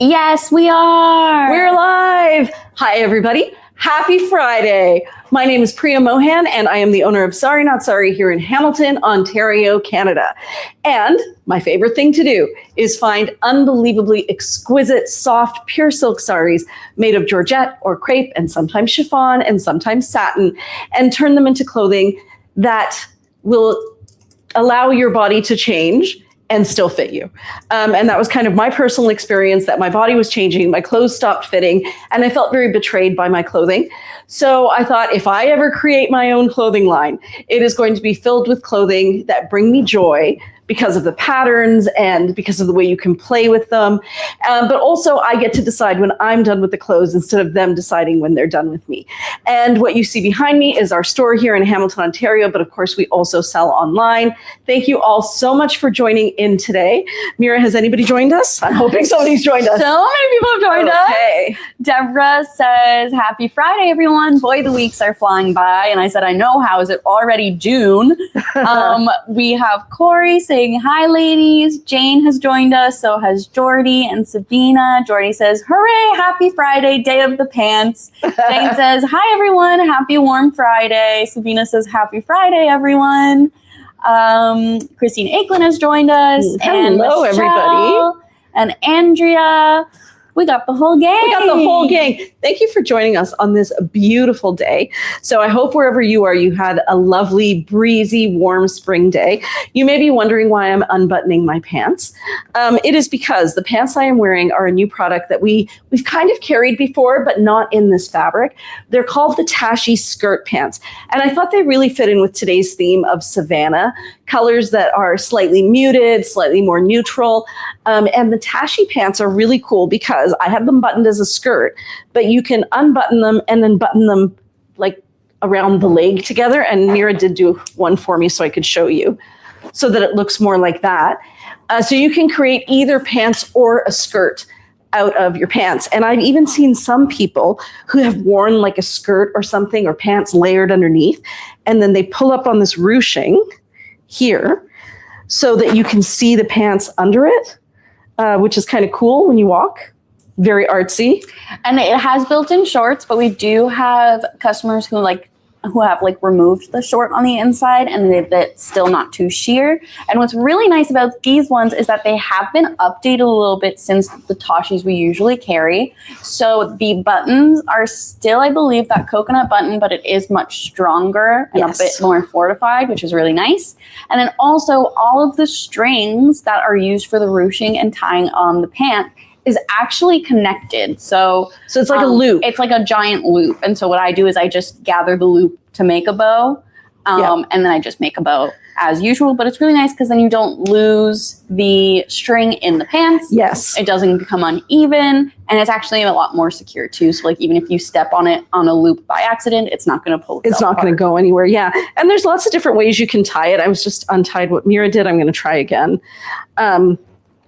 Yes, we are. We're live. Hi, everybody. Happy Friday. My name is Priya Mohan, and I am the owner of sariKNOTsari here in Hamilton, Ontario, Canada. And my favorite thing to do is find unbelievably exquisite, soft, pure silk saris made of georgette or crepe and sometimes chiffon and sometimes satin, and turn them into clothing that will allow your body to change and still fit you. And that was kind of my personal experience, that my body was changing, my clothes stopped fitting, and I felt very betrayed by my clothing. So I thought, if I ever create my own clothing line, it is going to be filled with clothing that bring me joy because of the patterns and because of the way you can play with them. But also I get to decide when I'm done with the clothes instead of them deciding when they're done with me. And what you see behind me is our store here in Hamilton, Ontario, but of course we also sell online. Thank you all so much for joining in today. Mira, has anybody joined us? I'm hoping somebody's joined us. So many people have joined us. Deborah says, happy Friday, everyone. Boy, the weeks are flying by. And I said, I know, how is it already June? We have Corey saying, hi, ladies. Jane has joined us. So has Jordy and Sabina. Jordy says, hooray, happy Friday, day of the pants. Jane says, hi, everyone. Happy warm Friday. Sabina says, happy Friday, everyone. Christine Aiklin has joined us. Hello, everybody. And Andrea. We got the whole gang. We got the whole gang. Thank you for joining us on this beautiful day. So I hope wherever you are, you had a lovely, breezy, warm spring day. You may be wondering why I'm unbuttoning my pants. It is because the pants I am wearing are a new product that we've kind of carried before, but not in this fabric. They're called the Tashi skirt pants. And I thought they really fit in with today's theme of Savannah, colors that are slightly muted, slightly more neutral. And the Tashi pants are really cool because I have them buttoned as a skirt, but you can unbutton them and then button them like around the leg together. And Mira did do one for me so I could show you so that it looks more like that. So you can create either pants or a skirt out of your pants. And I've even seen some people who have worn like a skirt or something or pants layered underneath, and then they pull up on this ruching here so that you can see the pants under it, which is kind of cool when you walk. Very artsy. And it has built-in shorts, but we do have customers who have removed the short on the inside, and it's still not too sheer. And what's really nice about these ones is that they have been updated a little bit since the Tashis we usually carry. So the buttons are still, I believe, that coconut button, but it is much stronger and a bit more fortified, which is really nice. And then also all of the strings that are used for the ruching and tying on the pant is actually connected. So it's like a loop. It's like a giant loop. And so what I do is I just gather the loop to make a bow. And then I just make a bow as usual. But it's really nice because then you don't lose the string in the pants. Yes. It doesn't become uneven. And it's actually a lot more secure too. So like even if you step on it on a loop by accident, it's not going to pull itself It's not going to go anywhere. Yeah. And there's lots of different ways you can tie it. I was just untied what Mira did. I'm going to try again.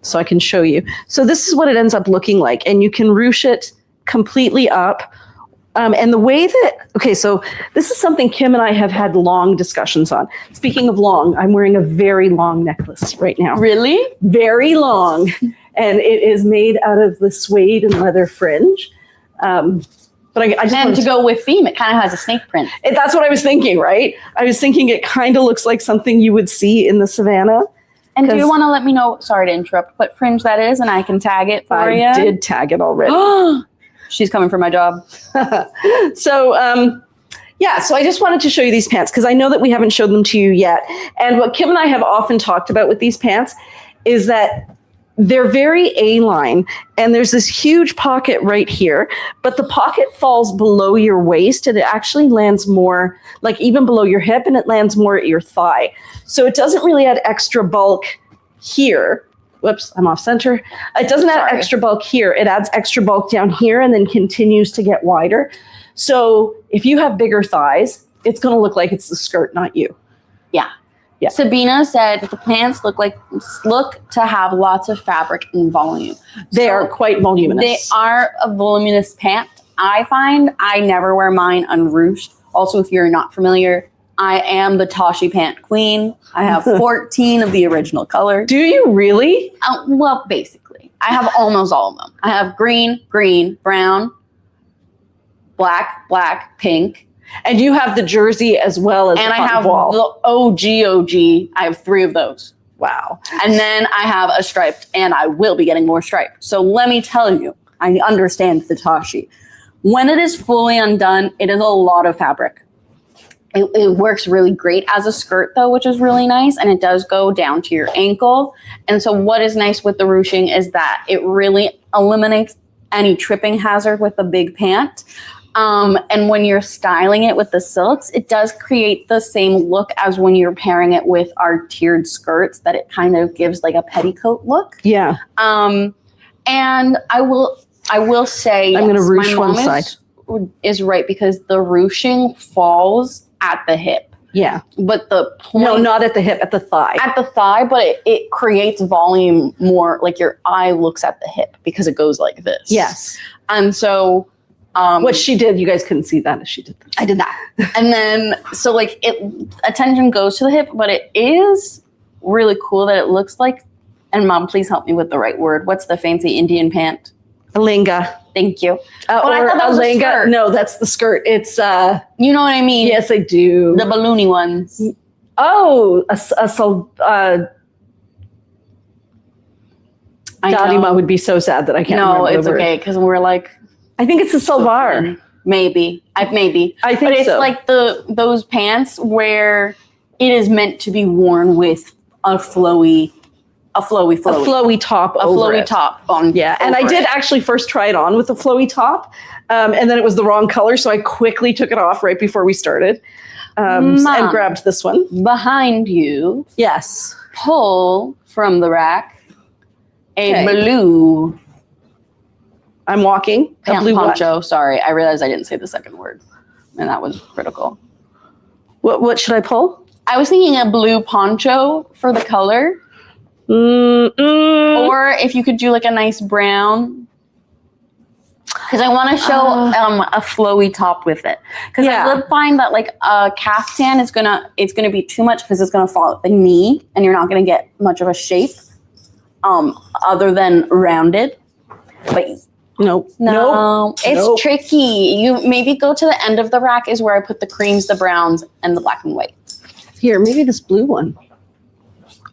So I can show you. So this is what it ends up looking like. And you can ruche it completely up. And the way that, so this is something Kim and I have had long discussions on. Speaking of long, I'm wearing a very long necklace right now. Really? Very long. And it is made out of the suede and leather fringe. But I just and to go with theme, it kind of has a snake print. That's what I was thinking, right? I was thinking it kind of looks like something you would see in the Savannah. And do you want to let me know, sorry to interrupt, what fringe that is, and I can tag it for you? I did tag it already. She's coming for my job. So, so I just wanted to show you these pants because I know that we haven't showed them to you yet. And what Kim and I have often talked about with these pants is that they're very A-line, and there's this huge pocket right here, but the pocket falls below your waist, and it actually lands more like even below your hip, and it lands more at your thigh. So it doesn't really add extra bulk here. Whoops, I'm off center. It doesn't add extra bulk here. It adds extra bulk down here and then continues to get wider. So if you have bigger thighs, it's going to look like it's the skirt, not you. Yeah. Yeah. Sabina said the pants look to have lots of fabric and volume. They are quite voluminous. They are a voluminous pant. I find I never wear mine unruched. Also, if you're not familiar, I am the Tashi pant queen. I have 14 of the original color. Do you really? Well, basically. I have almost all of them. I have green, green, brown, black, black, pink. And you have the jersey as well as And the I have wall. the OG. I have 3 of those. Wow. And then I have a striped, and I will be getting more striped. So let me tell you, I understand the tashi. When it is fully undone, it is a lot of fabric. It works really great as a skirt, though, which is really nice, and it does go down to your ankle. And so what is nice with the ruching is that it really eliminates any tripping hazard with the big pant. And when you're styling it with the silks, it does create the same look as when you're pairing it with our tiered skirts, that it kind of gives like a petticoat look. Yeah. And I will say, I'm going to ruche my one mom side. is right, because the ruching falls at the hip. Yeah. But the point, No, not at the hip, at the thigh. at the thigh, but it creates volume more, like your eye looks at the hip because it goes like this. Yes. And so What she did, you guys couldn't see that as she did that. I did that. And then, so like attention goes to the hip, but it is really cool that it looks like, and Mom, please help me with the right word. What's the fancy Indian pant? A linga. Thank you. But I thought that was a lenga. skirt. No, that's the skirt. It's, You know what I mean? yes, I do. The balloony ones. Oh, I Dadima know. would be so sad that I can't No, remember it's the word. okay, because we're like, I think it's a salvar. maybe. Maybe. I think But it's so. like those pants where it is meant to be worn with a flowy A flowy top a over flowy it. top on. Yeah, and I over did it. actually first try it on with a flowy top, and then it was the wrong color, so I quickly took it off right before we started, and Mom. grabbed this one. Behind you, Yes. pull from the rack a Okay. blue I'm walking. A blue what? poncho. Sorry, I realized I didn't say the second word, and that was critical. What should I pull? I was thinking a blue poncho for the color, Mm-mm. or if you could do like a nice brown, because I want to show a flowy top with it. Because Yeah. I would find that like a caftan it's gonna be too much, because it's gonna fall at the knee, and you're not gonna get much of a shape, other than rounded. But Nope. no, Nope. it's Nope. tricky. You maybe go to the end of the rack is where I put the creams, the browns, and the black and white. Here, maybe this blue one.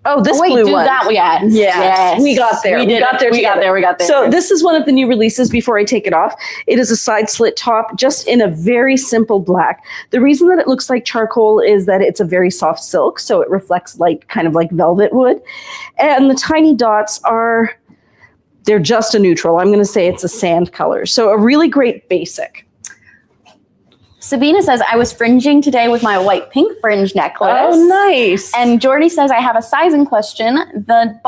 Oh, this Wait, blue do one. that. Yes. Yes. We got there. We We did got it. there We got together. there. We got there. So this is one of the new releases before I take it off. It is a side slit top, just in a very simple black. The reason that it looks like charcoal is that it's a very soft silk, so it reflects like kind of like velvet would. And the tiny dots they're just a neutral. I'm going to say it's a sand color. So a really great basic. Sabina says, I was fringing today with my white pink fringe necklace. Oh, nice. And Jordy says, I have a sizing question. The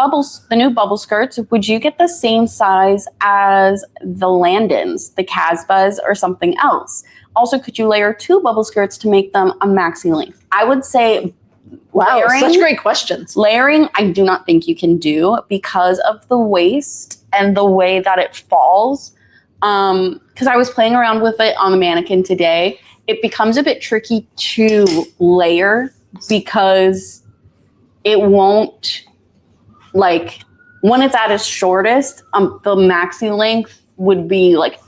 new bubble skirts, would you get the same size as the Landons, the Casbahs, or something else? Also, could you layer 2 bubble skirts to make them a maxi length? I would say wow, layering, such great questions. Layering, I do not think you can do because of the waist and the way that it falls. Because I was playing around with it on the mannequin today. It becomes a bit tricky to layer because it won't, like, when it's at its shortest, the maxi length would be like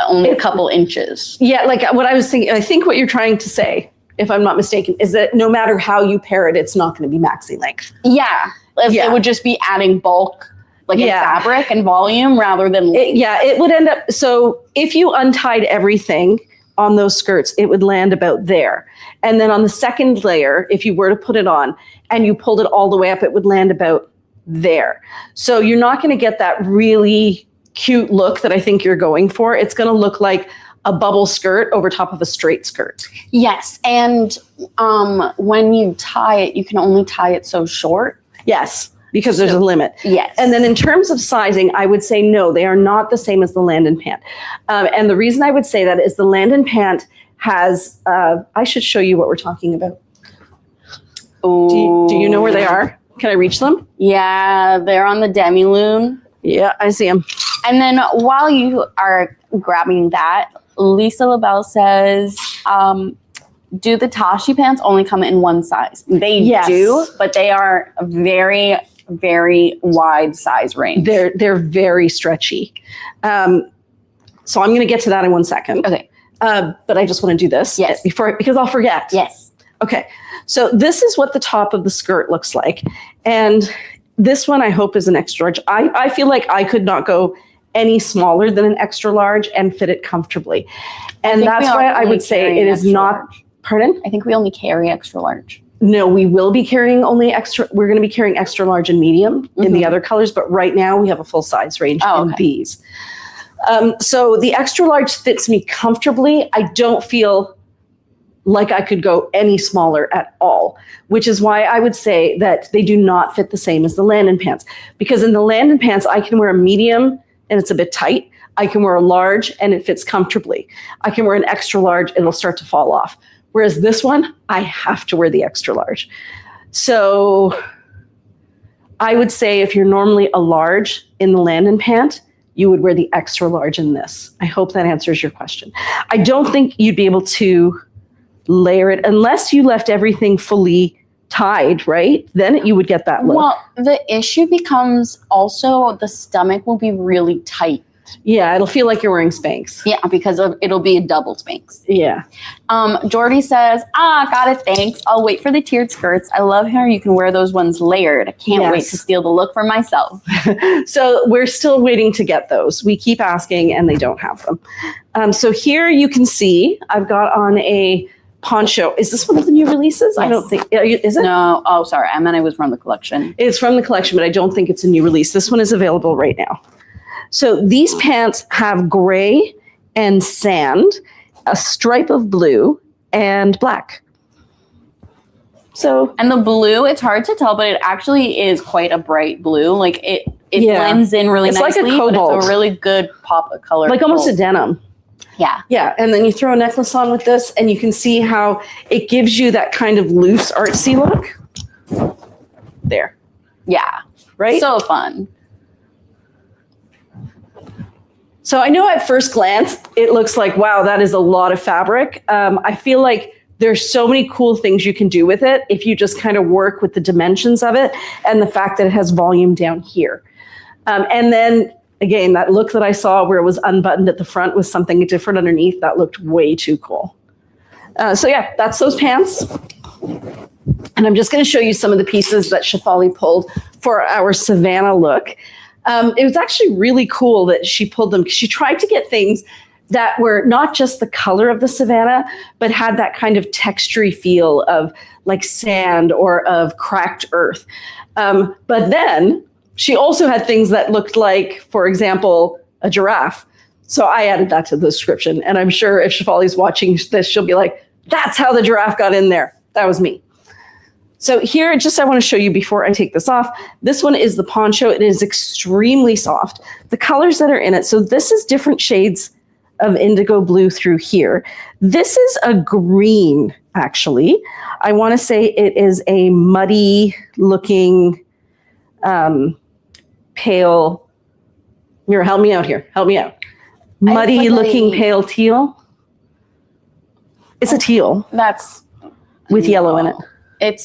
only a couple inches. Yeah, like what I was thinking, I think what you're trying to say, if I'm not mistaken, is that no matter how you pair it, it's not going to be maxi length. Yeah. It would just be adding bulk, like in fabric and volume rather than length. It would end up, so if you untied everything on those skirts, it would land about there. And then on the second layer, if you were to put it on and you pulled it all the way up, it would land about there. So you're not going to get that really cute look that I think you're going for. It's going to look like a bubble skirt over top of a straight skirt. Yes. And when you tie it, you can only tie it so short. Yes, because there's a limit. Yes. And then in terms of sizing, I would say no, they are not the same as the Landon pant. And the reason I would say that is the Landon pant has, I should show you what we're talking about. Do you know where they are? Can I reach them? Yeah, they're on the demi-loon. Yeah, I see them. And then while you are grabbing that, Lisa LaBelle says, do the Tashi pants only come in one size? They Yes. do, but they are very very wide size range. They're very stretchy. So I'm going to get to that in 1 second. Okay. But I just want to do this because I'll forget. Yes. Okay. So this is what the top of the skirt looks like. And this one I hope is an extra large. I feel like I could not go any smaller than an extra large and fit it comfortably. And that's why I would say it is not, pardon? I think we only carry extra large. No, we will be carrying we're going to be carrying extra large and medium in the other colors, but right now we have a full size range in these. So the extra large fits me comfortably. I don't feel like I could go any smaller at all, which is why I would say that they do not fit the same as the Landon pants. Because in the Landon pants, I can wear a medium and it's a bit tight. I can wear a large and it fits comfortably. I can wear an extra large and it'll start to fall off. Whereas this one, I have to wear the extra large. So I would say if you're normally a large in the Landon pant, you would wear the extra large in this. I hope that answers your question. I don't think you'd be able to layer it unless you left everything fully tied, right? Then you would get that look. Well, the issue becomes also the stomach will be really tight. Yeah, it'll feel like you're wearing Spanx. Yeah, because it'll be a double Spanx. Yeah. Jordy says, got it, thanks. I'll wait for the tiered skirts. I love how you can wear those ones layered. I can't wait to steal the look for myself. So we're still waiting to get those. We keep asking and they don't have them. So here you can see I've got on a poncho. Is this one of the new releases? Yes. I don't think, is it? No. Oh, sorry. I meant it was from the collection. It's from the collection, but I don't think it's a new release. This one is available right now. So these pants have gray and sand, a stripe of blue, and black. So, and the blue, it's hard to tell, but it actually is quite a bright blue. Like it blends in really nicely. It's like a cobalt. But it's a really good pop of color. Like almost a denim. Yeah. Yeah. And then you throw a necklace on with this and you can see how it gives you that kind of loose artsy look. There. Yeah. Right? So fun. So I know at first glance, it looks like, wow, that is a lot of fabric. I feel like there's so many cool things you can do with it if you just kind of work with the dimensions of it and the fact that it has volume down here. And then again, that look that I saw where it was unbuttoned at the front with something different underneath, that looked way too cool. So yeah, that's those pants. And I'm just going to show you some of the pieces that Shefali pulled for our Savannah look. It was actually really cool that she pulled them because she tried to get things that were not just the color of the Savannah, but had that kind of textury feel of like sand or of cracked earth. But then she also had things that looked like, for example, a giraffe. So I added that to the description. And I'm sure if Shefali's watching this, she'll be like, that's how the giraffe got in there. That was me. So here, I want to show you before I take this off. This one is the poncho. It is extremely soft. The colors that are in it. So this is different shades of indigo blue through here. This is a green, actually. I want to say it is a muddy looking pale. Here, help me out here. Help me out. Muddy looking pale teal. It's a teal. That's with yellow in it. It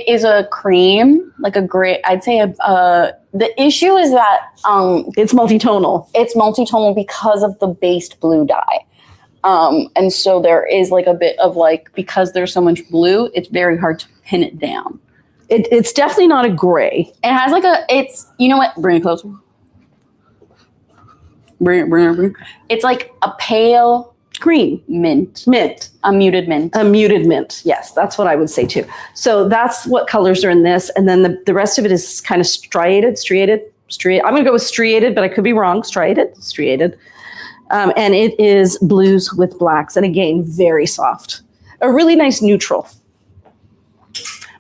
is a cream, like a gray. I'd say the issue is that it's multitonal. It's multitonal because of the based blue dye. And so there is like a bit of like, because there's so much blue, it's very hard to pin it down. It's definitely not a gray. It has like you know what? Bring it closer. Bring it. It's like a pale green. Mint. A muted mint. A muted mint. Yes, that's what I would say too. So that's what colors are in this. And then the rest of it is kind of striated. I'm going to go with striated, but I could be wrong. Striated. And it is blues with blacks. And again, very soft. A really nice neutral.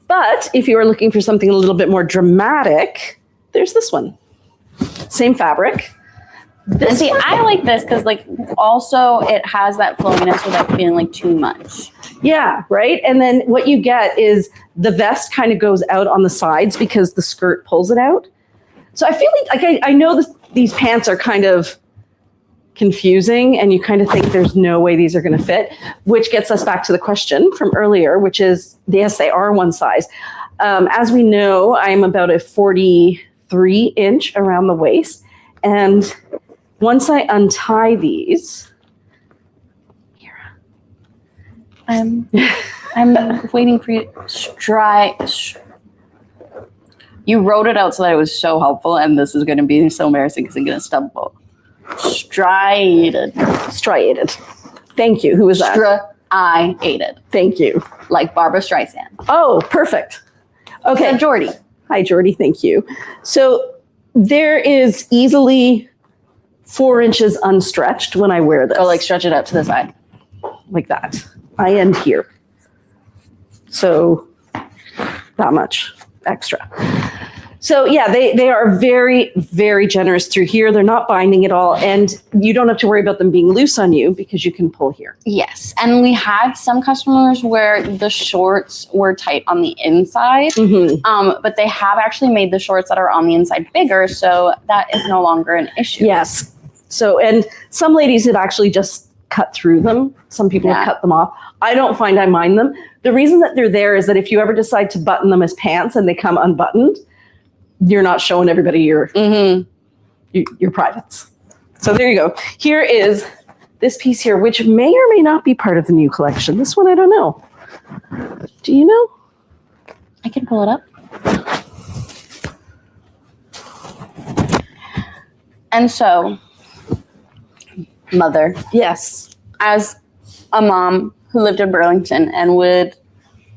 But if you are looking for something a little bit more dramatic, there's this one. Same fabric. And see, I like this because like also it has that flowiness without feeling like too much. Yeah, right. And then what you get is the vest kind of goes out on the sides because the skirt pulls it out. So I feel like I know these pants are kind of confusing and you kind of think there's no way these are going to fit, which gets us back to the question from earlier, which is, yes, they are one size. As we know, I'm about a 43 inch around the waist. And once I untie these, here, I'm waiting for you. You wrote it out so that it was so helpful, and this is going to be so embarrassing because I'm going to stumble. Striated. Thank you. Who was that? Striated. Thank you. Like Barbara Streisand. Oh, perfect. Okay. So Jordy. Hi, Jordy. Thank you. So there is easily 4 inches unstretched when I wear this. Go like stretch it out to the side. Like that. I end here. So that much extra. So yeah, they are very, very generous through here. They're not binding at all. And you don't have to worry about them being loose on you because you can pull here. Yes. And we had some customers where the shorts were tight on the inside, but they have actually made the shorts that are on the inside bigger. So that is no longer an issue. Yes. So, and some ladies have actually just cut through them. Some people have cut them off. I don't find I mind them. The reason that they're there is that if you ever decide to button them as pants and they come unbuttoned, you're not showing everybody your privates. So there you go. Here is this piece here, which may or may not be part of the new collection. This one, I don't know. Do you know? I can pull it up. And so, mother. Yes. As a mom who lived in Burlington and would,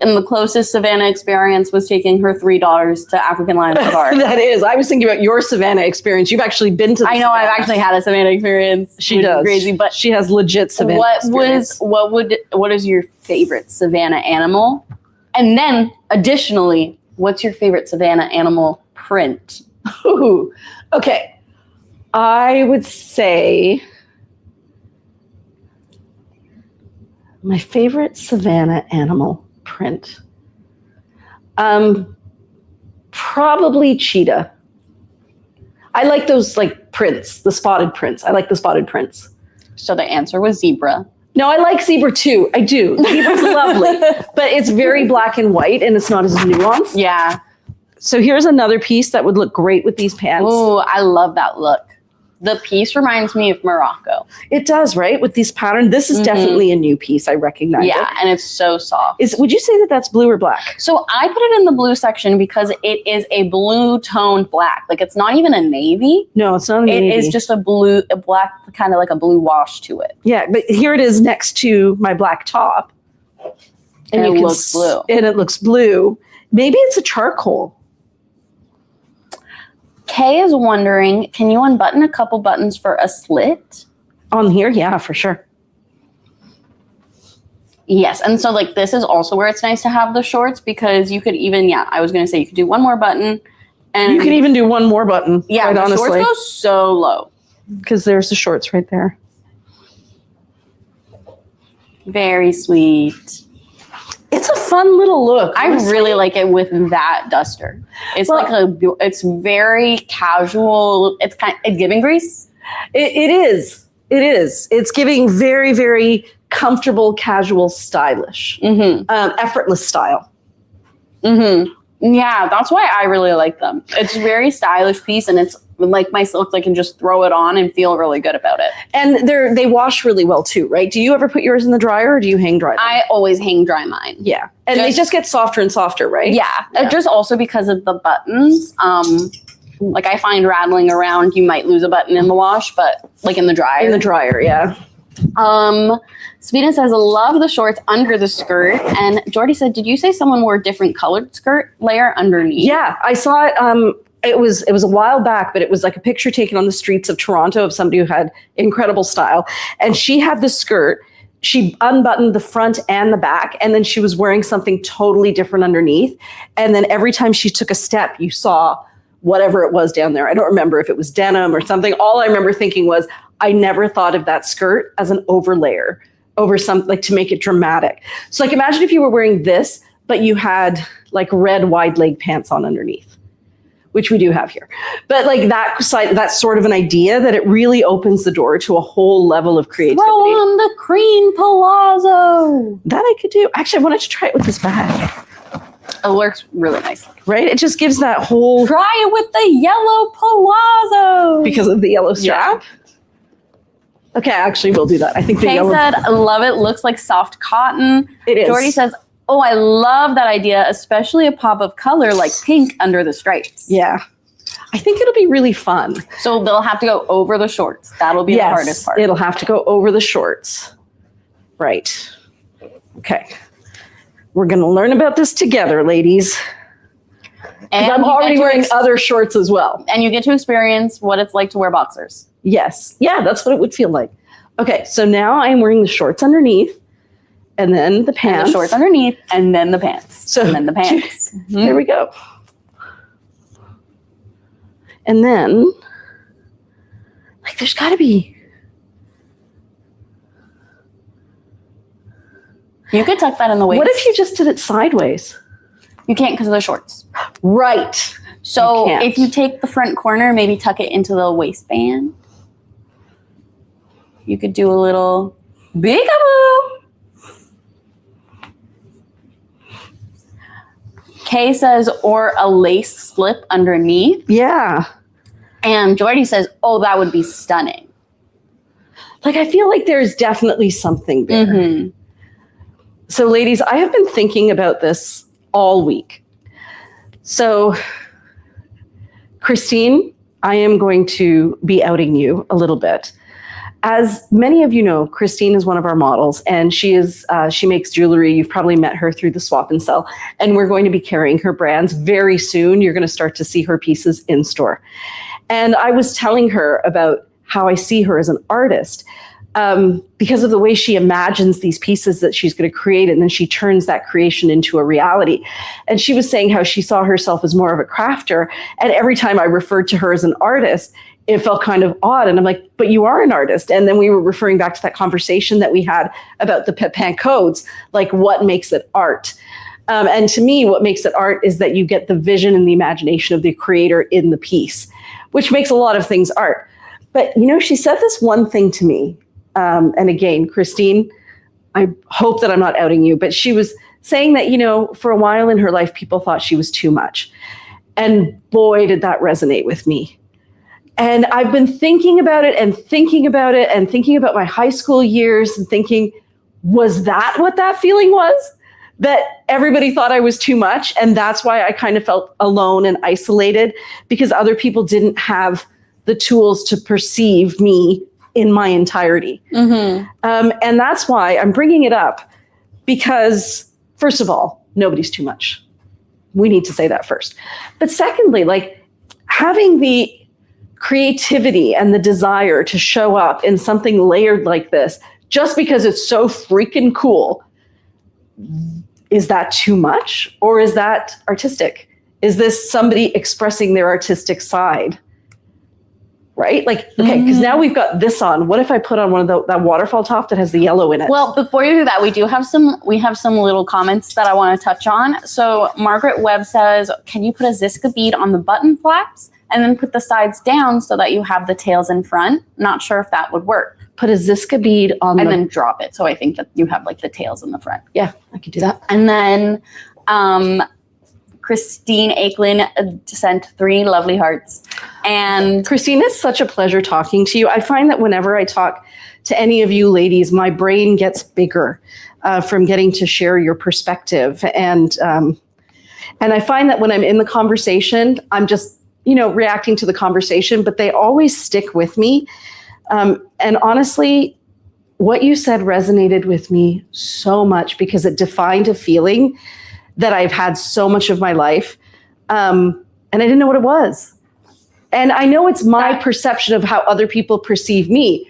and the closest Savannah experience was taking her three daughters to African Lion Safari. That is. I was thinking about your Savannah experience. You've actually been to the I know, I've actually had a Savannah experience. She does. Crazy, but she has legit Savannah experience. What is your favorite Savannah animal? And then additionally, what's your favorite Savannah animal print? Ooh, okay. I would say my favorite Savannah animal print. Probably cheetah. I like those like prints, the spotted prints. I like the spotted prints. So the answer was zebra. No, I like zebra too. I do. Zebra's lovely, but it's very black and white and it's not as nuanced. Yeah. So here's another piece that would look great with these pants. Oh, I love that look. The piece reminds me of Morocco. It does, right? With these patterns. This is definitely a new piece. I recognize it. Yeah, and it's so soft. Would you say that that's blue or black? So I put it in the blue section because it is a blue toned black. Like it's not even a navy. No, it's not a navy. It is just a black, kind of like a blue wash to it. Yeah, but here it is next to my black top. And it looks blue. And it looks blue. Maybe it's a charcoal. Kay is wondering, can you unbutton a couple buttons for a slit? On here? Yeah, for sure. Yes, and so like this is also where it's nice to have the shorts because you could even, I was going to say you could do one more button. And you could even do one more button. Yeah, the honestly. shorts go so low. Because there's the shorts right there. Very sweet. It's a fun little look. Honestly. I really like it with that duster. It's it's very casual. It's giving grease. It is. It is. It's giving very, very comfortable, casual, stylish, effortless style. Yeah, that's why I really like them. It's a very stylish piece, and it's like my silks. I can just throw it on and feel really good about it. And they wash really well too, right? Do you ever put yours in the dryer or do you hang dry them? I always hang dry mine. Yeah, and they just get softer and softer, right? Yeah, just also because of the buttons. Like I find rattling around, you might lose a button in the wash, but like in the dryer. In the dryer, yeah. Savannah says, love the shorts under the skirt. And Jordy said, did you say someone wore a different colored skirt layer underneath? Yeah, I saw it. It was a while back, but it was like a picture taken on the streets of Toronto of somebody who had incredible style. And she had the skirt. She unbuttoned the front and the back, and then she was wearing something totally different underneath. And then every time she took a step, you saw whatever it was down there. I don't remember if it was denim or something. All I remember thinking was, I never thought of that skirt as an overlayer over something, like to make it dramatic. So like imagine if you were wearing this, but you had like red wide leg pants on underneath. which we do have here. But like that's sort of an idea that it really opens the door to a whole level of creativity. Throw on the cream palazzo. That I could do. Actually, I wanted to try it with this bag. It works really nicely. Right? It just gives that whole... Try it with the yellow palazzo. Because of the yellow strap? Yeah. Okay, actually, we'll do that. I think the Kay yellow... said, I love it. Looks like soft cotton. It is. Jordy says, oh, I love that idea, especially a pop of color like pink under the stripes. Yeah. I think it'll be really fun. So they'll have to go over the shorts. That'll be the hardest part. It'll have to go over the shorts. Right. Okay. We're going to learn about this together, ladies. And I'm already wearing other shorts as well. And you get to experience what it's like to wear boxers. Yes. Yeah, that's what it would feel like. Okay, so now I'm wearing the shorts underneath, and then the pants. And the shorts underneath, and then the pants. So, and then the pants. There we go. And then, like, there's got to be... You could tuck that in the waist. What if you just did it sideways? You can't because of the shorts. Right. So if you take the front corner, maybe tuck it into the waistband. You could do a little peekaboo. Kay says, or a lace slip underneath. Yeah. And Jordy says, oh, that would be stunning. Like, I feel like there's definitely something there. Mm-hmm. So, ladies, I have been thinking about this all week. So, Christine, I am going to be outing you a little bit. As many of you know, Christine is one of our models, and she makes jewelry. You've probably met her through the Swap and Sell, and we're going to be carrying her brands very soon. You're going to start to see her pieces in store. And I was telling her about how I see her as an artist. Because of the way she imagines these pieces that she's going to create, and then she turns that creation into a reality. And she was saying how she saw herself as more of a crafter, and every time I referred to her as an artist, it felt kind of odd. And I'm like, but you are an artist. And then we were referring back to that conversation that we had about the Pepin codes, like what makes it art. And to me, what makes it art is that you get the vision and the imagination of the creator in the piece, which makes a lot of things art. But, you know, she said this one thing to me. And again, Christine, I hope that I'm not outing you, but she was saying that, you know, for a while in her life, people thought she was too much. And boy, did that resonate with me. And I've been thinking about it and thinking about it and thinking about my high school years and thinking, was that what that feeling was? That everybody thought I was too much. And that's why I kind of felt alone and isolated, because other people didn't have the tools to perceive me in my entirety. Mm-hmm. And that's why I'm bringing it up, because first of all, nobody's too much. We need to say that first. But secondly, like having the creativity and the desire to show up in something layered like this, just because it's so freaking cool, is that too much? Or is that artistic? Is this somebody expressing their artistic side? Right? Like, okay, because now we've got this on. What if I put on one of that waterfall top that has the yellow in it? Well, before you do that, we have some little comments that I want to touch on. So Margaret Webb says, can you put a Ziska bead on the button flaps and then put the sides down so that you have the tails in front? Not sure if that would work. Put a Ziska bead on and then drop it. So I think that you have like the tails in the front. Yeah, I could do that. And then Christine Aiklin sent 3 lovely hearts. And Christine, it's such a pleasure talking to you. I find that whenever I talk to any of you ladies, my brain gets bigger from getting to share your perspective. And I find that when I'm in the conversation, I'm just, you know, reacting to the conversation, but they always stick with me. And honestly, what you said resonated with me so much, because it defined a feeling that I've had so much of my life. And I didn't know what it was. And I know it's my perception of how other people perceive me,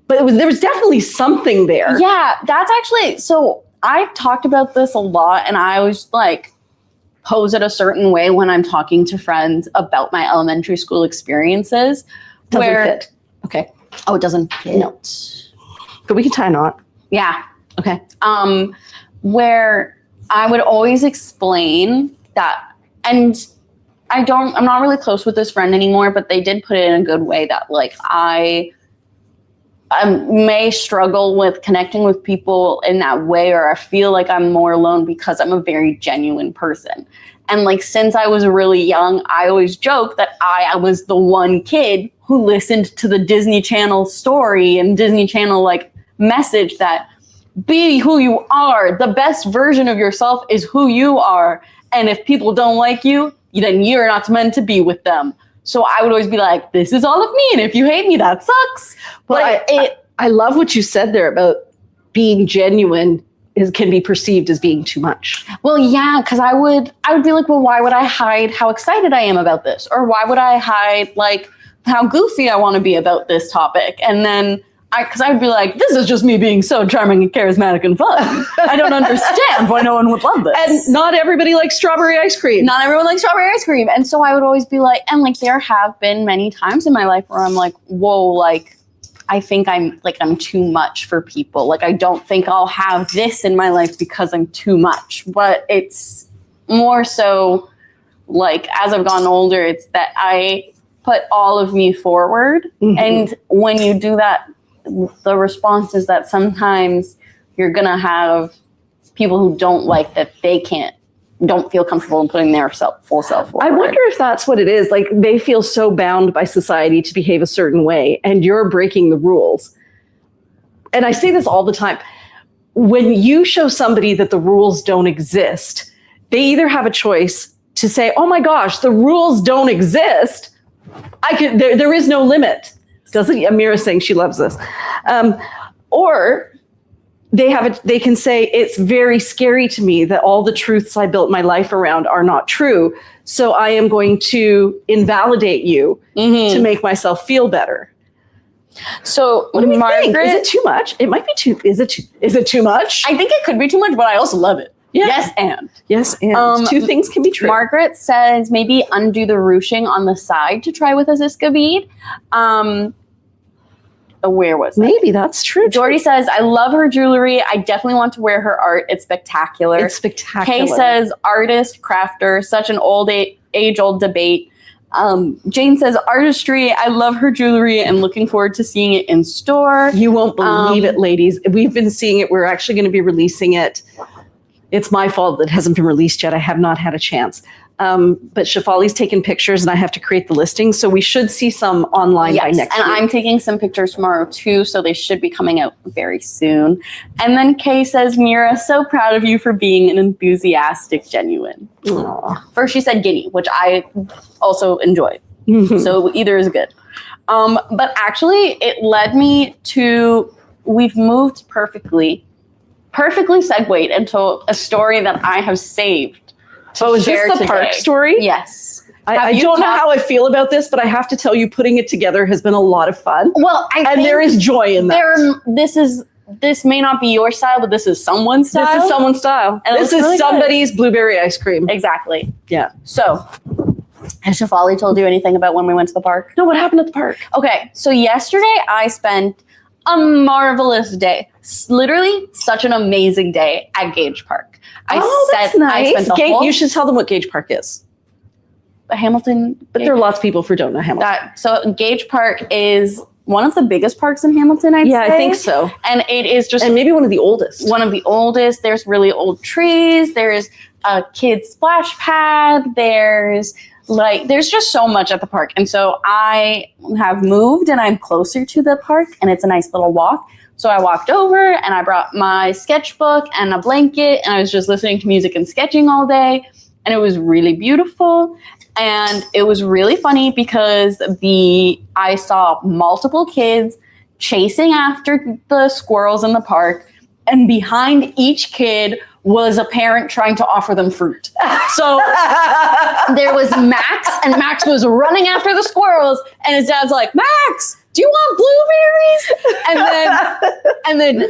but there was definitely something there. Yeah, that's actually, so I've talked about this a lot, and I always like pose it a certain way when I'm talking to friends about my elementary school experiences. Doesn't fit. Okay. Oh, it doesn't fit. No. But we can tie a knot. Yeah. Okay. Where I would always explain that, and I'm not really close with this friend anymore, but they did put it in a good way that like I may struggle with connecting with people in that way, or I feel like I'm more alone because I'm a very genuine person. And like, since I was really young, I always joke that I was the one kid who listened to the Disney Channel story and Disney Channel like message that be who you are. The best version of yourself is who you are. And if people don't like you, then you're not meant to be with them. So I would always be like, this is all of me. And if you hate me, that sucks. But I love what you said there about being genuine can be perceived as being too much. Well, yeah, because I would be like, well, why would I hide how excited I am about this? Or why would I hide like how goofy I want to be about this topic? And then because I would be like, this is just me being so charming and charismatic and fun. I don't understand why no one would love this. And not everybody likes strawberry ice cream. Not everyone likes strawberry ice cream. And so I would always be like, and like there have been many times in my life where I'm like, whoa, like I think I'm too much for people. Like I don't think I'll have this in my life because I'm too much. But it's more so like as I've gotten older, it's that I put all of me forward. Mm-hmm. And when you do that, the response is that sometimes you're going to have people who don't like that don't feel comfortable in putting their full self forward. I wonder if that's what it is. Like they feel so bound by society to behave a certain way and you're breaking the rules. And I say this all the time. When you show somebody that the rules don't exist, they either have a choice to say, oh my gosh, the rules don't exist. There is no limit. Doesn't Amira saying she loves this? Or they can say, it's very scary to me that all the truths I built my life around are not true. So I am going to invalidate you to make myself feel better. So what do we think? Is it too much? It might be too. Is it too much? I think it could be too much, but I also love it. Yeah. Yes, and. Two things can be true. Margaret says maybe undo the ruching on the side to try with a Ziska bead. Where was that? Maybe that's true. Jordy says, I love her jewelry. I definitely want to wear her art. It's spectacular. It's spectacular. Kay says, artist, crafter, such an age-old debate. Jane says, artistry. I love her jewelry and looking forward to seeing it in store. You won't believe it, ladies. We've been seeing it. We're actually going to be releasing it. It's my fault that it hasn't been released yet. I have not had a chance. But Shefali's taken pictures and I have to create the listing. So we should see some online by next week. And I'm taking some pictures tomorrow too. So they should be coming out very soon. And then Kay says, Mira, so proud of you for being an enthusiastic, genuine. Aww. First she said guinea, which I also enjoyed. So either is good. But actually it led me to, we've moved perfectly segued into a story that I have saved. So is this the park story? Yes. I don't know how I feel about this, but I have to tell you, putting it together has been a lot of fun. Well, there is joy in that. This may not be your style, but this is someone's style. This is someone's style. And this is really somebody's blueberry ice cream. Exactly. Yeah. So, has Shefali told you anything about when we went to the park? No, what happened at the park? Okay, so yesterday I spent a marvelous day. Literally such an amazing day at Gage Park. That's nice. You should tell them what Gage Park is. Hamilton. But there are lots of people who don't know Hamilton. So Gage Park is one of the biggest parks in Hamilton, I'd say. Yeah, I think so. And it is just... And maybe one of the oldest. One of the oldest. There's really old trees. There's a kid's splash pad. There's just so much at the park. And so I have moved and I'm closer to the park and it's a nice little walk. So I walked over and I brought my sketchbook and a blanket and I was just listening to music and sketching all day. And it was really beautiful. And it was really funny because I saw multiple kids chasing after the squirrels in the park. And behind each kid was a parent trying to offer them fruit. So there was Max, and Max was running after the squirrels, and his dad's like, Max, do you want blueberries? And then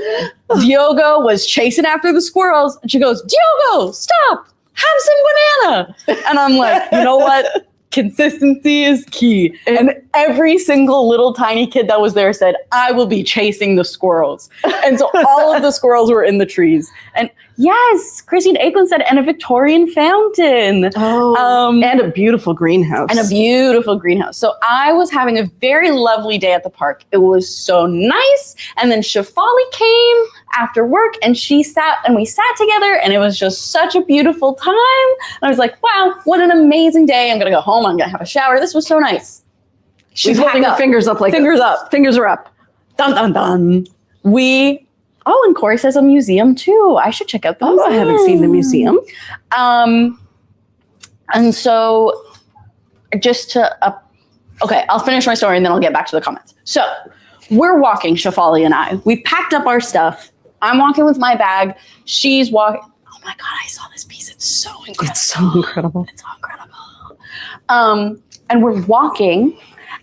Diogo was chasing after the squirrels, and she goes, Diogo, stop, have some banana. And I'm like, you know what? Consistency is key. And every single little tiny kid that was there said, I will be chasing the squirrels. And so all of the squirrels were in the trees. And Yes, Christine Aiken said, and a Victorian fountain. And a beautiful greenhouse. So I was having a very lovely day at the park. It was so nice. And then Shefali came after work and we sat together and it was just such a beautiful time. And I was like, wow, what an amazing day. I'm going to go home. I'm going to have a shower. This was so nice. She's holding her fingers up like fingers up. Fingers are up. Dun, dun, dun. And Corey says a museum too. I should check out the museum. I haven't seen the museum. And so just to, okay, I'll finish my story and then I'll get back to the comments. So we're walking, Shefali and I. We packed up our stuff. I'm walking with my bag. She's walking. Oh my God, I saw this piece. It's so incredible. It's so incredible. And we're walking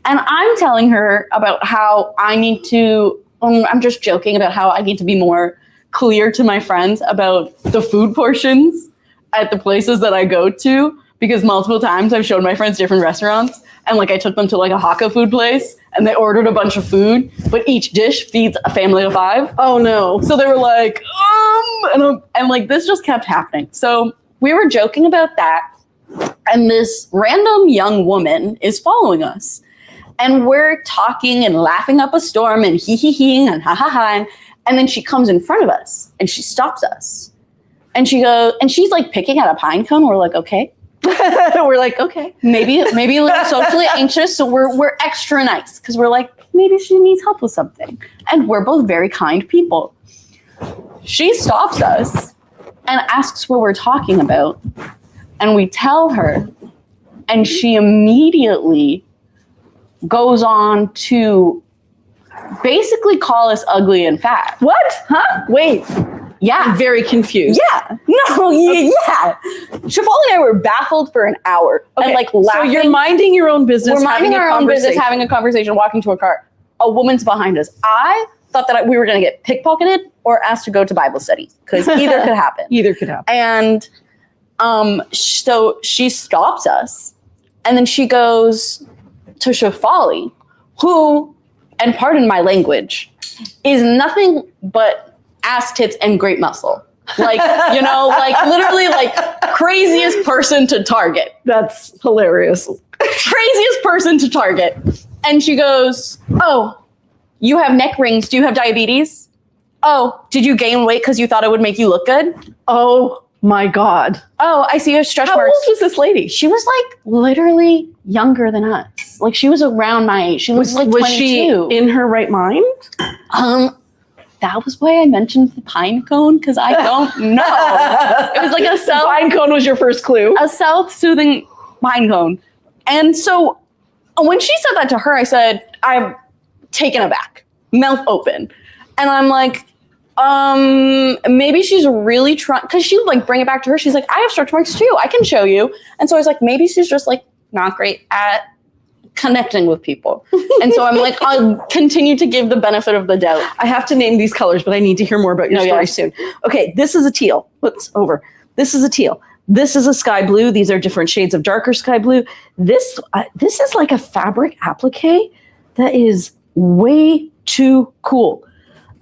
and I'm telling her about how I need to, I'm just joking about how I need to be more clear to my friends about the food portions at the places that I go to, because multiple times I've shown my friends different restaurants and like I took them to like a Hakka food place and they ordered a bunch of food, but each dish feeds a family of 5. Oh no. So they were like, and like this just kept happening. So we were joking about that. And this random young woman is following us. And we're talking and laughing up a storm and hee and ha. And then she comes in front of us and she stops us. And she goes, and she's like picking at a pine cone. We're like, okay. We're like, okay. Maybe a little socially anxious. So we're extra nice because we're like, maybe she needs help with something. And we're both very kind people. She stops us and asks what we're talking about. And we tell her. And she immediately goes on to basically call us ugly and fat. What? Huh? Wait. Yeah. I'm very confused. Yeah. No, yeah. Shefali and I were baffled for an hour. Okay. And like laughing. So you're minding your own business. We're minding our own business, having a conversation, walking to a car. A woman's behind us. I thought that we were going to get pickpocketed or asked to go to Bible study because either could happen. And so she stops us and then she goes to Shefali, who, and pardon my language, is nothing but ass, tits, and great muscle. Like, you know, like literally like craziest person to target. That's hilarious. Craziest person to target. And she goes, oh, you have neck rings. Do you have diabetes? Oh, did you gain weight because you thought it would make you look good? Oh my God. Oh, I see your stretch marks. How old was this lady? She was like literally younger than us. Like she was around my age. She was like 22. Was she in her right mind? That was why I mentioned the pine cone because I don't know. It was like a pine cone was your first clue. A self-soothing pine cone. And so when she said that to her, I said, I'm taken aback, mouth open. And I'm like, maybe she's really trying, because she would like bring it back to her. She's like, I have stretch marks too. I can show you. And so I was like, maybe she's just like not great at connecting with people. And so I'm like, I'll continue to give the benefit of the doubt. I have to name these colors, but I need to hear more about your story soon. Okay, this is a teal. Whoops, over. This is a teal. This is a sky blue. These are different shades of darker sky blue. This is like a fabric applique that is way too cool.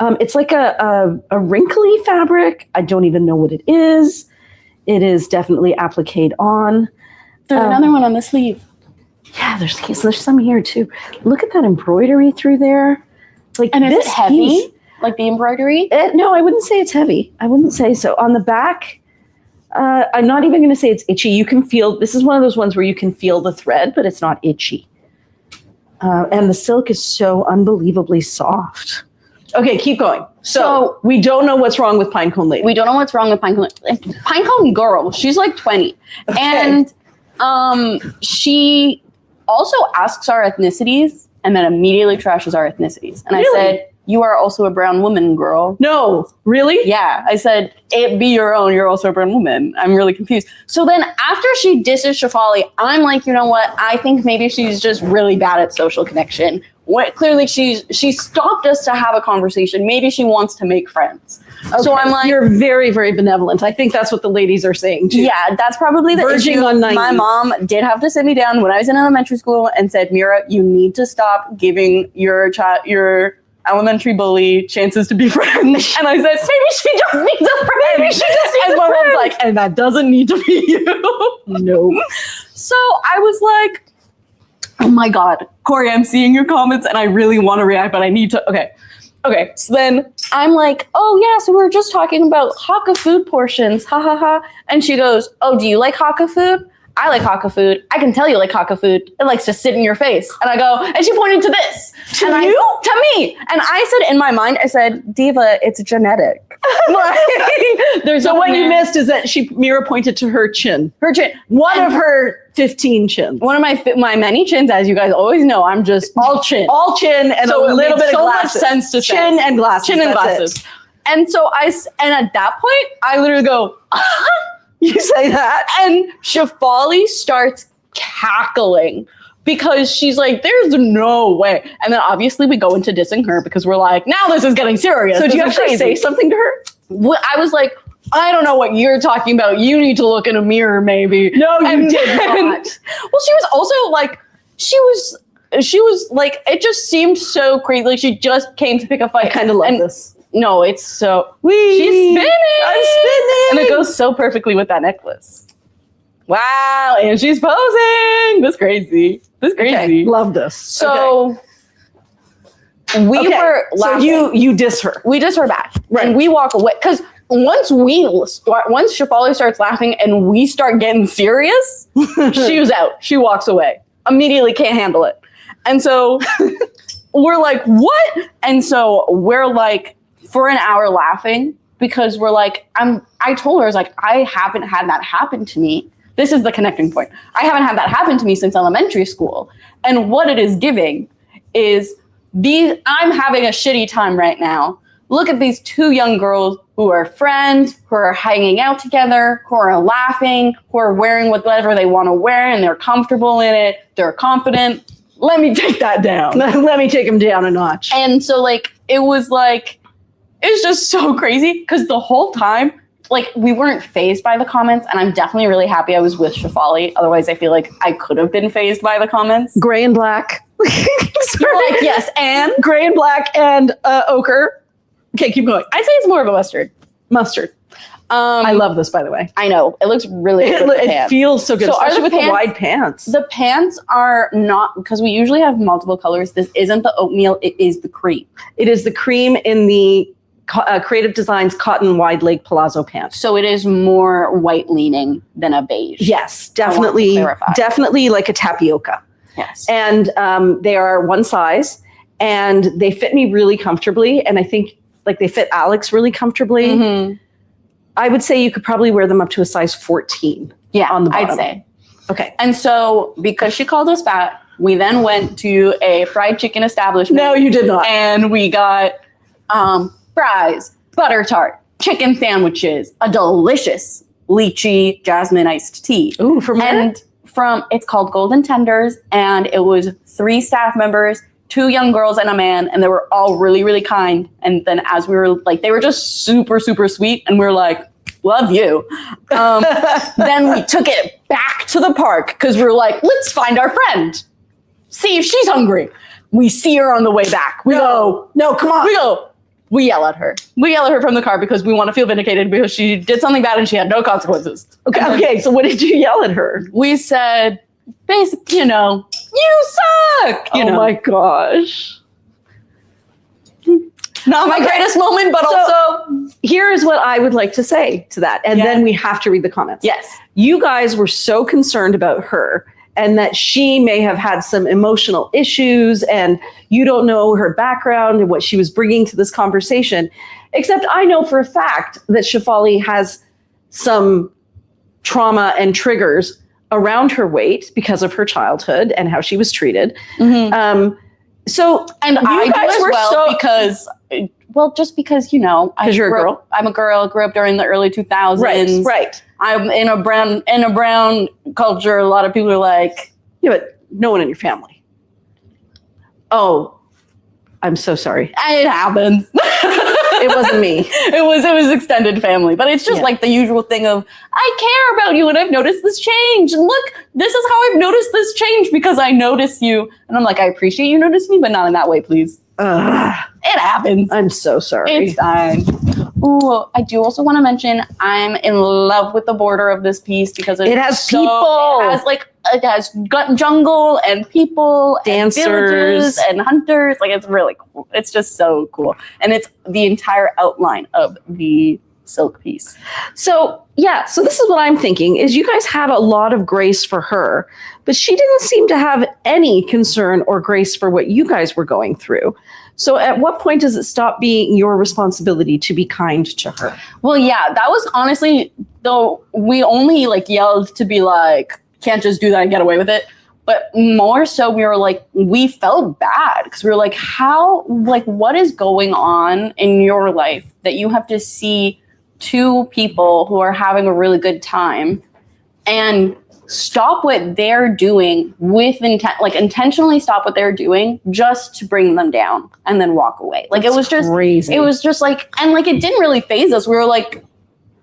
It's like a wrinkly fabric. I don't even know what it is. It is definitely appliqued on. There's another one on the sleeve. Yeah, there's some here too. Look at that embroidery through there. Like, and is it heavy? Like the embroidery? No, I wouldn't say it's heavy. I wouldn't say so. On the back, I'm not even going to say it's itchy. You can feel, this is one of those ones where you can feel the thread, but it's not itchy. And the silk is so unbelievably soft. Okay, keep going. So we don't know what's wrong with Pinecone Lady. We don't know what's wrong with Pinecone Lady. Pinecone girl, she's like 20. Okay. And she also asks our ethnicities and then immediately trashes our ethnicities. And really? I said, you are also a brown woman, girl. No, really? Yeah. I said, it be your own. You're also a brown woman. I'm really confused. So then after she disses Shefali, I'm like, you know what? I think maybe she's just really bad at social connection. Clearly, she stopped us to have a conversation. Maybe she wants to make friends. Okay. So I'm like, you're very, very benevolent. I think that's what the ladies are saying too. Yeah, that's probably the issue. On 90. My mom did have to sit me down when I was in elementary school and said, Mira, you need to stop giving your elementary bully, chances to be friends. And I said, maybe she just needs a friend. Maybe she just needs and a my friend. mom's like, and that doesn't need to be you. No. So I was like, oh my God, Corey, I'm seeing your comments and I really want to react, but I need to, okay. So then I'm like, oh yeah, so we were just talking about Hakka food portions, ha ha ha. And she goes, oh, do you like Hakka food? I like Hakka food. I can tell you like Hakka food. It likes to sit in your face. And I go, and she pointed to this. To and you? To me. And I said in my mind, I said, Diva, it's genetic. So what you missed is that Mira pointed to her chin. Her chin. One of her 15 chins. One of my many chins, as you guys always know, I'm just all chin. All chin and So a little bit of so glasses. much sense to say. Chin and glasses. Chin and that's glasses. it. And so and at that point, I literally go, You say that? and Shefali starts cackling because she's like, there's no way. And then obviously we go into dissing her because we're like, now this is getting serious. So This do you is actually say something to her? I was like, I don't know what you're talking about. You need to look in a mirror, maybe. No, you did not. Well, she was also like, she was like, it just seemed so crazy. Like she just came to pick a fight. I kind of love this. No, it's so. Whee! She's spinning. I'm spinning. And it goes so perfectly with that necklace. Wow, and she's posing. That's crazy. Okay, love this. So we Okay, were laughing. So you diss her. We diss her back, Right. and we walk away because once Shefali starts laughing and we start getting serious, she was out. She walks away immediately. Can't handle it, and so we're like, "What?" And so we're like, for an hour laughing because we're like, I told her, I was like, I haven't had that happen to me. This is the connecting point. I haven't had that happen to me since elementary school. And what it is giving is I'm having a shitty time right now. Look at these two young girls who are friends, who are hanging out together, who are laughing, who are wearing whatever they want to wear and they're comfortable in it. They're confident. Let me take that down. Let me take him down a notch. And so it was just so crazy because the whole time, we weren't fazed by the comments, and I'm definitely really happy I was with Shefali. Otherwise, I feel like I could have been fazed by the comments. Gray and black. You're like, yes, and gray and black and ochre. Okay, keep going. I'd say it's more of a mustard. I love this, by the way. I know. It looks really good with the It pants. feels so good, So are especially the with the wide pants. The pants are not, because we usually have multiple colors. This isn't the oatmeal. It is the cream. It is the cream in the Creative Designs cotton wide leg palazzo pants. So it is more white leaning than a beige. Yes, I want to definitely. clarify. Definitely like a tapioca. Yes. And they are one size, and they fit me really comfortably. And I think they fit Alex really comfortably. Mm-hmm. I would say you could probably wear them up to a size 14. Yeah, on the bottom. I'd say. Okay. And so because she called us fat, we then went to a fried chicken establishment. No, you did not. And we got fries, butter tart, chicken sandwiches, a delicious lychee jasmine iced tea. Ooh, from where? And it's called Golden Tenders, and it was 3 staff members, 2 young girls and a man, and they were all really, really kind. And then as we were they were just super, super sweet, and we were like, love you. Then we took it back to the park because we were like, let's find our friend. See if she's hungry. We see her on the way back. We go, no, come on. We yell at her. We yell at her from the car because we want to feel vindicated because she did something bad and she had no consequences. Okay, so what did you yell at her? We said, basically, you suck. Oh my gosh. Not my greatest moment, but also. Here is what I would like to say to that. And then we have to read the comments. Yes. You guys were so concerned about her and that she may have had some emotional issues and you don't know her background and what she was bringing to this conversation. Except I know for a fact that Shefali has some trauma and triggers around her weight because of her childhood and how she was treated. Mm-hmm. And I do as well just because, because you're a girl. I'm a girl, grew up during the early 2000s. Right. I'm in a brown culture. A lot of people are like, yeah, but no one in your family. Oh, I'm so sorry. It happens. It wasn't me. It was extended family, but it's just like the usual thing of, I care about you and I've noticed this change. And look, this is how I've noticed this change because I notice you. And I'm like, I appreciate you notice me, but not in that way, please. It happens. I'm so sorry. It's fine. Ooh, I do also want to mention I'm in love with the border of this piece because It has people. It has jungle and people, dancers, and villages and hunters. Like, it's really cool. It's just so cool, and it's the entire outline of the silk piece. So this is what I'm thinking: is you guys had a lot of grace for her, but she didn't seem to have any concern or grace for what you guys were going through. So at what point does it stop being your responsibility to be kind to her? Well, yeah, that was honestly, though, we only like yelled to be like, can't just do that and get away with it. But more so, we were like, we felt bad because we were like, what is going on in your life that you have to see two people who are having a really good time and stop what they're doing with intent, like intentionally stop what they're doing just to bring them down and then walk away. Like, that's it was just crazy. It was just like, and like, it didn't really faze us. We were like,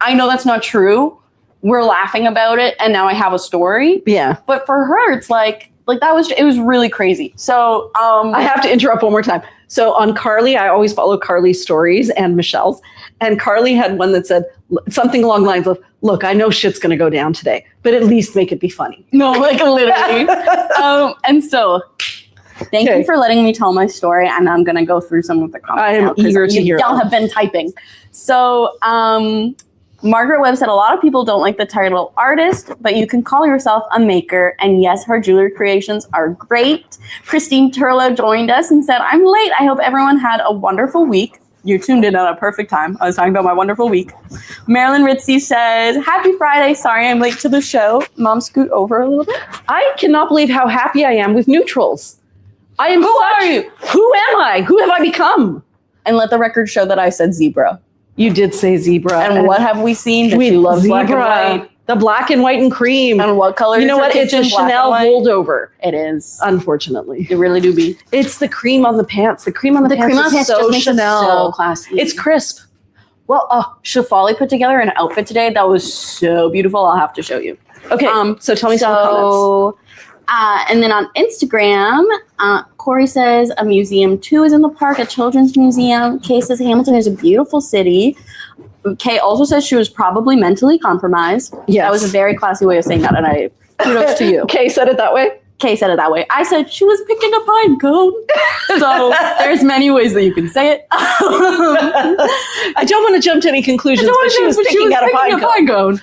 I know that's not true. We're laughing about it. And now I have a story. Yeah. But for her, it's like it was really crazy. So, I have to interrupt one more time. So on Carly, I always follow Carly's stories and Michelle's. And Carly had one that said something along the lines of, look, I know shit's going to go down today, but at least make it be funny. No, like literally. And so thank you for letting me tell my story. And I'm going to go through some of the comments. I am eager to hear. Y'all have been typing. So Margaret Webb said, a lot of people don't like the title artist, but you can call yourself a maker. And yes, her jewelry creations are great. Christine Turlo joined us and said, I'm late. I hope everyone had a wonderful week. You tuned in at a perfect time. I was talking about my wonderful week. Marilyn Ritzy says, happy Friday. Sorry I'm late to the show. Mom, scoot over a little bit. I cannot believe how happy I am with neutrals. I am. Who are you? Who am I? Who have I become? And let the record show that I said zebra. You did say zebra. And what have we seen? That we she loves zebra. Black and white. The black and white and cream. And what color You know what? It's a Chanel holdover. It is. Unfortunately. It really do be. It's the cream on the pants. The cream on the pants cream on is so Chanel. So classy. It's crisp. Well, Shafali put together an outfit today that was so beautiful. I'll have to show you. Okay, so tell me some comments. And then on Instagram, Corey says a museum too is in the park, a children's museum. Kay says Hamilton is a beautiful city. Kay also says she was probably mentally compromised. Yes. That was a very classy way of saying that, and I kudos to you. Kay said it that way? Kay said it that way. I said she was picking a pine cone. So there's many ways that you can say it. I don't want to jump to any conclusions, but she was picking out a pine cone.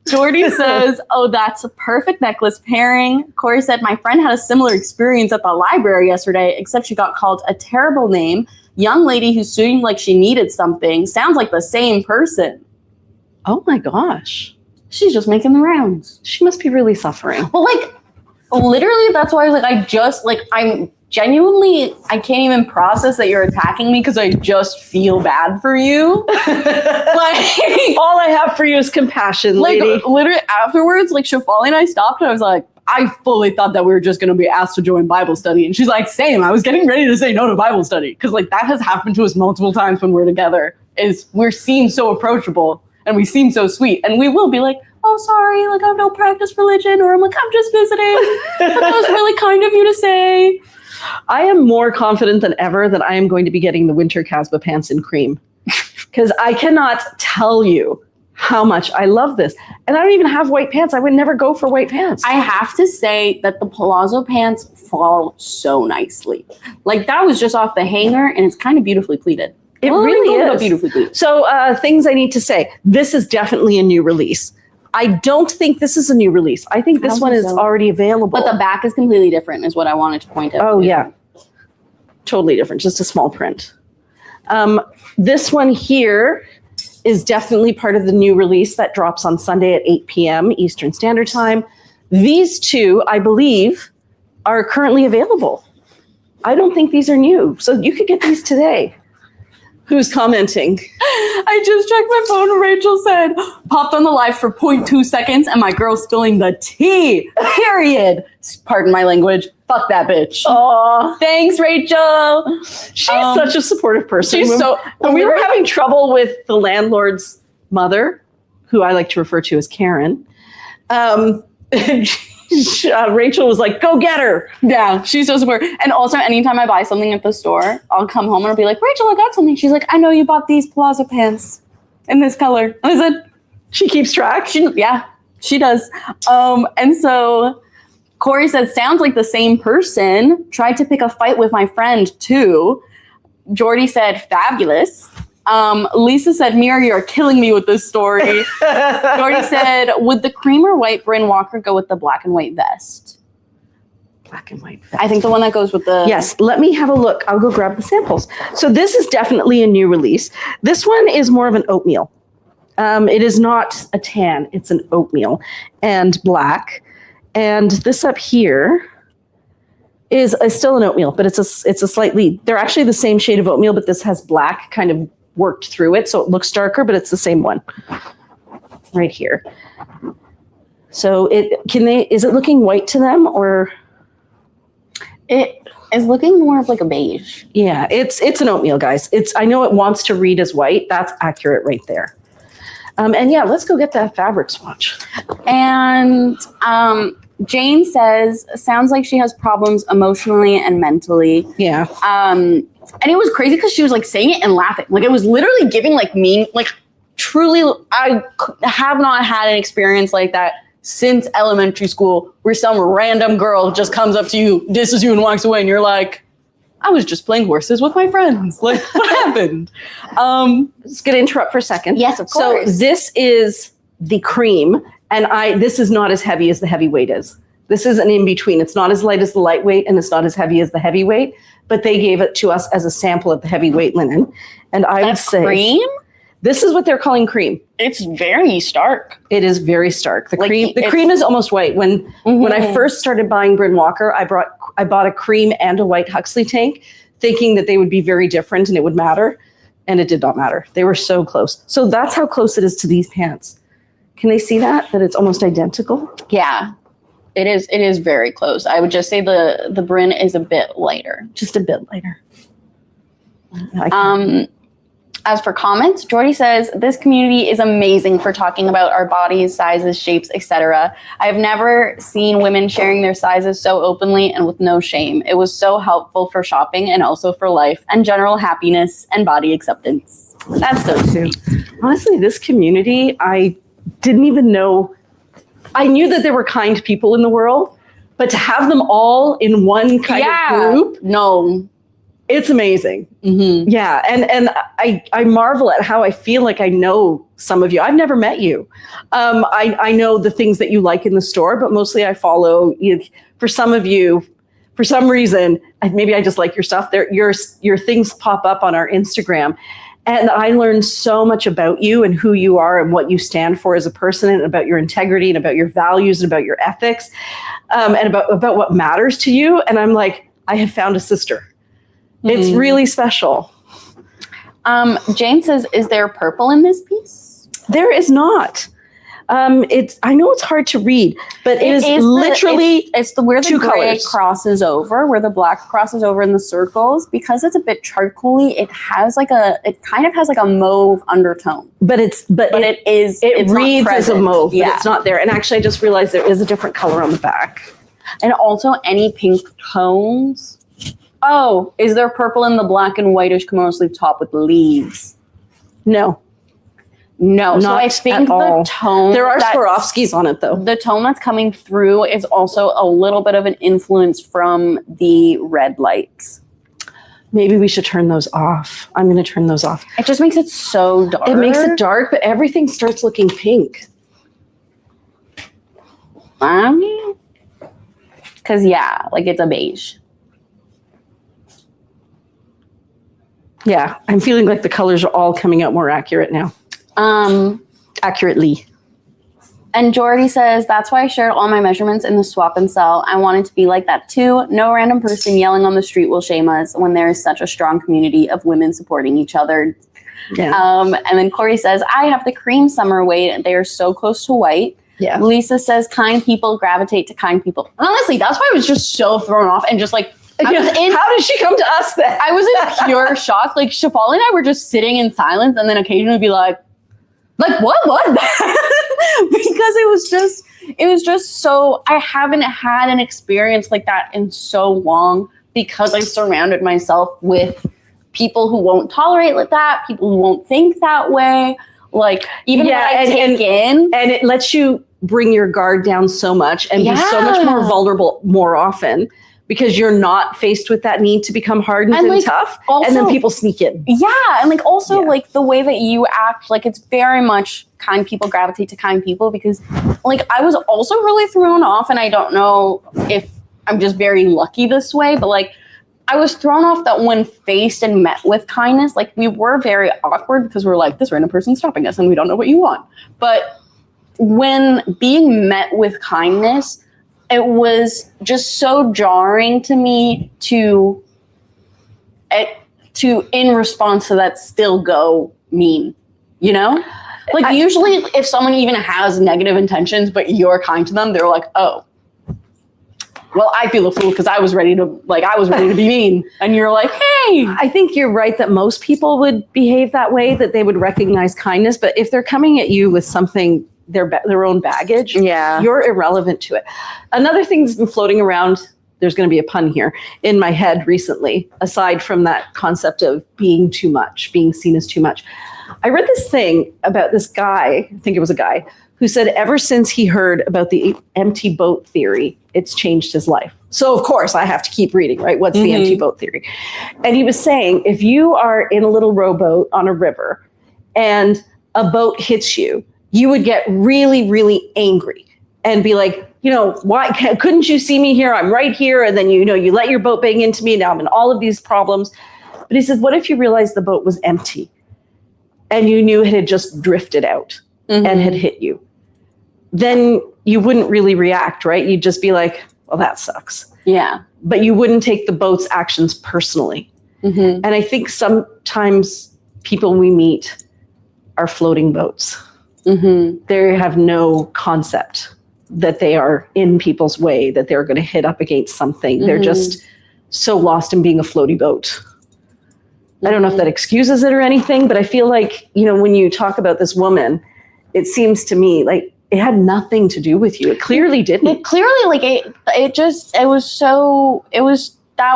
Jordy says, oh, that's a perfect necklace pairing. Corey said, my friend had a similar experience at the library yesterday, except she got called a terrible name. Young lady who seemed like she needed something. Sounds like the same person. Oh my gosh. She's just making the rounds. She must be really suffering. Well, like, literally, that's why I was like, I'm genuinely, I can't even process that you're attacking me because I just feel bad for you. Like, all I have for you is compassion, lady. Like, literally afterwards, like, Shafali and I stopped and I was like, I fully thought that we were just going to be asked to join Bible study. And she's like, same. I was getting ready to say no to Bible study. Because, like, that has happened to us multiple times when we're together. We seem so approachable and we seem so sweet. And we will be like, oh, sorry, like, I have no practice religion. Or I'm like, I'm just visiting. But that was really kind of you to say. I am more confident than ever that I am going to be getting the winter Casbah pants in cream. Because I cannot tell you how much I love this. And I don't even have white pants. I would never go for white pants. I have to say that the palazzo pants fall so nicely. Like, that was just off the hanger, and it's kind of beautifully pleated. It really is. Beautifully pleated. So things I need to say. This is definitely a new release. I don't think this is a new release. I think this one is already available. But the back is completely different, is what I wanted to point out. Oh, yeah. Totally different. Just a small print. This one here is definitely part of the new release that drops on Sunday at 8 p.m. Eastern Standard Time. These two, I believe, are currently available. I don't think these are new. So you could get these today. Who's commenting? I just checked my phone and Rachel said, popped on the live for 0.2 seconds and my girl's spilling the tea, period. Pardon my language. Fuck that bitch. Aw. Thanks, Rachel. She's such a supportive person. When we were having trouble with the landlord's mother, who I like to refer to as Karen, Rachel was like, go get her. Yeah, she's so support. And also, anytime I buy something at the store, I'll come home and I'll be like, Rachel, I got something. She's like, I know you bought these palazzo pants in this color. And I said, she keeps track. Yeah, she does. And so Corey said, sounds like the same person. Tried to pick a fight with my friend too. Jordy said, fabulous. Lisa said, Mira, you're killing me with this story. Jordy said, would the cream or white Bryn Walker go with the black and white vest? Black and white vest. I think the one that goes with the... Yes, let me have a look. I'll go grab the samples. So this is definitely a new release. This one is more of an oatmeal. It is not a tan. It's an oatmeal and black. And this up here is still an oatmeal, but it's a slightly... They're actually the same shade of oatmeal, but this has black kind of worked through it, so it looks darker, but it's the same one right here. So is it looking white to them, or it is looking more of like a beige? Yeah, it's an oatmeal, guys. I know it wants to read as white. That's accurate right there. And yeah, let's go get that fabric swatch. And Jane says, sounds like she has problems emotionally and mentally. Yeah. And it was crazy because she was like saying it and laughing. Like it was literally giving like mean, like truly, I have not had an experience like that since elementary school where some random girl just comes up to you, disses you and walks away and you're like, I was just playing horses with my friends. Like what happened? Just gonna interrupt for a second. Yes, of course. So this is the cream, and this is not as heavy as the heavyweight is. This is an in-between. It's not as light as the lightweight, and it's not as heavy as the heavyweight, but they gave it to us as a sample of the heavyweight linen. And I would say cream? This is what they're calling cream. It's very stark. It is very stark. The Like, cream is almost white. When I first started buying Bryn Walker, I bought a cream and a white Huxley tank, thinking that they would be very different and it would matter. And it did not matter. They were so close. So that's how close it is to these pants. Can they see that it's almost identical? Yeah, it is. It is very close. I would just say the Bryn is a bit lighter. Just a bit lighter. As for comments, Jordy says, this community is amazing for talking about our bodies, sizes, shapes, etc. I have never seen women sharing their sizes so openly and with no shame. It was so helpful for shopping and also for life and general happiness and body acceptance. That's so sweet. Honestly, this community, I didn't even know. I knew that there were kind people in the world, but to have them all in one kind of group, no. It's amazing. Mm-hmm. Yeah. And I marvel at how I feel like I know some of you. I've never met you. I know the things that you like in the store, but mostly I follow you. For some of you, for some reason, maybe I just like your stuff. Your things pop up on our Instagram. And I learned so much about you and who you are and what you stand for as a person, and about your integrity and about your values and about your ethics, and about what matters to you. And I'm like, I have found a sister. It's really special. Jane says, is there purple in this piece? There is not. I know it's hard to read, but it is literally it's where the two gray colors. crosses over, where the black crosses over in the circles. Because it's a bit charcoaly, it kind of has like a mauve undertone. But it reads as a mauve, but it's not there. And actually, I just realized there is a different color on the back. And also any pink tones. Oh, is there purple in the black and whitish kimono sleeve top with leaves? No. So I think the tone... There are Swarovskis on it, though. The tone that's coming through is also a little bit of an influence from the red lights. Maybe we should turn those off. I'm going to turn those off. It just makes it so dark. It makes it dark, but everything starts looking pink. Because, like it's a beige. Yeah, I'm feeling like the colors are all coming out more accurate now. Accurately. And Jordy says, that's why I shared all my measurements in the swap and sell. I wanted to be like that too. No random person yelling on the street will shame us when there is such a strong community of women supporting each other. Yeah. And then Corey says, I have the cream summer weight. They are so close to white. Yeah. Lisa says, kind people gravitate to kind people. Honestly, that's why I was just so thrown off and just like, how did she come to us then? I was in pure shock. Like Shafali and I were just sitting in silence, and then occasionally be like what? Because it was just, it was just so, I haven't had an experience like that in so long because I surrounded myself with people who won't tolerate like that, people who won't think that way. Like, even what I take in. And it lets you bring your guard down so much and be so much more vulnerable more often because you're not faced with that need to become hardened and like, tough. Also, and then people sneak in. Yeah. And like also like the way that you act, like it's very much kind people gravitate to kind people because like I was also really thrown off, and I don't know if I'm just very lucky this way, but like I was thrown off that when faced and met with kindness, like we were very awkward because we're like, this random person's stopping us and we don't know what you want. But when being met with kindness, it was just so jarring to me to in response to that still go mean, you know? Like usually if someone even has negative intentions, but you're kind to them, they're like, oh, well, I feel a fool because I was ready to be mean. And you're like, hey. I think you're right that most people would behave that way, that they would recognize kindness. But if they're coming at you with something, their own baggage, you're irrelevant to it. Another thing that's been floating around, there's going to be a pun here, in my head recently, aside from that concept of being too much, being seen as too much. I read this thing about this guy, I think it was a guy, who said ever since he heard about the empty boat theory, it's changed his life. So of course I have to keep reading, right? What's the empty boat theory? And he was saying, if you are in a little rowboat on a river and a boat hits you, you would get really, really angry and be like, why couldn't you see me here? I'm right here. And then, you let your boat bang into me. Now I'm in all of these problems. But he said, what if you realized the boat was empty and you knew it had just drifted out and had hit you? Then you wouldn't really react, right? You'd just be like, well, that sucks. Yeah. But you wouldn't take the boat's actions personally. And I think sometimes people we meet are floating boats. They have no concept that they are in people's way, that they're going to hit up against something. They're just so lost in being a floaty boat. I don't know if that excuses it or anything, but I feel like, when you talk about this woman, it seems to me like it had nothing to do with you. It clearly didn't. It clearly, like, that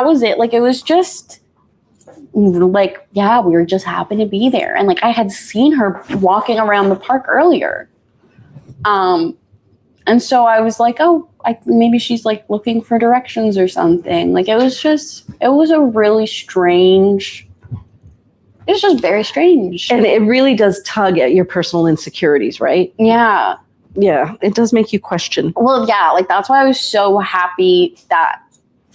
was it. Like, it was just like, yeah, we were just happy to be there. And like, I had seen her walking around the park earlier. And so I was like, oh, maybe she's like looking for directions or something. Like, it was just very strange. And it really does tug at your personal insecurities, right? Yeah. Yeah, it does make you question. Well, yeah, like that's why I was so happy that,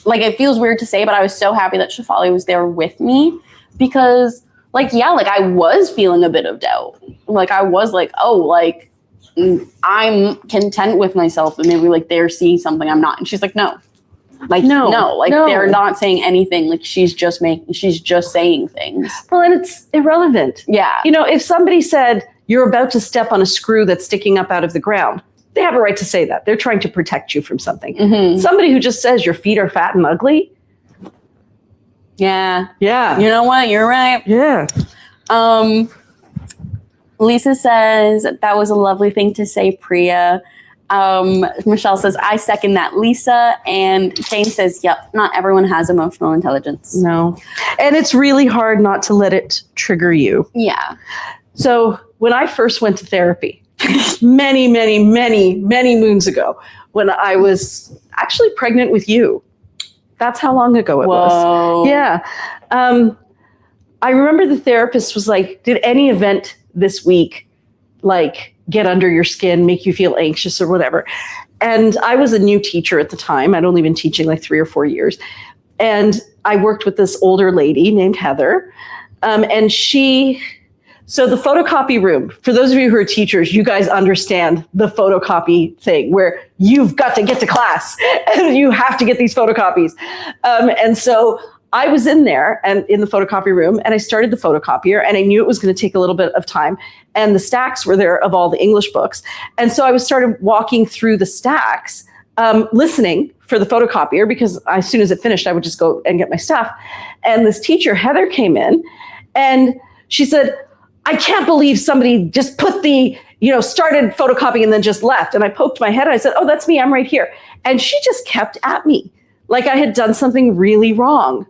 like, it feels weird to say, but I was so happy that Shefali was there with me because, like, yeah, like I was feeling a bit of doubt. Like I was like, oh, like I'm content with myself, and maybe like they're seeing something I'm not. And she's like, no. Like, no, they're not saying anything. Like she's just saying things. Well, and it's irrelevant. Yeah. If somebody said you're about to step on a screw that's sticking up out of the ground, they have a right to say that. They're trying to protect you from something. Somebody who just says your feet are fat and ugly. Yeah. Yeah. You know what? You're right. Yeah. Lisa says, that was a lovely thing to say, Priya. Michelle says, I second that, Lisa. And Shane says, yep, not everyone has emotional intelligence. No. And it's really hard not to let it trigger you. Yeah. So when I first went to therapy, many, many, many, many moons ago, when I was actually pregnant with you, that's how long ago it was. Yeah. I remember the therapist was like, did any event this week, like, get under your skin, make you feel anxious or whatever? And I was a new teacher at the time. I'd only been teaching like 3 or 4 years. And I worked with this older lady named Heather. So the photocopy room, for those of you who are teachers, you guys understand the photocopy thing where you've got to get to class and you have to get these photocopies. And so I was in there and in the photocopy room, and I started the photocopier, and I knew it was going to take a little bit of time, and the stacks were there of all the English books. And so I started walking through the stacks, listening for the photocopier, because as soon as it finished, I would just go and get my stuff. And this teacher, Heather, came in and she said, I can't believe somebody just put the started photocopying and then just left. And I poked my head and I said, oh, that's me. I'm right here. And she just kept at me like I had done something really wrong.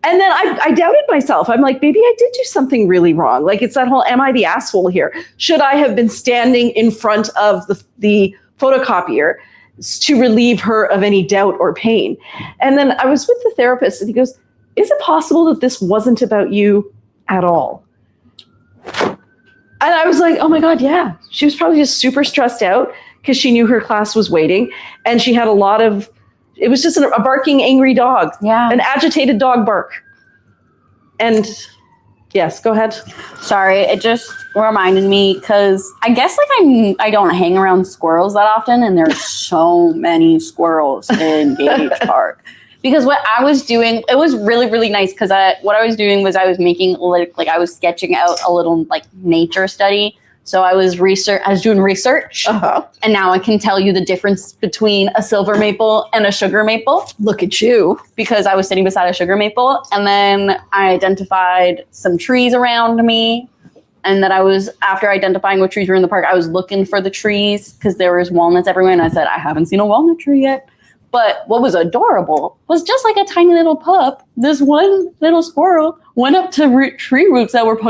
And then I doubted myself. I'm like, maybe I did do something really wrong. Like it's that whole, am I the asshole here? Should I have been standing in front of the photocopier to relieve her of any doubt or pain? And then I was with the therapist and he goes, is it possible that this wasn't about you at all? And I was like, oh my God, yeah. She was probably just super stressed out because she knew her class was waiting. And she had it was just a barking, angry dog. Yeah. An agitated dog bark. And yes, go ahead. Sorry, it just reminded me because I guess I don't hang around squirrels that often, and there's so many squirrels in Gage Park. Because what I was doing, it was really, really nice because what I was doing was I was making I was sketching out a little nature study. So I was doing research, and now I can tell you the difference between a silver maple and a sugar maple. Look at you. Because I was sitting beside a sugar maple, and then I identified some trees around me. And then after identifying what trees were in the park, I was looking for the trees because there was walnuts everywhere. And I said, I haven't seen a walnut tree yet. But what was adorable was just like a tiny little pup. This one little squirrel went up to tree roots that were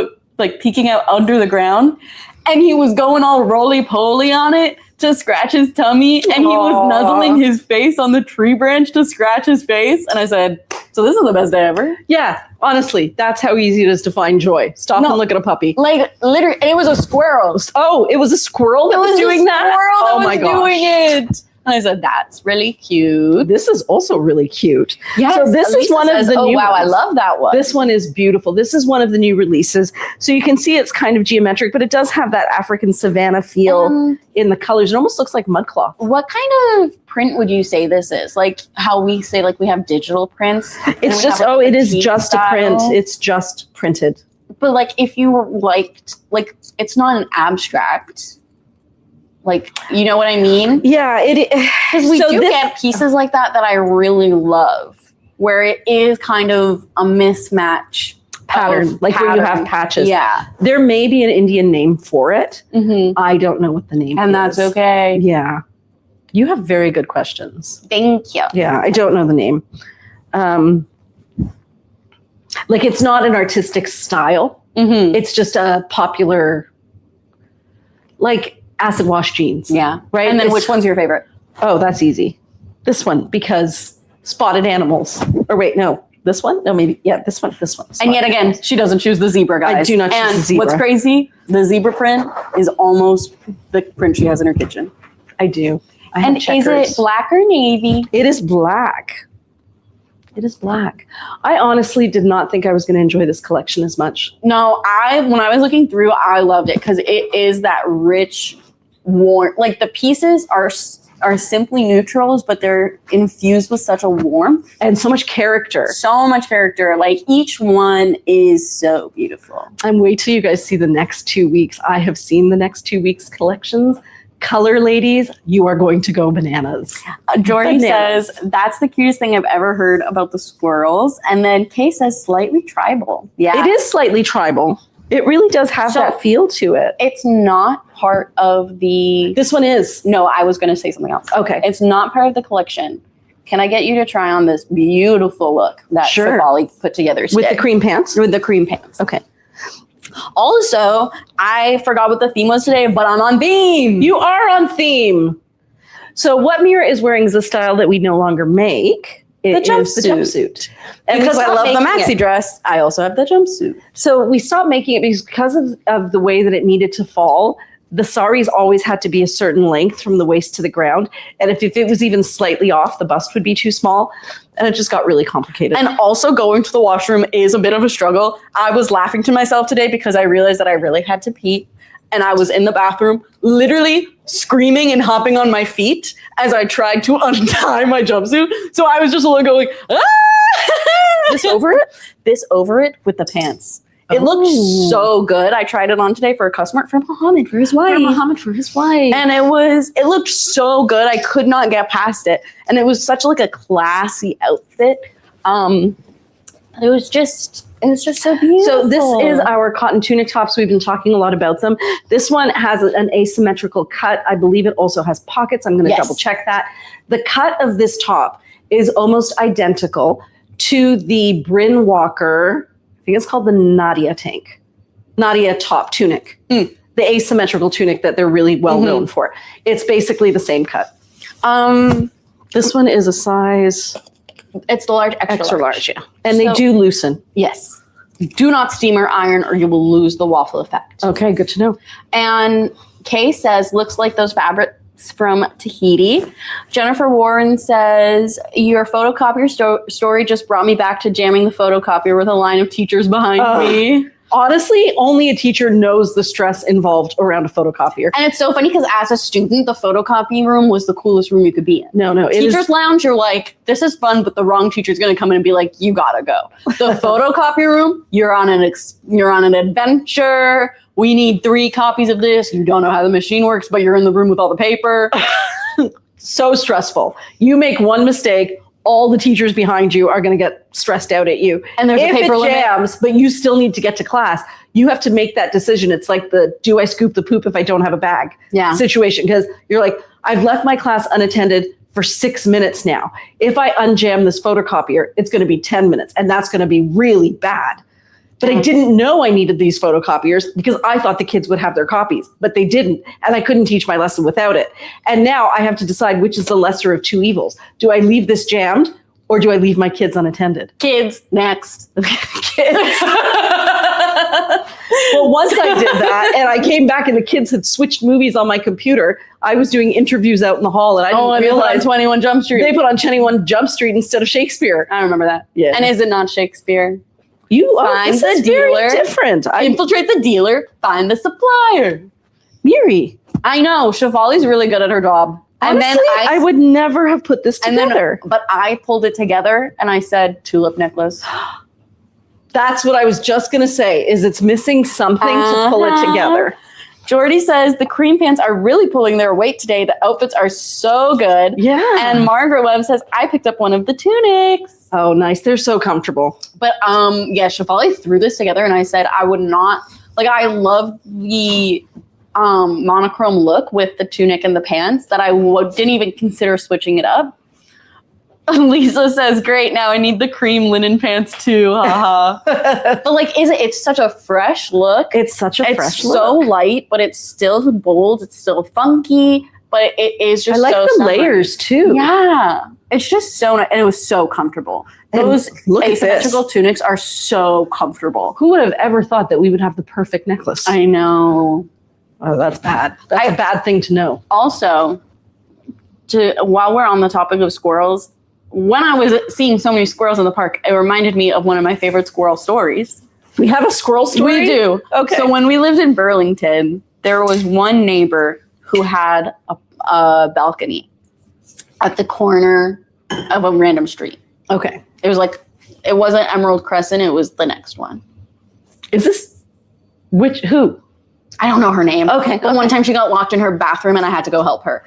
peeking out under the ground. And he was going all roly-poly on it to scratch his tummy. And he was nuzzling his face on the tree branch to scratch his face. And I said, so this is the best day ever. Yeah, honestly, that's how easy it is to find joy. Stop and look at a puppy. Literally, it was a squirrel. Oh, it was a squirrel that was doing that? Oh my gosh. Doing it. And I said, that's really cute. This is also really cute. Yes, so this is one of the new wow, ones. I love that one. This one is beautiful. This is one of the new releases. So you can see it's kind of geometric, but it does have that African savanna feel in the colors. It almost looks like mudcloth. What kind of print would you say this is? Like how we say we have digital prints? It's just, it is just a print. It's just printed. But if you were it's not an abstract. You know what I mean? Yeah, because we get pieces like that I really love, where it is kind of a mismatch pattern, where you have patches. Yeah, there may be an Indian name for it. Mm-hmm. I don't know what the name is. And that's okay. Yeah, you have very good questions. Thank you. Yeah, I don't know the name. It's not an artistic style. Mm-hmm. It's just a popular, acid wash jeans. Yeah. Right. And then which one's your favorite? Oh, that's easy. This one, because spotted animals. Or wait, no. This one? No, maybe. Yeah, this one. Spotted. And yet again, she doesn't choose the zebra, guys. I do not choose the zebra. What's crazy, the zebra print is almost the print she has in her kitchen. I do. And is it black or navy? It is black. It is black. I honestly did not think I was going to enjoy this collection as much. No, when I was looking through, I loved it because it is that rich, warm, the pieces are simply neutrals, but they're infused with such a warmth and so much character. So much character. Each one is so beautiful. And wait till you guys see the next 2 weeks. I have seen the next 2 weeks collections. Color ladies, you are going to go bananas. Jordy says, that's the cutest thing I've ever heard about the squirrels. And then Kay says, slightly tribal. Yeah. It is slightly tribal. It really does have that feel to it. It's not part of the... This one is. No, I was going to say something else. Okay. It's not part of the collection. Can I get you to try on this beautiful look that Shefali put together today? With the cream pants? With the cream pants. Okay. Also, I forgot what the theme was today, but I'm on theme. You are on theme. So what Mira is wearing is a style that we no longer make. The jumpsuit. And because I love the maxi dress, I also have the jumpsuit. So we stopped making it because of the way that it needed to fall. The saris always had to be a certain length from the waist to the ground. And if it was even slightly off, the bust would be too small. And it just got really complicated. And also going to the washroom is a bit of a struggle. I was laughing to myself today because I realized that I really had to pee. And I was in the bathroom literally screaming and hopping on my feet as I tried to untie my jumpsuit. So I was just going, ah! This over it? This over it with the pants. It looked so good. I tried it on today for a customer, for Muhammad, for his wife. And it looked so good. I could not get past it. And it was such a classy outfit. It was just so beautiful. So this is our cotton tunic tops. We've been talking a lot about them. This one has an asymmetrical cut. I believe it also has pockets. I'm going to double check that. The cut of this top is almost identical to the Bryn Walker, I think it's called the Nadia top tunic. The asymmetrical tunic that they're really well known for. It's basically the same cut. This one is a size... It's the large, extra large. Yeah. And they do loosen. Yes. Do not steam or iron or you will lose the waffle effect. Okay, good to know. And Kay says, looks like those fabrics from Tahiti. Jennifer Warren says, your photocopier story just brought me back to jamming the photocopier with a line of teachers behind me. Honestly, only a teacher knows the stress involved around a photocopier. And it's so funny because as a student, the photocopying room was the coolest room you could be in. No. Teacher's lounge, you're like, this is fun, but the wrong teacher's going to come in and be like, you gotta go. The photocopy room, you're on an adventure. We need 3 copies of this. You don't know how the machine works, but you're in the room with all the paper. So stressful. You make one mistake, all the teachers behind you are going to get stressed out at you. And there's a paper limit. If it jams, but you still need to get to class, you have to make that decision. It's like the do I scoop the poop if I don't have a bag situation. Because you're like, I've left my class unattended for 6 minutes now. If I unjam this photocopier, it's going to be 10 minutes. And that's going to be really bad. But I didn't know I needed these photocopiers because I thought the kids would have their copies, but they didn't. And I couldn't teach my lesson without it. And now I have to decide which is the lesser of 2 evils. Do I leave this jammed or do I leave my kids unattended? Kids, next. Kids. Well, once I did that and I came back and the kids had switched movies on my computer, I was doing interviews out in the hall and I didn't realize 21 Jump Street. They put on 21 Jump Street instead of Shakespeare. I remember that. Yeah. And is it not Shakespeare? You find this the is dealer, very different. Infiltrate the dealer, find the supplier. Miri. I know, Shivali's really good at her job. Honestly, and then I would never have put this together. But I pulled it together and I said, tulip necklace. That's what I was just going to say, is it's missing something to pull it together. Jordy says, the cream pants are really pulling their weight today. The outfits are so good. Yeah. And Margaret Webb says, I picked up one of the tunics. Oh, nice. They're so comfortable. But yeah, Shivali threw this together and I said, I would not, like, I love the monochrome look with the tunic and the pants that I didn't even consider switching it up. Lisa says, great, now I need the cream linen pants too. Haha. But like, it's such a fresh look. It's such a fresh look. It's so light, but it's still bold. It's still funky, but it is just so I like the summery. layers too. Yeah. It's just so nice. And it was so comfortable. Those asymmetrical tunics are so comfortable. Who would have ever thought that we would have the perfect necklace? I know. Oh, that's bad. That's a bad thing to know. Also, while we're on the topic of squirrels, when I was seeing so many squirrels in the park, it reminded me of one of my favorite squirrel stories. We have a squirrel story? We do. Okay. So when we lived in Burlington, there was one neighbor who had a balcony at the corner of a random street. Okay. It was like, it wasn't Emerald Crescent, it was the next one. Is this, who? I don't know her name. Okay. But one time she got locked in her bathroom and I had to go help her.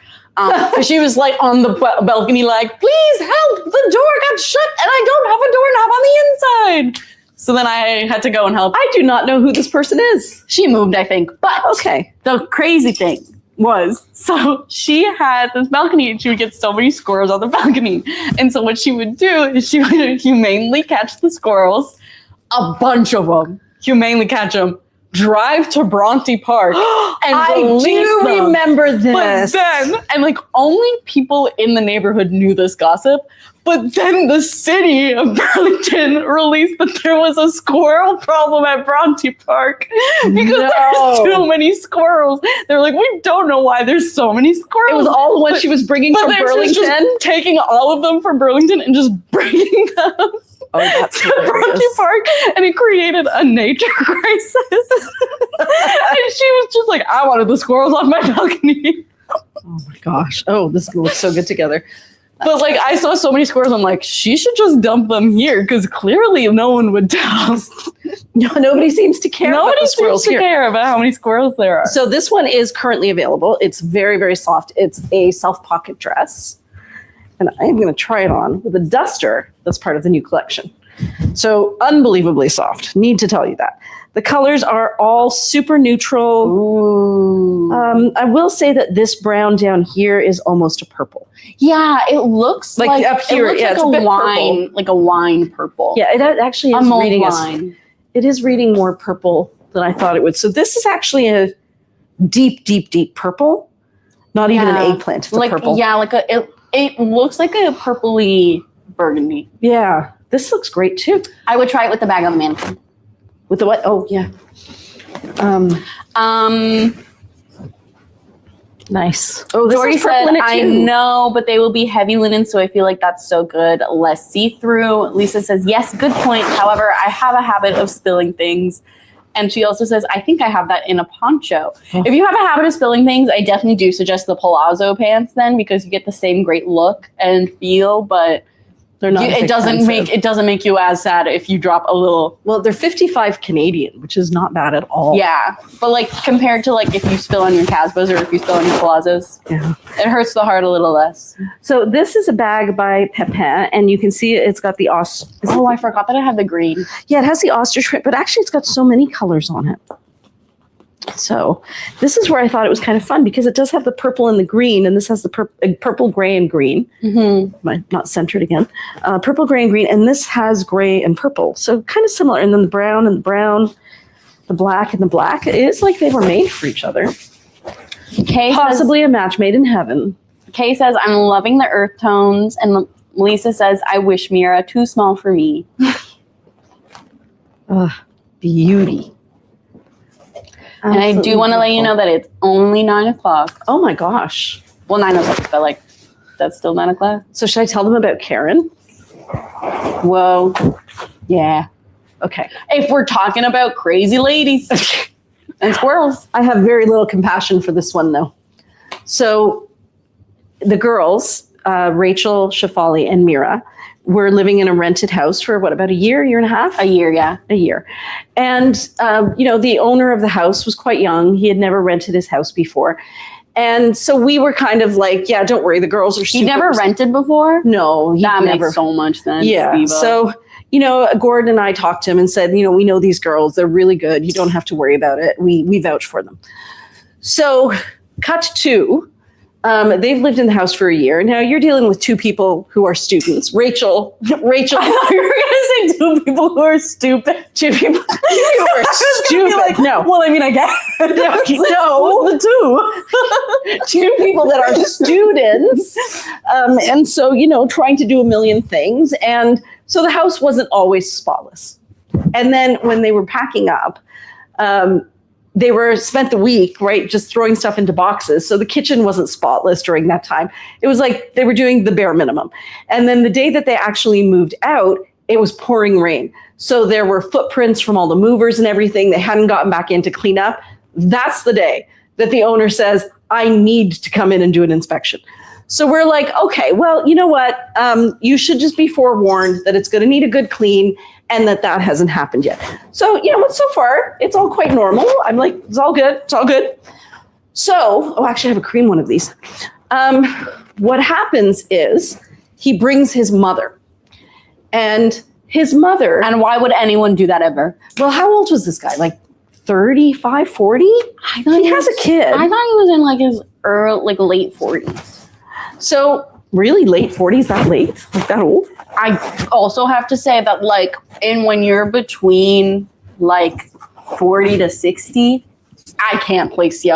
She was like on the balcony like, please help, the door got shut and I don't have a doorknob on the inside. So then I had to go and help. I do not know who this person is. She moved, I think. But okay. The crazy thing was, so she had this balcony and she would get so many squirrels on the balcony. And so what she would do is she would humanely catch the squirrels, a bunch of them, humanely catch them, drive to Bronte Park and I do remember this. But then, and like only people in the neighborhood knew this gossip, but then the city of Burlington released that there was a squirrel problem at Bronte Park because there's too many squirrels. They're like, we don't know why there's so many squirrels. It was all the ones she was bringing from Burlington? Just taking all of them from Burlington and just bringing them. Oh, that's to Bronte Park, and it created a nature crisis. And she was just like, I wanted the squirrels off my balcony. Oh my gosh. Oh, this looks so good together. But like, I saw so many squirrels, I'm like, she should just dump them here because clearly no one would tell. No, nobody seems to care about the squirrels here. Care about how many squirrels there are. So this one is currently available. It's very, very soft. It's a self-pocket dress. And I'm going to try it on with a duster that's part of the new collection. So unbelievably soft. Need to tell you that. The colors are all super neutral. Ooh. I will say that this brown down here is almost a purple. Yeah, it looks like up here. It looks It's like a bit wine, purple. like a wine purple. Yeah, it actually A is mulled reading wine. it is reading more purple than I thought it would. So this is actually a deep, deep, deep purple. Not even an eggplant. It's a purple. Yeah, it looks like a purpley burgundy. Yeah, this looks great too. I would try it with the bag on the mannequin. With the what? Oh yeah. Nice. Oh, this Jordy is purple said, in it I too. know, but they will be heavy linen, so I feel like that's so good. Less see-through. Lisa says, yes, good point. However, I have a habit of spilling things. And she also says, I think I have that in a poncho. Oh. If you have a habit of spilling things, I definitely do suggest the palazzo pants then, because you get the same great look and feel, but They're not. it doesn't make you as sad if you drop a little. Well, they're 55 Canadian, which is not bad at all. Yeah, but like compared to like if you spill on your Casbahs or if you spill on your palazzos, Yeah. it hurts the heart a little less. So this is a bag by Pepin, and you can see it's got the Oh, I forgot that I had the green. Yeah, it has the ostrich print, but actually it's got so many colors on it. So this is where I thought it was kind of fun because it does have the purple and the green, and this has the purple, gray, and green. Mm-hmm. Not centered again. Purple, gray, and green, and this has gray and purple. So kind of similar. And then the brown and the brown, the black and the black. It is like they were made for each other. Possibly a match made in heaven. Kay says, I'm loving the earth tones. And Lisa says, I wish Mira too small for me. Beauty. And I do want to let you know that it's only 9 o'clock. Oh my gosh. Well, 9:06, but like, that's still 9 o'clock. So should I tell them about Karen? Whoa. Yeah. Okay. If we're talking about crazy ladies and squirrels. I have very little compassion for this one, though. So the girls, Rachel, Shafali, and Mira, were living in a rented house for about a year and a half? A year, yeah. A year. And, the owner of the house was quite young. He had never rented his house before. And so we were kind of like, yeah, don't worry, the girls are super. He never rented before? No, he that never. Makes so much sense. Yeah. Steve-o. So, Gordon and I talked to him and said, we know these girls. They're really good. You don't have to worry about it. We vouch for them. So cut to, they've lived in the house for a year. Now you're dealing with two people who are students. Rachel. I thought you were going to say two people who are stupid. Two people who are stupid. Like, no. Well, I mean, I guess. No. Who's the two? Two people that are students. And so, trying to do a million things. And so the house wasn't always spotless. And then when they were packing up, they spent the week, right, just throwing stuff into boxes. So the kitchen wasn't spotless during that time. It was like they were doing the bare minimum. And then the day that they actually moved out, it was pouring rain. So there were footprints from all the movers and everything. They hadn't gotten back in to clean up. That's the day that the owner says, I need to come in and do an inspection. So we're like, okay, well, you know what? You should just be forewarned that it's going to need a good clean and that hasn't happened yet. So, so far, it's all quite normal. I'm like, it's all good. It's all good. So, actually, I have a cream one of these. What happens is he brings his mother. And his mother... And why would anyone do that ever? Well, how old was this guy? Like 35, 40? I thought he has a kid. I thought he was in like his late 40s. So really late 40s, that late? Like that old? I also have to say that when you're between 40 to 60, I can't place you.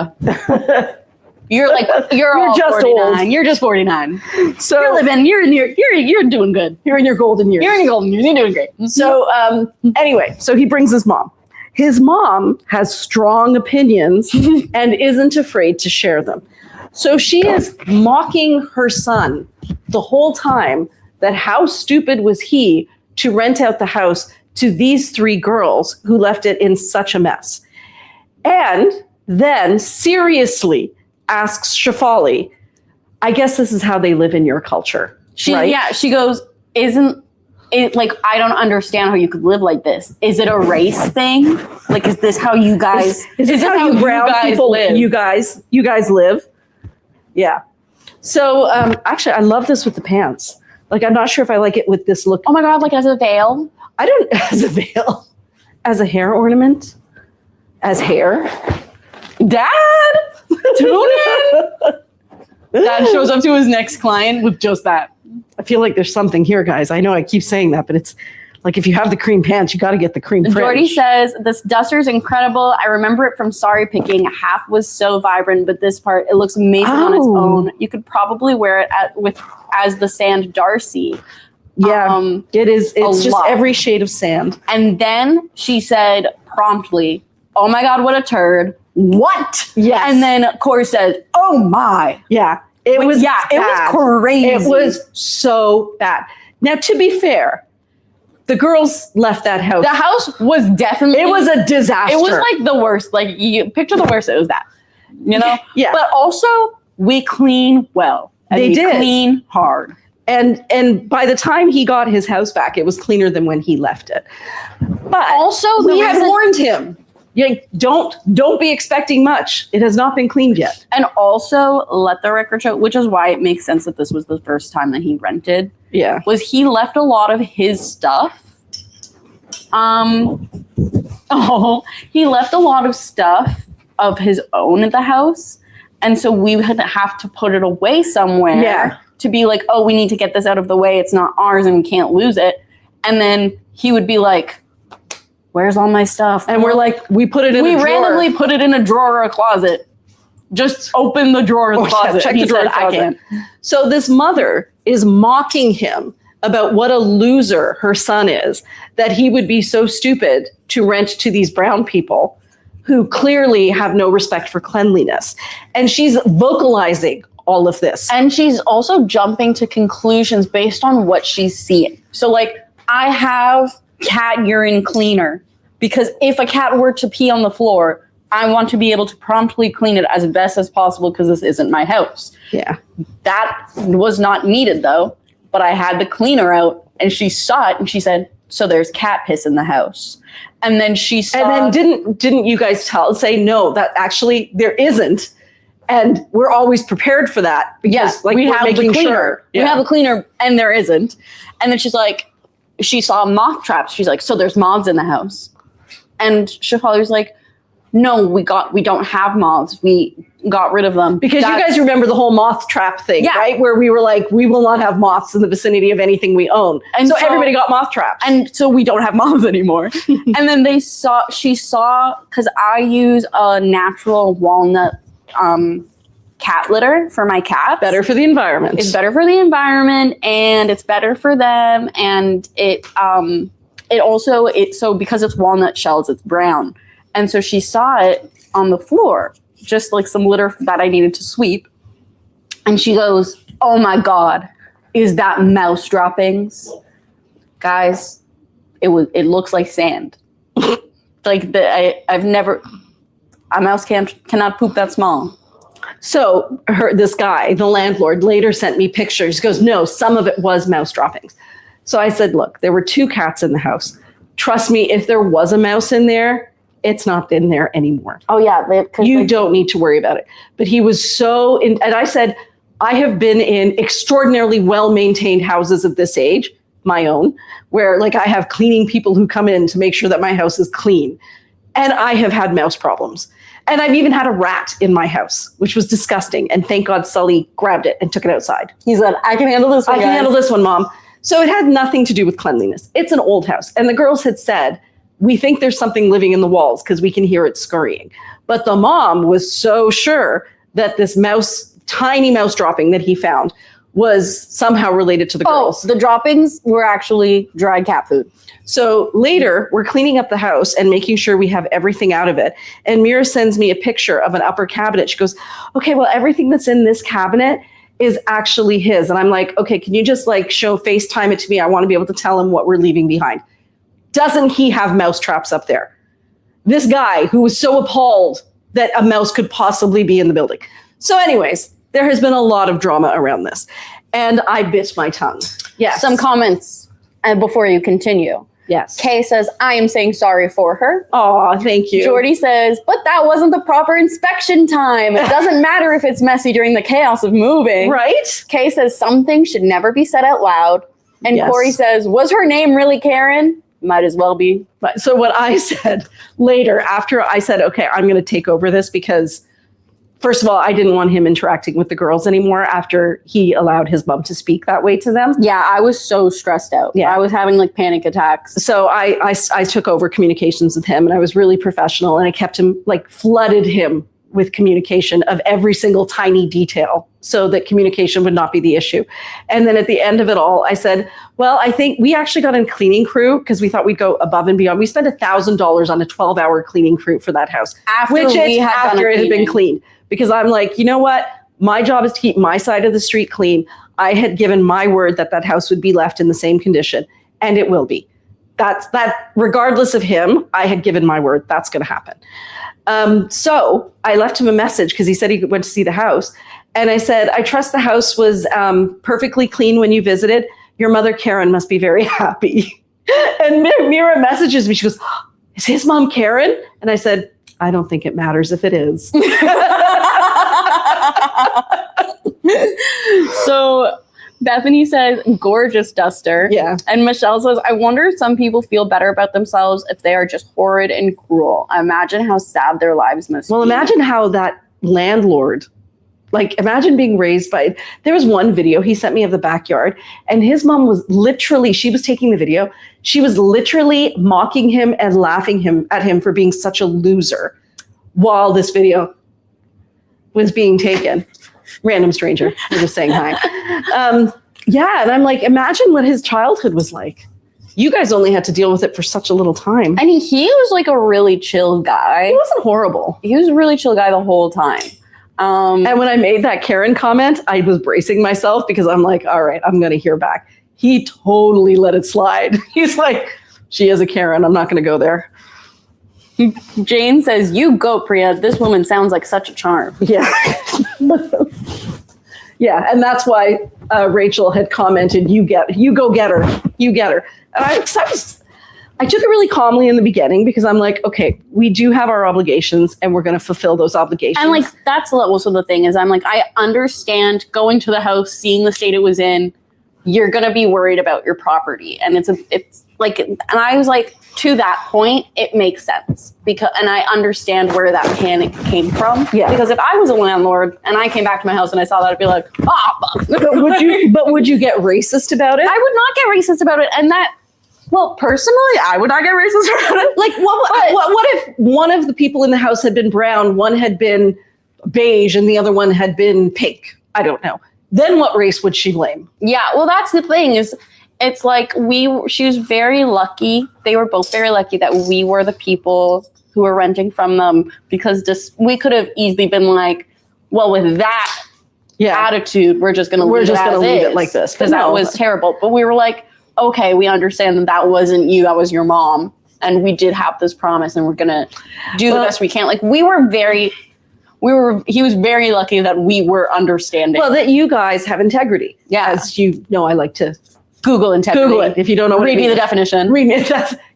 You're all just 49. old. You're just 49. So You're doing good. You're in your golden years. You're in your golden years. You're doing great. So anyway, so he brings his mom. His mom has strong opinions and isn't afraid to share them. So she is mocking her son the whole time that how stupid was he to rent out the house to these three girls who left it in such a mess. And then seriously asks Shafali, I guess this is how they live in your culture. Right? Yeah, she goes, isn't it I don't understand how you could live like this. Is it a race thing? Is this how you guys is this how you brown guys people live? You guys live? Yeah. So actually I love this with the pants. I'm not sure if I like it with this look. Oh my god, as a veil. I don't, as a veil, as a hair ornament, as hair. Dad, tune in. Dad shows up to his next client with just that. I feel like there's something here, guys. I know I keep saying that, but it's like if you have the cream pants, you got to get the cream fringe. Jordy says, this duster is incredible. I remember it from Sari picking. Half was so vibrant, but this part, it looks amazing on its own. You could probably wear it as the sand Darcy. Yeah, it is. It's just every shade of sand. And then she said promptly, oh my God, what a turd. What? Yes. And then Corey said, oh my. Yeah. It was crazy. It was so bad. Now, to be fair, the girls left that house. The house was definitely... It was a disaster. It was like the worst. Like, you picture the worst, it was that. You know? Yeah. But also, we clean well. And they did. Clean hard. And by the time he got his house back, it was cleaner than when he left it. But also, we had warned him. Yeah, don't be expecting much. It has not been cleaned yet. And also, let the record show, which is why it makes sense that this was the first time that he rented. Yeah. Was he left a lot of his stuff. He left a lot of stuff of his own at the house. And so we would have to put it away somewhere to be like, oh, we need to get this out of the way. It's not ours and we can't lose it. And then he would be like, where's all my stuff? And we're like, we put it in a drawer. We randomly put it in a drawer or a closet. Just open the drawer of the closet. Check the drawer. I can't. So this mother is mocking him about what a loser her son is, that he would be so stupid to rent to these brown people who clearly have no respect for cleanliness. And she's vocalizing all of this. And she's also jumping to conclusions based on what she's seeing. So like, I have cat urine cleaner because if a cat were to pee on the floor, I want to be able to promptly clean it as best as possible because this isn't my house. Yeah. That was not needed though, but I had the cleaner out and she saw it and she said, so there's cat piss in the house. And then she saw... And then didn't you guys say, no, that actually there isn't. And we're always prepared for that. Because we have the cleaner. Sure. Yeah. We have the cleaner and there isn't. And then she's like, she saw moth traps. She's like, so there's moths in the house. And Shafali was like, no, we don't have moths. We got rid of them. Because you guys remember the whole moth trap thing, right? Where we were like, we will not have moths in the vicinity of anything we own. And so everybody got moth traps. And so we don't have moths anymore. And then she saw, because I use a natural walnut cat litter for my cats. Better for the environment. It's better for the environment and it's better for them. And so because it's walnut shells, it's brown. And so she saw it on the floor, just like some litter that I needed to sweep. And she goes, oh my God, is that mouse droppings? Guys, it looks like sand. Like a mouse cannot poop that small. So this guy, the landlord, later sent me pictures. He goes, no, some of it was mouse droppings. So I said, look, there were 2 cats in the house. Trust me, if there was a mouse in there, it's not in there anymore. Oh yeah. You don't need to worry about it. But he was and I said, I have been in extraordinarily well-maintained houses of this age, my own, where like I have cleaning people who come in to make sure that my house is clean. And I have had mouse problems. And I've even had a rat in my house, which was disgusting. And thank God Sully grabbed it and took it outside. He said, I can handle this one, I can handle this one, Mom. So it had nothing to do with cleanliness. It's an old house. And the girls had said, we think there's something living in the walls because we can hear it scurrying. But the mom was so sure that this tiny mouse dropping that he found was somehow related to the girls. The droppings were actually dry cat food. So later, we're cleaning up the house and making sure we have everything out of it. And Mira sends me a picture of an upper cabinet. She goes, okay, well, everything that's in this cabinet is actually his. And I'm like, okay, can you just FaceTime it to me? I want to be able to tell him what we're leaving behind. Doesn't he have mouse traps up there? This guy who was so appalled that a mouse could possibly be in the building. So anyways, there has been a lot of drama around this. And I bit my tongue. Yes. Some comments before you continue. Yes. Kay says, I am saying sorry for her. Oh, thank you. Jordy says, but that wasn't the proper inspection time. It doesn't matter if it's messy during the chaos of moving. Right? Kay says, something should never be said out loud. And Corey says, was her name really Karen? Might as well be. But so what I said later, after I said, okay, I'm going to take over this because, first of all, I didn't want him interacting with the girls anymore after he allowed his mom to speak that way to them. Yeah, I was so stressed out. Yeah. I was having like panic attacks. So I took over communications with him, and I was really professional, and I kept him, like, flooded him with communication of every single tiny detail so that communication would not be the issue. And then at the end of it all, I said, well, I think we actually got a cleaning crew because we thought we'd go above and beyond. We spent $1,000 on a 12-hour cleaning crew for that house after it had been cleaned. Because I'm like, you know what? My job is to keep my side of the street clean. I had given my word that that house would be left in the same condition, and it will be. That regardless of him, I had given my word that's going to happen. So I left him a message because he said he went to see the house. And I said, I trust the house was perfectly clean when you visited. Your mother, Karen, must be very happy. And Mira messages me. She goes, is his mom Karen? And I said, I don't think it matters if it is. So Bethany says, gorgeous duster. Yeah. And Michelle says, I wonder if some people feel better about themselves if they are just horrid and cruel. I imagine how sad their lives must be. Well, imagine how that landlord, like, imagine being raised by, there was one video he sent me of the backyard, and his mom was literally, she was taking the video, she was literally mocking him and laughing at him for being such a loser while this video was being taken. Random stranger, we're just saying hi. Yeah, and I'm like, imagine what his childhood was like. You guys only had to deal with it for such a little time. And he was like a really chill guy. He wasn't horrible. He was a really chill guy the whole time. And when I made that Karen comment, I was bracing myself because I'm like, all right, I'm going to hear back. He totally let it slide. He's like, she is a Karen. I'm not going to go there. Jane says, you go, Priya. This woman sounds like such a charm. Yeah. Yeah, and that's why Rachel had commented, you go get her. You get her. And I took it really calmly in the beginning because I'm like, okay, we do have our obligations and we're going to fulfill those obligations. And like, that's also the thing is I'm like, I understand going to the house, seeing the state it was in, you're going to be worried about your property. And it's like, and I was like, to that point, it makes sense and I understand where that panic came from. Yeah. Because if I was a landlord and I came back to my house and I saw that, I'd be like, fuck. But would you get racist about it? I would not get racist about it. And that, well, personally, I would not get racist about it. Like, what if one of the people in the house had been brown, one had been beige, and the other one had been pink? I don't know. Then what race would she blame? Yeah, well, that's the thing is, it's like she was very lucky. They were both very lucky that we were the people who were renting from them because we could have easily been like, well, with that attitude, we're just going to leave it like this because that was terrible. But we were like, okay, we understand that wasn't you, that was your mom. And we did have this promise and we're going to do the best we can. Like he was very lucky that we were understanding. Well, that you guys have integrity. Yeah. As you know, I like to Google integrity. Google it if you don't know what Read me the definition. Read me.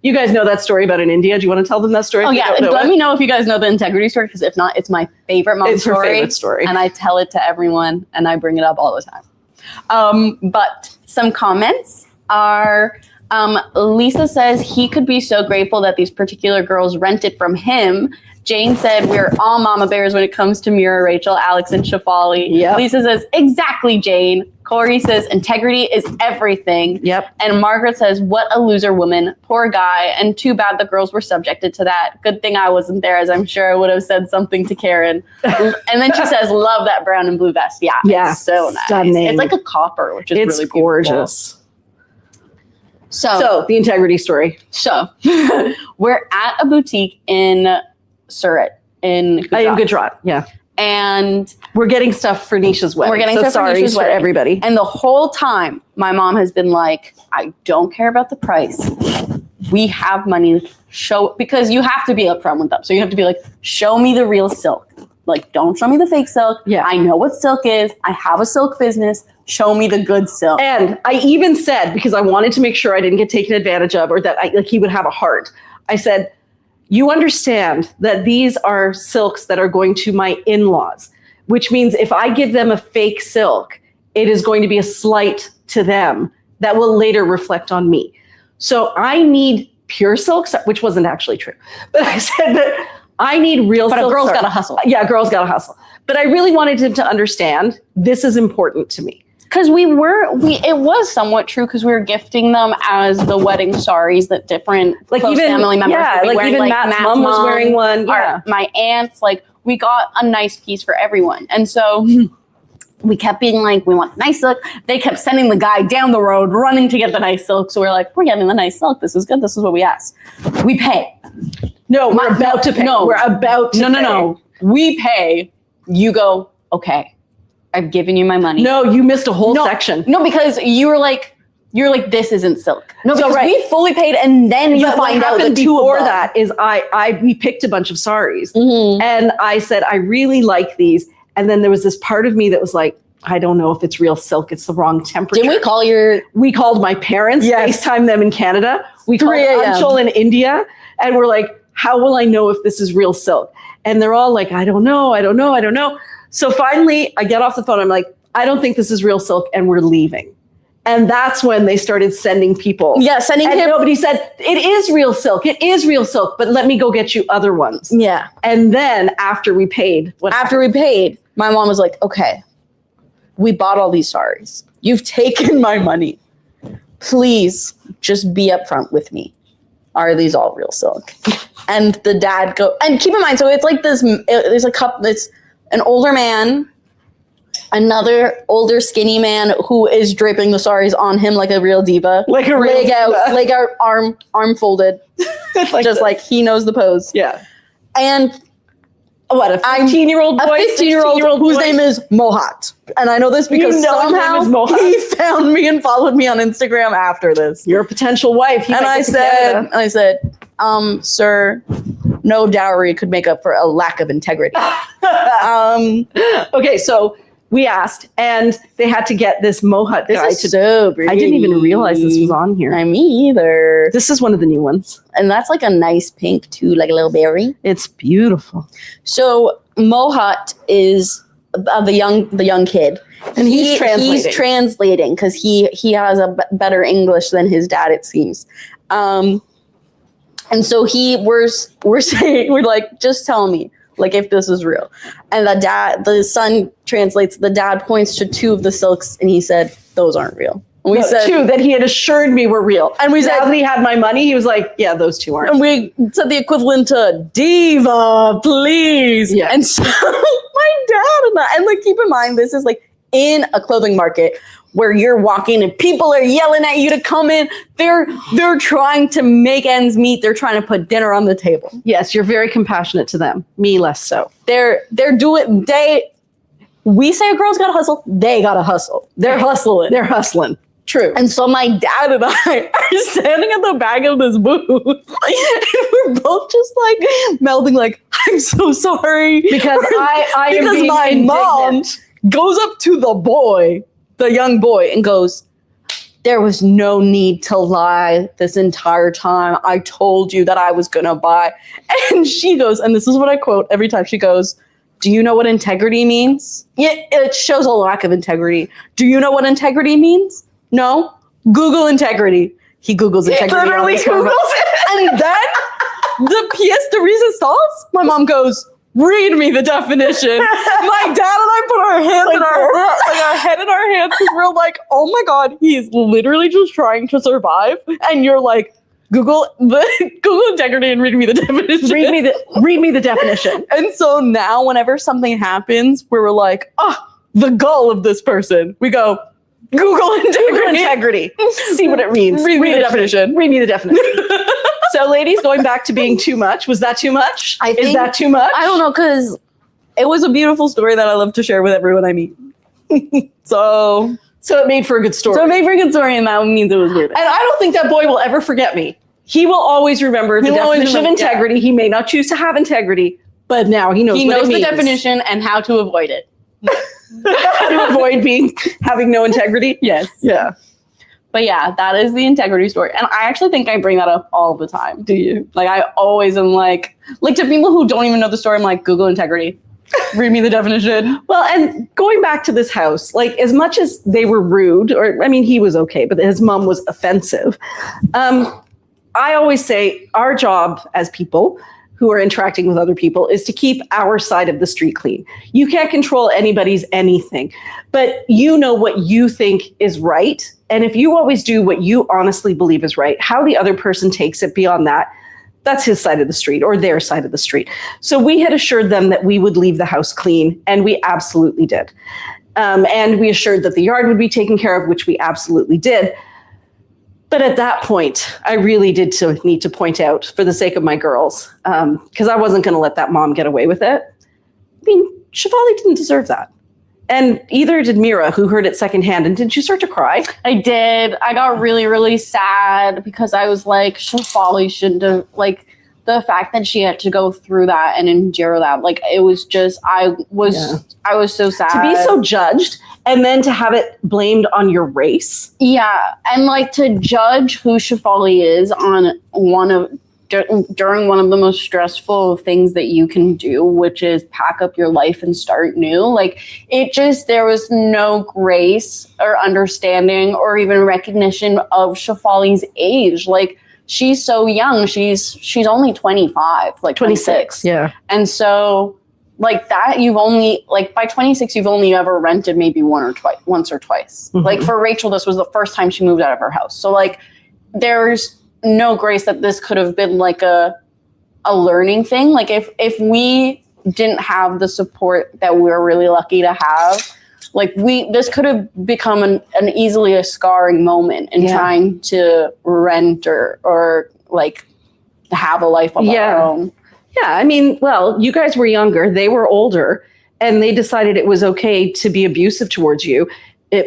You guys know that story about in India. Do you want to tell them that story? Oh, yeah. Let me know if you guys know the integrity story, because if not, it's my favorite mom story. It's her favorite story. And I tell it to everyone, and I bring it up all the time. But some comments are, Lisa says he could be so grateful that these particular girls rented from him. Jane said, we're all mama bears when it comes to Mira, Rachel, Alex, and Shafali. Yep. Lisa says, exactly, Jane. Corey says, integrity is everything. Yep. And Margaret says, what a loser woman. Poor guy. And too bad the girls were subjected to that. Good thing I wasn't there, as I'm sure I would have said something to Karen. And then she says, love that brown and blue vest. Yeah. Yeah. It's so nice. Stunning. It's like a copper, which is really beautiful. Gorgeous. So the integrity story. So we're at a boutique in Surat in Gujarat. Yeah. And we're getting stuff for Nisha's wedding. We're getting stuff for Nisha's wedding. Everybody. And the whole time, my mom has been like, I don't care about the price. We have money. Because you have to be upfront with them. So you have to be like, show me the real silk. Like, don't show me the fake silk. Yeah. I know what silk is. I have a silk business. Show me the good silk. And I even said, because I wanted to make sure I didn't get taken advantage of or that he would have a heart. I said, you understand that these are silks that are going to my in-laws, which means if I give them a fake silk, it is going to be a slight to them that will later reflect on me. So I need pure silk, which wasn't actually true. But I said that I need real silk. But a girl's sari. got to hustle. Yeah, a girl's got to hustle. But I really wanted him to understand this is important to me. Because it was somewhat true because we were gifting them as the wedding saris that different Like close even family members would be like wearing. even Matt's mom was wearing one. Yeah. My aunts, like we got a nice piece for everyone. And so we kept being like, we want the nice silk. They kept sending the guy down the road running to get the nice silk. So we're like, we're getting the nice silk. This is good. This is what we asked. We pay. No, we're about to pay. No, we're about to pay. No. We pay. You go, okay. I've given you my money. No, you missed a whole section. No, because you're like, this isn't silk. No, because right. we fully paid, and then you find out the two before of them. that is we picked a bunch of saris, Mhm. and I said I really like these, and then there was this part of me that was like, I don't know if it's real silk. It's the wrong temperature. Didn't we call your? We called my parents. Yes. FaceTime them in Canada. We called 3 a.m. Anshul in India, and we're like, how will I know if this is real silk? And they're all like, I don't know. So finally, I get off the phone. I'm like, I don't think this is real silk, and we're leaving. And that's when they started sending people. Yeah, sending and him. nobody said, it is real silk. It is real silk, but let me go get you other ones. Yeah. And then after we paid, After we paid, my mom was like, okay, we bought all these saris. You've taken my money. Please just be upfront with me. Are these all real silk? And the dad and keep in mind, so it's like this, there's a couple, it's an older man, another older skinny man who is draping the saris on him like a real diva. Like a real diva. Leg out, arm folded. Like he knows the pose. Yeah. And what, a 15-year-old boy? A 15-year-old whose name is Mohat. And I know this because somehow he found me and followed me on Instagram after this. You're a potential wife. And I said, sir, no dowry could make up for a lack of integrity. Okay, so we asked, and they had to get this Mohat guy to. So pretty. I didn't even realize this was on here. Me either. This is one of the new ones. And that's like a nice pink too, like a little berry. It's beautiful. So Mohat is the young kid, and he's translating because he has a better English than his dad, it seems. And so we're like, just tell me, like, if this is real. And the son translates, the dad points to 2 of the silks and he said, those aren't real. And we said 2 that he had assured me were real. And we said, now that he had my money, he was like, yeah, those 2 aren't. And we said the equivalent to diva, please. Yeah. And so my dad and like, keep in mind, this is like in a clothing market where you're walking and people are yelling at you to come in. They're trying to make ends meet. They're trying to put dinner on the table. Yes, you're very compassionate to them. Me less so. We say a girl's gotta hustle. They gotta hustle. They're hustling. They're hustling. True. And so my dad and I are standing at the back of this booth. And we're both just like melding like, I'm so sorry. Because I am being my indignant. mom goes up to the young boy, and goes, there was no need to lie this entire time. I told you that I was going to buy. And she goes, and this is what I quote every time, she goes, do you know what integrity means? It shows a lack of integrity. Do you know what integrity means? No? Google integrity. He Googles integrity. He literally Googles it. And then the pièce de resistance, my mom goes, read me the definition. My dad and I put our hands in our head in our hands because we're like, oh my God, he's literally just trying to survive. And you're like, Google integrity and read me the definition. Read me the definition. And so now whenever something happens where we're like, the goal of this person, we go, Google integrity. See what it means. Read me the definition. Read me the definition. So, ladies, going back to being too much, was that too much? Is that too much? I don't know, because it was a beautiful story that I love to share with everyone I meet. So it made for a good story. And that means it was weird. And I don't think that boy will ever forget me. He will always remember the definition of integrity. Yeah. He may not choose to have integrity, but now he knows what it means. The definition and how to avoid it. How to avoid having no integrity? Yes. Yeah. But yeah, that is the integrity story. And I actually think I bring that up all the time. Do you? Like, I always am like to people who don't even know the story, I'm like, Google integrity. Read me the definition. Well, and going back to this house, like, as much as they were rude, or, I mean, he was okay, but his mom was offensive. I always say our job as people who are interacting with other people is to keep our side of the street clean. You can't control anybody's anything, but you know what you think is right. And if you always do what you honestly believe is right, how the other person takes it beyond that, that's his side of the street or their side of the street. So we had assured them that we would leave the house clean, and we absolutely did. And we assured that the yard would be taken care of, which we absolutely did. But at that point, I really did need to point out, for the sake of my girls, because I wasn't going to let that mom get away with it. I mean, Shivali didn't deserve that. And either did Mira, who heard it secondhand. And did you start to cry? I did. I got really, really sad because I was like, Shivali shouldn't have, like, the fact that she had to go through that and endure that, like, it was just, I was so sad. To be so judged and then to have it blamed on your race. Yeah. And like to judge who Shivali is on during one of the most stressful things that you can do, which is pack up your life and start new. Like there was no grace or understanding or even recognition of Shivali's age. Like, she's so young. She's only 25, like 26. Yeah. And so like that, you've only, like by 26, you've only ever rented maybe once or twice. Mm-hmm. Like for Rachel, this was the first time she moved out of her house. So like there's no grace that this could have been like a learning thing. Like if we didn't have the support that we're really lucky to have, like this could have become an easily a scarring moment in trying to rent or like have a life of our own. Yeah, I mean, well, you guys were younger, they were older, and they decided it was okay to be abusive towards you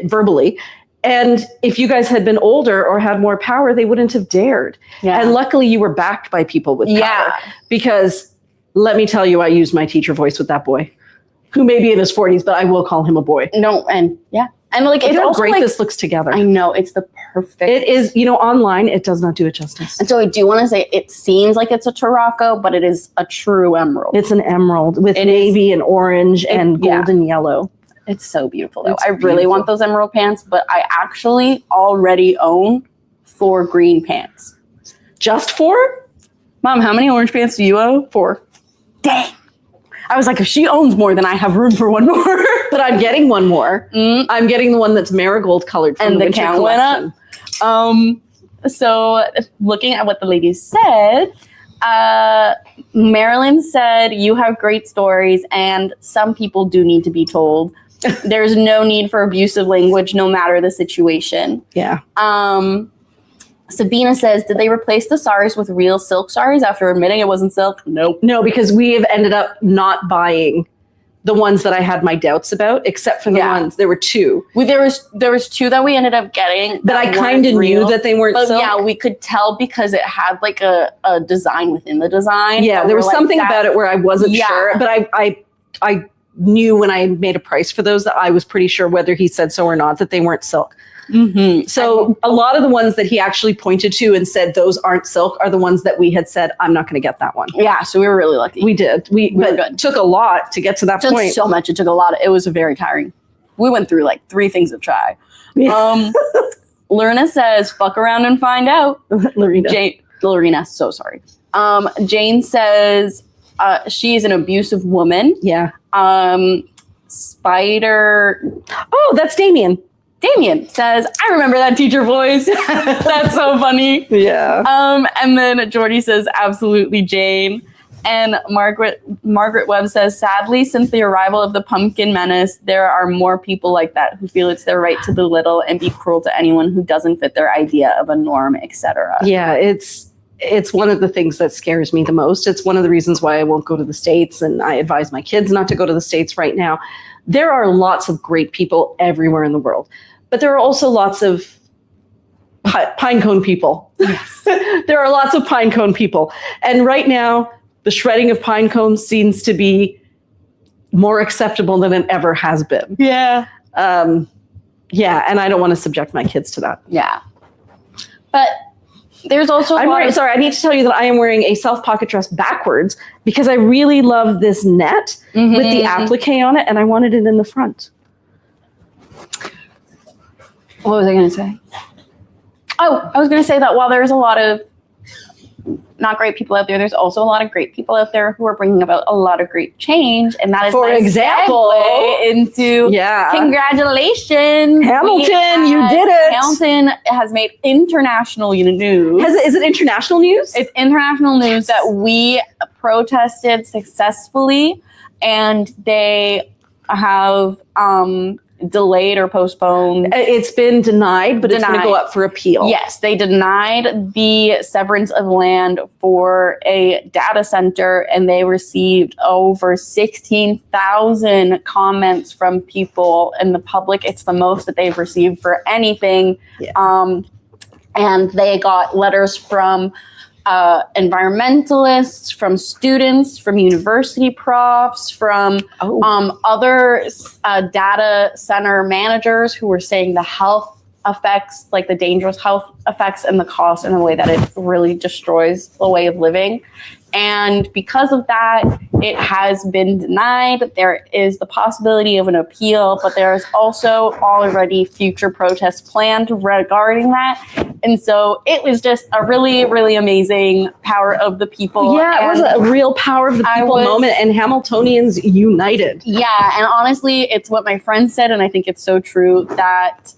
verbally. And if you guys had been older or had more power, they wouldn't have dared. Yeah. And luckily you were backed by people with power. Because let me tell you, I used my teacher voice with that boy, who may be in his 40s, but I will call him a boy. No, and and like it's how great this looks together. I know, it's the perfect. It is, online, it does not do it justice. And so I do want to say, it seems like it's a Tarocco, but it is a true emerald. It's an emerald with navy and orange and golden yellow. It's so beautiful, though. I really want those emerald pants, but I actually already own 4 green pants. Just 4? Mom, how many orange pants do you own? 4. Dang. I was like, if she owns more, then I have room for one more. But I'm getting one more. Mm. I'm getting the one that's marigold colored from the count went up. So looking at what the ladies said, Marilyn said, you have great stories and some people do need to be told. There's no need for abusive language, no matter the situation. Yeah. Sabina says, did they replace the saris with real silk saris after admitting it wasn't silk? Nope. No, because we have ended up not buying the ones that I had my doubts about, except for the ones. There were 2. There was 2 that we ended up getting. That I kind of knew that they weren't silk. Yeah, we could tell because it had like a design within the design. Yeah, there was something about it where I wasn't sure. But I knew when I made a price for those that I was pretty sure whether he said so or not that they weren't silk. Mm-hmm. So a lot of the ones that he actually pointed to and said those aren't silk are the ones that we had said, I'm not going to get that one. Yeah, so we were really lucky. We did. We were good. It took a lot to get to that point. It took so much. It took a lot. It was very tiring. We went through like 3 things of chai. Yeah. Lorena says, fuck around and find out. Lorena, so sorry. Jane says she is an abusive woman. Yeah. Spider. Oh, that's Damien. Damien says, I remember that teacher voice. That's so funny. Yeah. And then Jordy says, absolutely, Jane. And Margaret Webb says, sadly, since the arrival of the pumpkin menace, there are more people like that who feel it's their right to belittle and be cruel to anyone who doesn't fit their idea of a norm, etc. Yeah, it's one of the things that scares me the most. It's one of the reasons why I won't go to the States, and I advise my kids not to go to the States right now. There are lots of great people everywhere in the world, but there are also lots of pine cone people. Yes. There are lots of pine cone people. And right now, the shredding of pine cones seems to be more acceptable than it ever has been. Yeah. Yeah, and I don't want to subject my kids to that. Yeah. But there's also sorry, I need to tell you that I am wearing a self-pocket dress backwards because I really love this net with the applique on it, and I wanted it in the front. What was I going to say? Oh, I was going to say that while there's a lot of not great people out there, there's also a lot of great people out there who are bringing about a lot of great change. And that is, for example, into congratulations, Hamilton, you did it. Hamilton has made international news. Is it international news? It's international news that we protested successfully, and they have delayed or postponed. It's been denied, but it's going to go up for appeal. Yes, they denied the severance of land for a data center, and they received over 16,000 comments from people in the public. It's the most that they've received for anything. Yeah. And they got letters from environmentalists, from students, from university profs, from other data center managers who were saying the health effects, like the dangerous health effects and the cost and the way that it really destroys the way of living. And because of that, it has been denied. There is the possibility of an appeal, but there is also already future protests planned regarding that. And so it was just a really, really amazing power of the people. Yeah, it was a real power of the people moment, and Hamiltonians united. Yeah, and honestly, it's what my friend said, and I think it's so true, that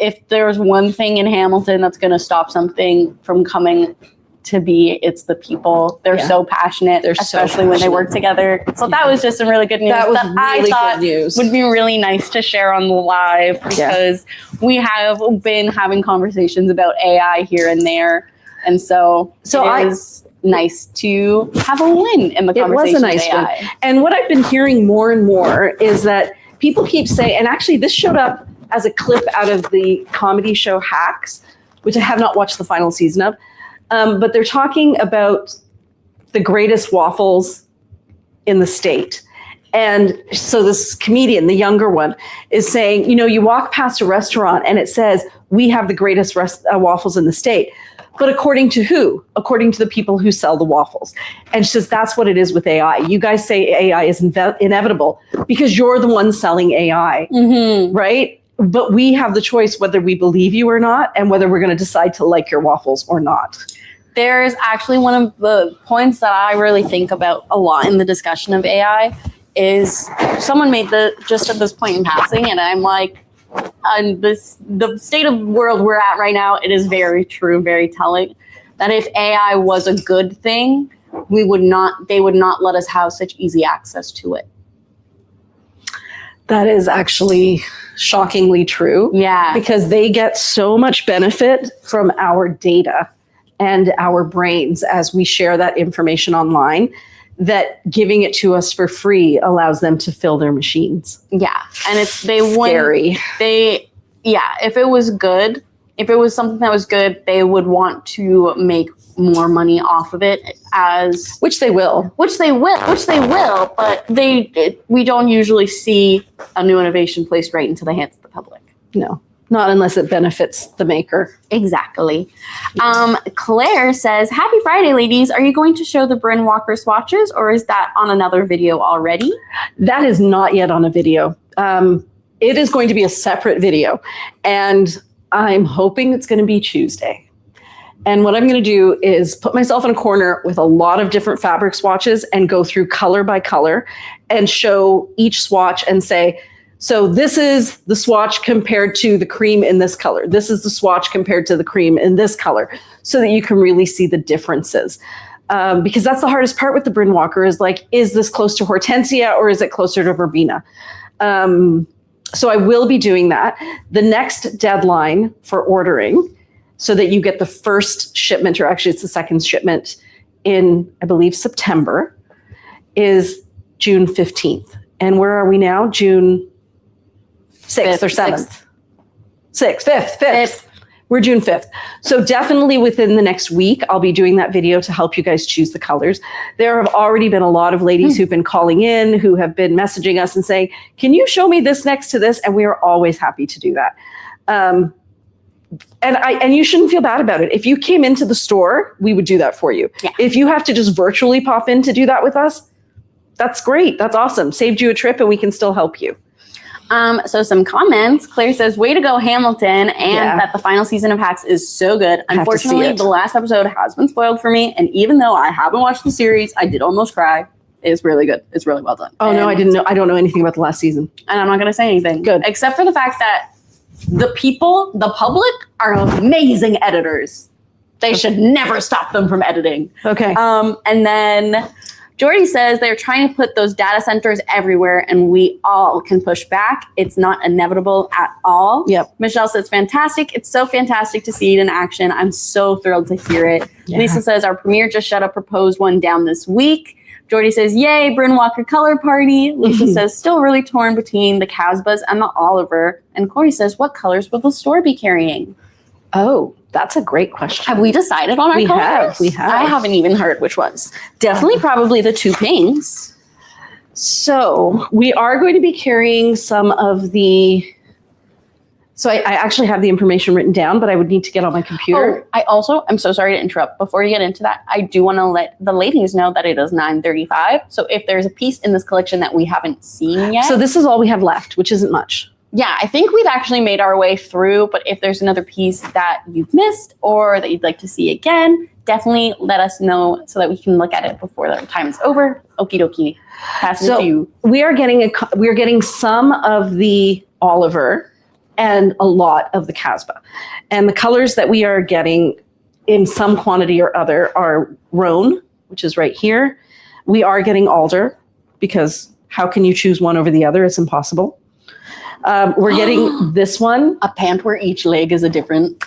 if there's one thing in Hamilton that's going to stop something from coming to be, it's the people. They're so passionate, especially when they work together. So that was just some really good news that I thought would be really nice to share on the live, because we have been having conversations about AI here and there. And so it is nice to have a win in the conversation. It was a nice win. And what I've been hearing more and more is that people keep saying, and actually this showed up as a clip out of the comedy show Hacks, which I have not watched the final season of. But they're talking about the greatest waffles in the state. And so this comedian, the younger one, is saying, you walk past a restaurant and it says, we have the greatest waffles in the state. But according to who? According to the people who sell the waffles. And she says, that's what it is with AI. You guys say AI is inevitable because you're the one selling AI, right? But we have the choice whether we believe you or not, and whether we're going to decide to like your waffles or not. There's actually one of the points that I really think about a lot in the discussion of AI is someone made just at this point in passing, and I'm like, the state of the world we're at right now, it is very true, very telling, that if AI was a good thing, they would not let us have such easy access to it. That is actually shockingly true. Yeah. Because they get so much benefit from our data and our brains as we share that information online, that giving it to us for free allows them to fill their machines. Yeah. And scary. If it was good, if it was something that was good, they would want to make more money off of it, which they will, but we don't usually see a new innovation placed right into the hands of the public. No, not unless it benefits the maker. Exactly. Claire says, happy Friday, ladies. Are you going to show the Bryn Walker swatches, or is that on another video already? That is not yet on a video. It is going to be a separate video, and I'm hoping it's going to be Tuesday. And what I'm going to do is put myself in a corner with a lot of different fabric swatches and go through color by color and show each swatch and say, so this is the swatch compared to the cream in this color. This is the swatch compared to the cream in this color, so that you can really see the differences. Because that's the hardest part with the Bryn Walker is like, is this close to Hortensia or is it closer to Verbena? So I will be doing that. The next deadline for ordering, so that you get the first shipment, or actually it's the second shipment in, I believe, September, is June 15th. And where are we now? June 6th or 7th? 5th. We're June 5th. So definitely within the next week, I'll be doing that video to help you guys choose the colors. There have already been a lot of ladies who've been calling in, who have been messaging us and saying, can you show me this next to this? And we are always happy to do that. And you shouldn't feel bad about it. If you came into the store, we would do that for you. Yeah. If you have to just virtually pop in to do that with us, that's great. That's awesome. Saved you a trip, and we can still help you. So some comments. Claire says, way to go, Hamilton, and that the final season of Hacks is so good. Unfortunately, the last episode has been spoiled for me, and even though I haven't watched the series, I did almost cry. It's really good. It's really well done. Oh, no, I don't know anything about the last season. And I'm not going to say anything. Good. Except for the fact that the public are amazing editors. They should never stop them from editing. Okay. And then Jordy says they're trying to put those data centers everywhere and we all can push back. It's not inevitable at all. Yep. Michelle says, fantastic. It's so fantastic to see it in action. I'm so thrilled to hear it. Yeah. Lisa says, our premiere just shut a proposed one down this week. Jordy says, yay, Bryn Walker color party. Lisa says, still really torn between the Casbahs and the Oliver. And Corey says, what colors will the store be carrying? Oh, that's a great question. Have we decided on our colors? We have. I haven't even heard which ones. Definitely probably the 2 pinks. So we are going to be carrying some of the... So I actually have the information written down, but I would need to get on my computer. Oh, I'm so sorry to interrupt. Before you get into that, I do want to let the ladies know that it is 9:35. So if there's a piece in this collection that we haven't seen yet. So this is all we have left, which isn't much. Yeah, I think we've actually made our way through, but if there's another piece that you've missed or that you'd like to see again, definitely let us know so that we can look at it before the time is over. Okie dokie. Pass it to you. We are getting some of the Oliver and a lot of the Casbah. And the colors that we are getting in some quantity or other are roan, which is right here. We are getting alder because how can you choose one over the other? It's impossible. We're getting this one. A pant where each leg is a different.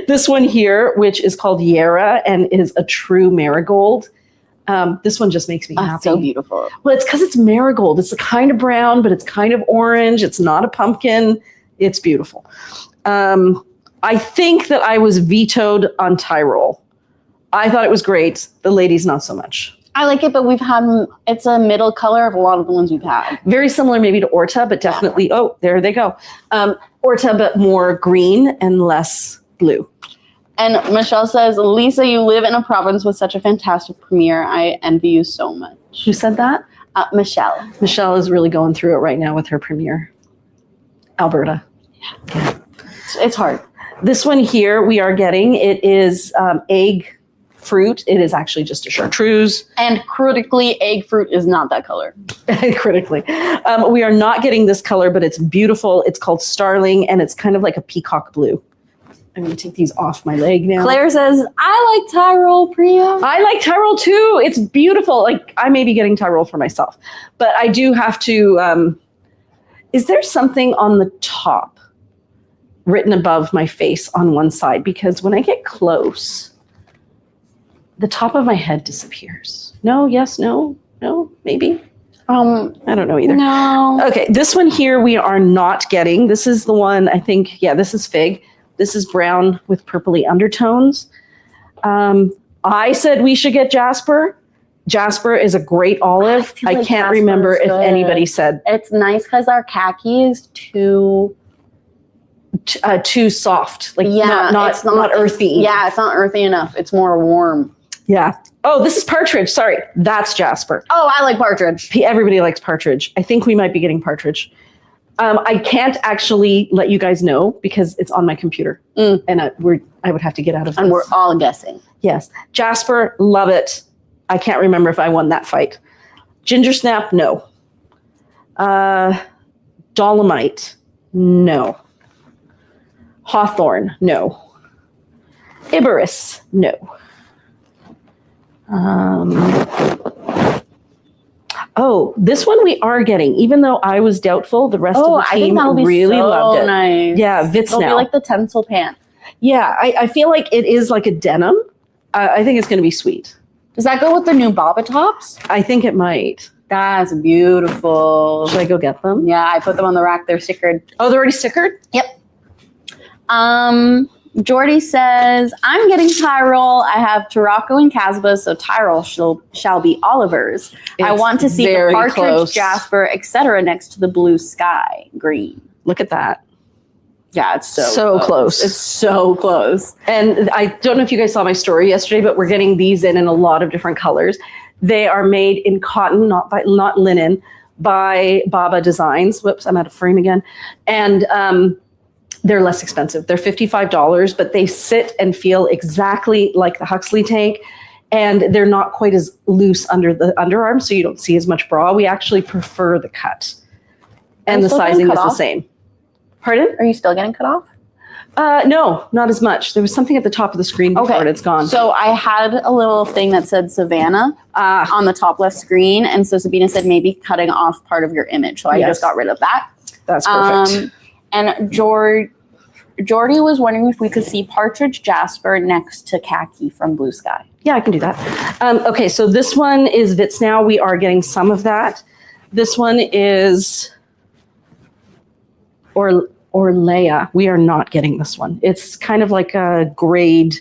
This one here, which is called Yara and is a true marigold. This one just makes me happy. So beautiful. Well, it's because it's marigold. It's a kind of brown, but it's kind of orange. It's not a pumpkin. It's beautiful. I think that I was vetoed on Tyrol. I thought it was great. The ladies, not so much. I like it, but it's a middle color of a lot of the ones we've had. Very similar maybe to Orta, but definitely, oh, there they go. Orta, but more green and less blue. And Michelle says, Lisa, you live in a province with such a fantastic premiere. I envy you so much. Who said that? Michelle. Michelle is really going through it right now with her premiere. Alberta. Yeah. It's hard. This one here we are getting, it is egg fruit. It is actually just a chartreuse. And critically, egg fruit is not that color. Critically. We are not getting this color, but it's beautiful. It's called Starling, and it's kind of like a peacock blue. I'm going to take these off my leg now. Claire says, I like Tyrol, Priya. I like Tyrol too. It's beautiful. Like, I may be getting Tyrol for myself, but I do have to, is there something on the top written above my face on one side? Because when I get close, the top of my head disappears. No, yes, no, maybe. I don't know either. No. Okay, this one here we are not getting. This is the one, I think, yeah, this is Fig. This is brown with purpley undertones. I said we should get Jasper. Jasper is a great olive. I can't remember if anybody said. It's nice because our khaki is too soft. Like, not earthy. Yeah, it's not earthy enough. It's more warm. Yeah. Oh, this is partridge. Sorry. That's Jasper. Oh, I like partridge. Everybody likes partridge. I think we might be getting partridge. I can't actually let you guys know because it's on my computer. And I would have to get out of this. And we're all guessing. Yes. Jasper, love it. I can't remember if I won that fight. Ginger snap, no. Dolomite, no. Hawthorn, no. Iberis, no. Oh, this one we are getting. Even though I was doubtful, the rest of the team really loved it. Nice. Yeah, Vitsnell. It'll be like the tinsel pant. Yeah, I feel like it is like a denim. I think it's going to be sweet. Does that go with the new Baba tops? I think it might. That's beautiful. Should I go get them? Yeah, I put them on the rack. They're stickered. Oh, they're already stickered? Yep. Jordy says, I'm getting Tyrol. I have Tarocco and Casbah, so Tyrol shall be Oliver's. I want to see the partridge, close. Jasper, etc. next to the blue sky green. Look at that. Yeah, it's so close. It's so close. And I don't know if you guys saw my story yesterday, but we're getting these in a lot of different colors. They are made in cotton, not linen, by Baba Designs. Whoops, I'm out of frame again. And they're less expensive. They're $55, but they sit and feel exactly like the Huxley tank. And they're not quite as loose under the underarm, so you don't see as much bra. We actually prefer the cut. And the sizing is the same. Pardon? Are you still getting cut off? No, not as much. There was something at the top of the screen before and it's gone. So I had a little thing that said Savannah on the top left screen. And so Sabina said maybe cutting off part of your image. So I just got rid of that. That's perfect. And Jordy was wondering if we could see Partridge Jasper next to Khaki from Blue Sky. Yeah, I can do that. Okay, so this one is Vits now. We are getting some of that. This one is Orlea. We are not getting this one. It's kind of like a grade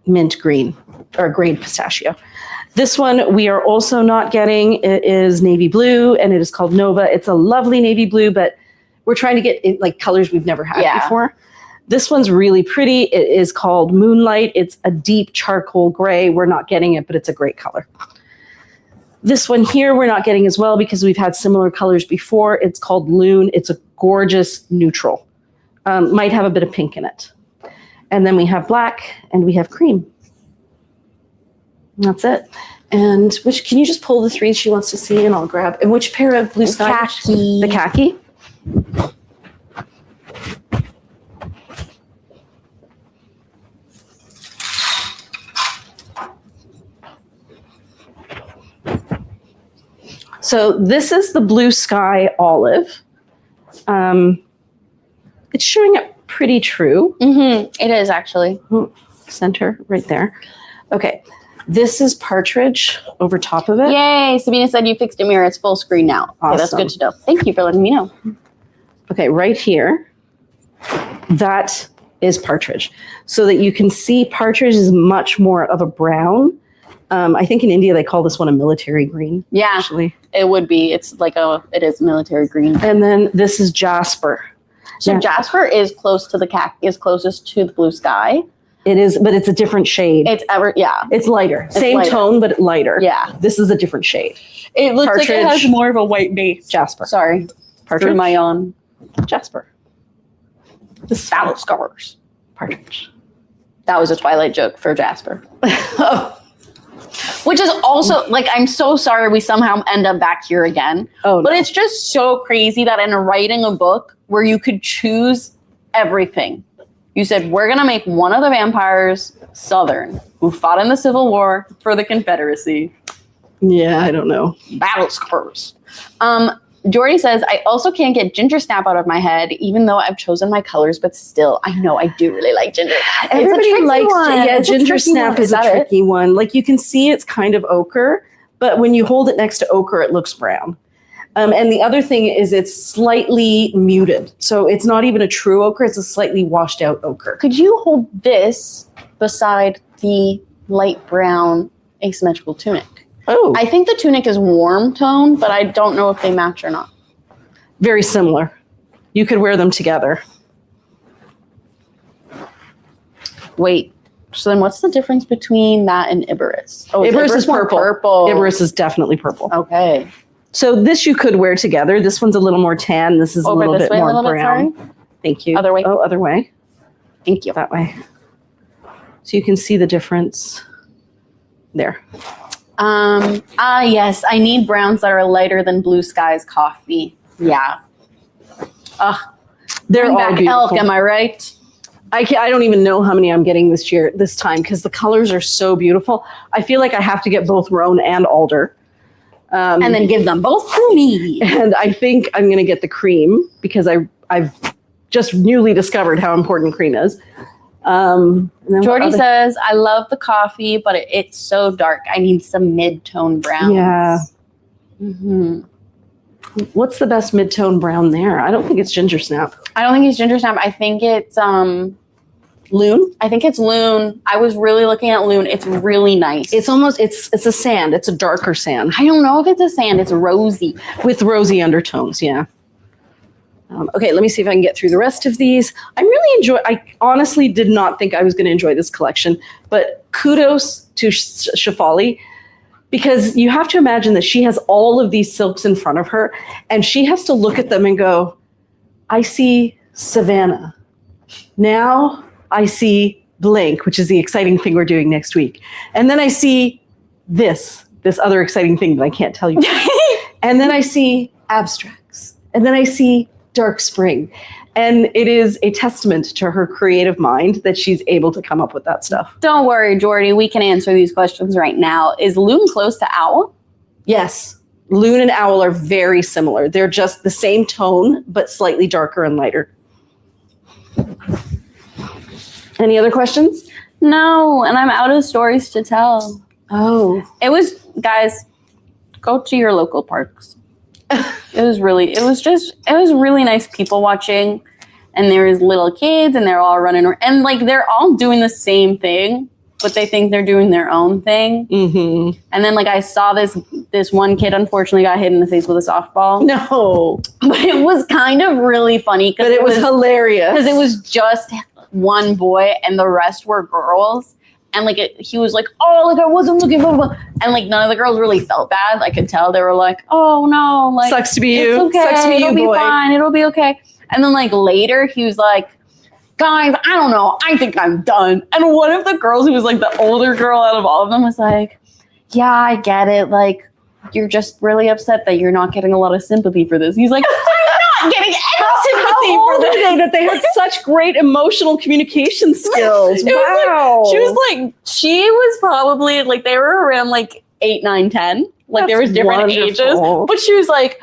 mint green or grade pistachio. This one we are also not getting. It is navy blue and it is called Nova. It's a lovely navy blue, but we're trying to get in, like colors we've never had before. This one's really pretty. It is called Moonlight. It's a deep charcoal gray. We're not getting it, but it's a great color. This one here we're not getting as well because we've had similar colors before. It's called Loon. It's a gorgeous neutral. Might have a bit of pink in it. And then we have black and we have cream. And that's it. And which, can you just pull the three she wants to see and I'll grab. And which pair of Blue Sky? Khaki. The khaki. So this is the Blue Sky olive. It's showing up pretty true. It is actually. Center right there. Okay. This is Partridge over top of it. Yay. Sabina said you fixed a mirror. It's full screen now. Awesome. Okay, that's good to know. Thank you for letting me know. Okay, right here. That is Partridge. So that you can see Partridge is much more of a brown. I think in India they call this one a military green. Yeah, actually. It would be. It's like it is military green. And then this is Jasper. So Jasper is close to the khaki, is closest to the Blue Sky. It is, but it's a different shade. It's lighter. Same lighter. tone, but lighter. Yeah. This is a different shade. It looks Partridge. like it has more of a white base. Jasper. Sorry. Partridge. Through my own. Jasper. The salad scars. Partridge. That was a Twilight joke for Jasper. Which is also, like, I'm so sorry we somehow end up back here again. Oh, no. But it's just so crazy that in writing a book where you could choose everything, you said, we're going to make one of the vampires Southern, who fought in the Civil War for the Confederacy. Yeah, I don't know. Battle scars. Jordy says, I also can't get ginger snap out of my head, even though I've chosen my colors, but still, I know I do really like ginger. Everybody likes ginger snap is a tricky one. Like you can see it's kind of ochre, but when you hold it next to ochre, it looks brown. And the other thing is it's slightly muted. So it's not even a true ochre, it's a slightly washed out ochre. Could you hold this beside the light brown asymmetrical tunic? Oh. I think the tunic is warm tone, but I don't know if they match or not. Very similar. You could wear them together. Wait, so then what's the difference between that and Iberus? Oh, Iberus is more purple. Iberus is definitely purple. Okay. So this you could wear together. This one's a little more tan. This is a little bit more brown. Thank you. Other way. Oh, other way. Thank you. That way. So you can see the difference there. Yes, I need browns that are lighter than Blue Sky's coffee. Yeah. They're all back beautiful. elk, am I right? I don't even know how many I'm getting this time because the colors are so beautiful. I feel like I have to get both roan and alder. And then give them both to me. And I think I'm going to get the cream because I've just newly discovered how important cream is. Jordy says, I love the coffee, but it's so dark. I need some mid-tone browns. Yeah. Mm-hmm. What's the best mid-tone brown there? I don't think it's ginger snap. I don't think it's ginger snap. I think it's Loon? I think it's Loon. I was really looking at Loon. It's really nice. It's almost, it's a sand. It's a darker sand. I don't know if it's a sand. It's rosy. With rosy undertones, yeah. Okay, let me see if I can get through the rest of these. I honestly did not think I was going to enjoy this collection, but kudos to Shefali because you have to imagine that she has all of these silks in front of her, and she has to look at them and go, I see Savannah. Now I see blank, which is the exciting thing we're doing next week. And then I see this other exciting thing that I can't tell you. And then I see abstracts. And then I see dark spring. And it is a testament to her creative mind that she's able to come up with that stuff. Don't worry, Jordy. We can answer these questions right now. Is loon close to owl? Yes. Loon and owl are very similar. They're just the same tone, but slightly darker and lighter. Any other questions? No, and I'm out of stories to tell. Oh. It was, guys, go to your local parks. It was really nice people watching, and there was little kids, and they're all running around, and like they're all doing the same thing, but they think they're doing their own thing. Mm-hmm. And then like I saw this one kid unfortunately got hit in the face with a softball. No, but it was kind of really funny but it was hilarious because it was just one boy and the rest were girls. And like he was like, oh, like I wasn't looking, blah, blah, blah. And like none of the girls really felt bad. I could tell they were like, oh no, like sucks to be you. It's okay. Sucks to be It'll you, boy. Be fine. It'll be okay. And then like later he was like, guys, I don't know. I think I'm done. And one of the girls who was like the older girl out of all of them was like, yeah, I get it. Like you're just really upset that you're not getting a lot of sympathy for this. He's like, I'm not getting any sympathy for this. That they had such great emotional communication skills. Wow. She was probably like, they were around like 8, 9, 10. Like there was different ages. But she was like,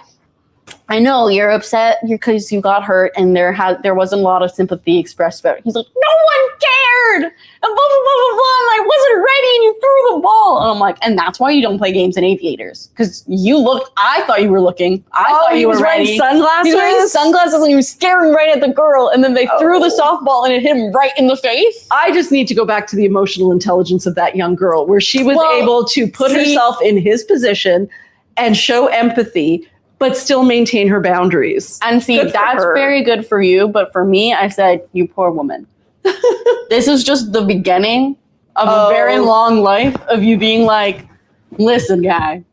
I know you're upset because you got hurt and there wasn't a lot of sympathy expressed about it. He's like, no one cared! And blah, blah, blah, blah, blah. And I wasn't ready and you threw the ball. And I'm like, and that's why you don't play games in aviators. Because I thought you were looking. I thought you were ready. Wearing sunglasses? He was wearing sunglasses and he was staring right at the girl. And then they threw the softball and it hit him right in the face. I just need to go back to the emotional intelligence of that young girl where she was able to put herself in his position and show empathy but still maintain her boundaries. And see, that's very good for you. But for me, I said, you poor woman. This is just the beginning of a very long life of you being like, listen, guy,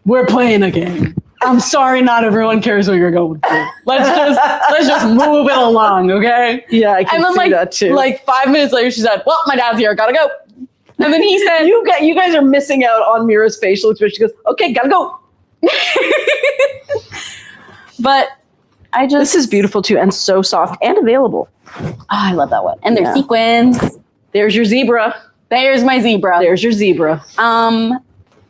we're playing a game. I'm sorry not everyone cares what you're going through. Let's just move it along, okay? Yeah, I can see that too. Like 5 minutes later, she said, well, my dad's here, gotta go. And then he said, you guys are missing out on Mira's facial expression. She goes, okay, gotta go. But this is beautiful too, and so soft and available. Oh, I love that one. And there's sequins. There's your zebra. There's my zebra. There's your zebra.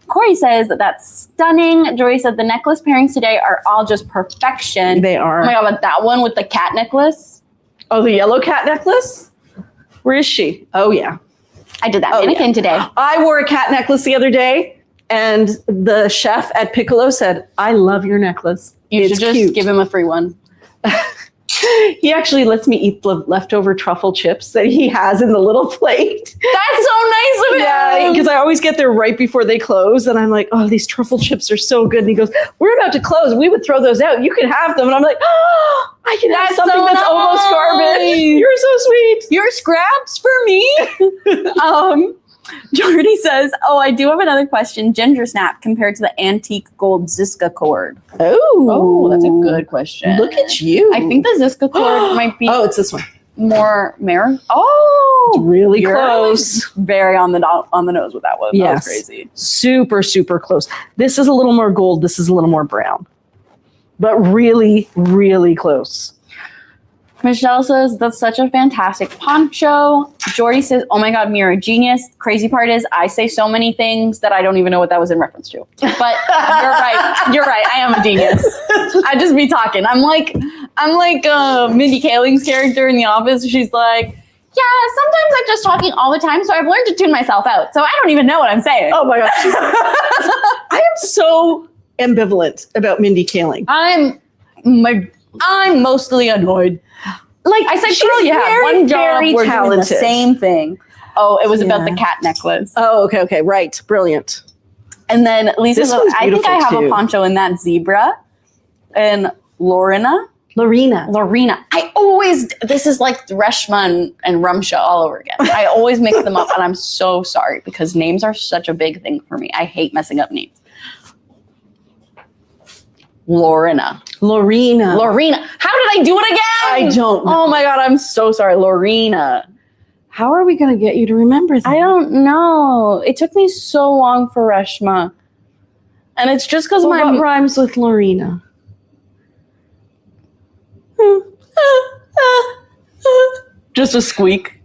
Corey says that's stunning. Joy said the necklace pairings today are all just perfection. They are. Oh my god, but that one with the cat necklace. Oh, the yellow cat necklace? Where is she? Oh yeah. I did that mannequin today. I wore a cat necklace the other day. And the chef at Piccolo said, I love your necklace. You should just give him a free one. He actually lets me eat the leftover truffle chips that he has in the little plate. That's so nice of him. Yeah, because I always get there right before they close. And I'm like, oh, these truffle chips are so good. And he goes, we're about to close. We would throw those out. You can have them. And I'm like, oh, I can have something that's almost garbage. You're so sweet. Your scraps for me. Jordy says, I do have another question. Ginger snap compared to the antique gold Ziska cord. Oh, that's a good question. Look at you. I think the Ziska cord might be. Oh, it's this one. More mirror. Oh, it's really close. Very on the nose with that one. Yes. That was crazy. Super, super close. This is a little more gold. This is a little more brown. But really, really close. Michelle says, that's such a fantastic poncho. Jordy says, oh my God, Mira, genius. Crazy part is I say so many things that I don't even know what that was in reference to. But you're right. You're right. I am a genius. I just be talking. I'm like Mindy Kaling's character in The Office. She's like, yeah, sometimes I'm just talking all the time, so I've learned to tune myself out. So I don't even know what I'm saying. Oh my gosh. I am so ambivalent about Mindy Kaling. I'm mostly annoyed. Like I said, girl, you have one job, we're doing the same thing. Oh, it was about the cat necklace. Oh, okay, right, brilliant. And then Lisa says, I think I have a poncho in that zebra. And Lorena Lorena. This is like Reshma and Rumsha all over again. I always mix them up, and I'm so sorry because names are such a big thing for me. I hate messing up names. Lorena. How did I do it again? I don't know. Oh my God, I'm so sorry. Lorena. How are we going to get you to remember that? I don't know. It took me so long for Reshma. And it's just because what rhymes with Lorena? Just a squeak.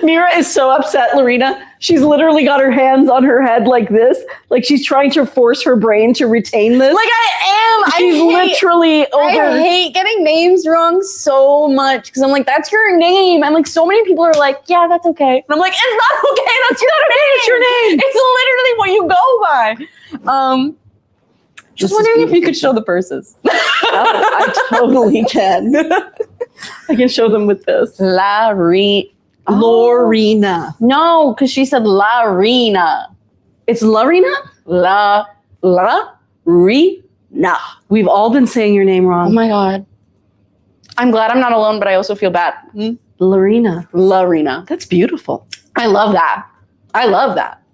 Mira is so upset, Lorena. She's literally got her hands on her head like this. Like she's trying to force her brain to retain this. Like I am. She's literally over. I hate getting names wrong so much because I'm like, that's your name. And like so many people are like, yeah, that's okay. And I'm like, it's not okay. That's your name. It's your name. It's literally what you go by. Just wondering if you could show the purses. I totally can. I can show them with this. Lorena. No, because she said Larina. It's Lorena? Rina. We've all been saying your name wrong. Oh my God. I'm glad I'm not alone, but I also feel bad. Larina. That's beautiful. I love that.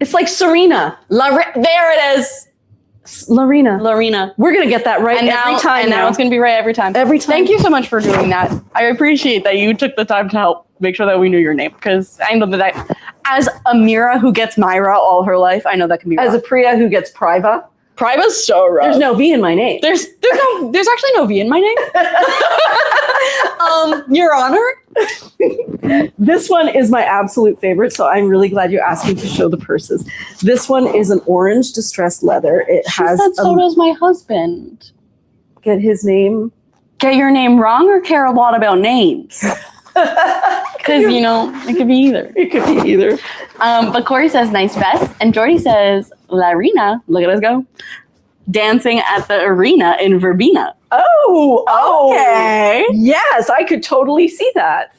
It's like Serena. There it is. Lorena. We're going to get that right every time. And now it's going to be right every time. Thank you so much for doing that. I appreciate that you took the time to help make sure that we knew your name, because I know that as a Mira who gets Myra all her life, I know that can be rough. As a Priya who gets Priva. Priva's so rough. There's no V in my name. There's actually no V in my name. Your Honor. This one is my absolute favorite, so I'm really glad you asked me to show the purses. This one is an orange distressed leather. So does my husband. Get his name. Get your name wrong or care a lot about names? Because, it could be either. But Corey says, nice vest. And Jordy says, Larina, look at us go, dancing at the arena in Verbena. Oh, okay. Yes, I could totally see that.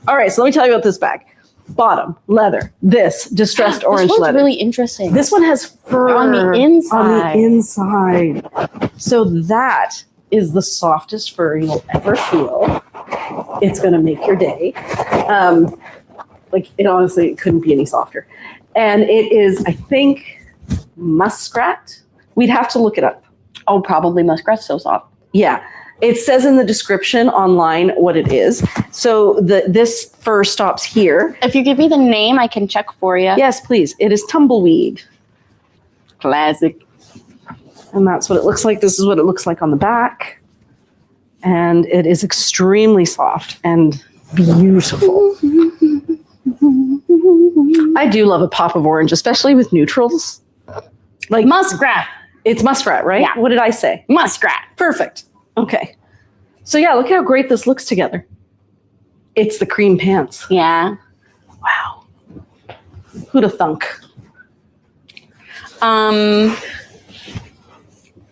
All right, so let me tell you about this bag. Bottom, leather. This, distressed orange this one's leather. Really interesting. This one has fur on the inside. So that is the softest fur you'll ever feel. It's going to make your day. It couldn't be any softer. And it is, I think, muskrat. We'd have to look it up. Oh, probably muskrat's so soft. Yeah. It says in the description online what it is. So this fur stops here. If you give me the name, I can check for you. Yes, please. It is tumbleweed. Classic. And that's what it looks like. This is what it looks like on the back. And it is extremely soft and beautiful. I do love a pop of orange, especially with neutrals. Like muskrat. It's muskrat, right? Yeah. What did I say? Muskrat. Perfect. Okay. So yeah, look how great this looks together. It's the cream pants. Yeah. Wow. Who'd have thunk?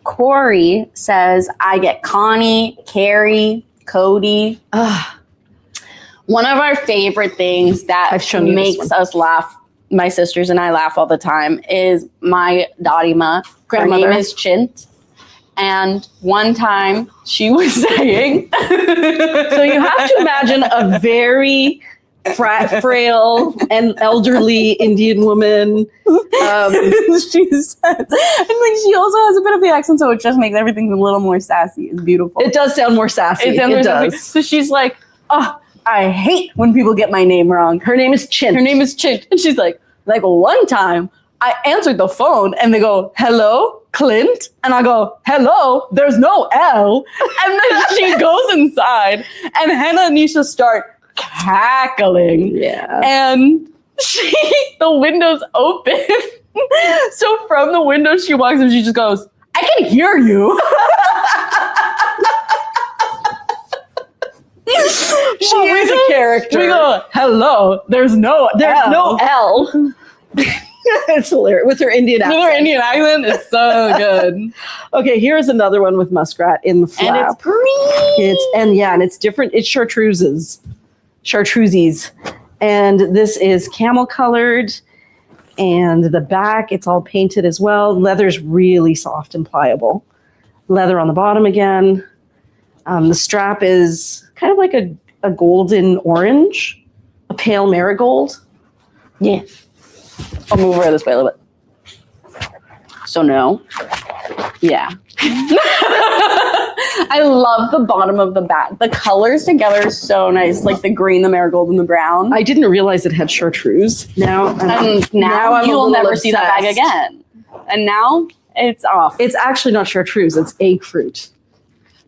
Corey says, I get Connie, Carrie, Cody. One of our favorite things that makes us laugh, my sisters and I laugh all the time, is my Dadima. Grandmother. Her name is Chint. And one time she was saying... So you have to imagine a very frail and elderly Indian woman. She says, and she also has a bit of the accent, so it just makes everything a little more sassy. It's beautiful. It does sound more sassy. It does. So she's like, I hate when people get my name wrong. Her name is Chint. And she's like one time I answered the phone and they go, hello, Clint? And I go, hello, there's no L. And then she goes inside and Hannah and Nisha start cackling. Yeah. And the window's open. So from the window she walks and she just goes, I can hear you. She is a character. We go, hello, there's no L. It's hilarious. With her Indian accent. It's so good. Okay, here's another one with muskrat in the flap. And it's green. And it's different. It's chartreuses. And this is camel colored. And the back, it's all painted as well. Leather's really soft and pliable. Leather on the bottom again. The strap is kind of like a golden orange, a pale marigold. Yeah. I'll move over this way a little bit. So no. Yeah. I love the bottom of the bag. The colors together are so nice, like the green, the marigold, and the brown. I didn't realize it had chartreuse. Now I'm you'll never obsessed. see that bag again. And now it's off. It's actually not chartreuse. It's egg fruit.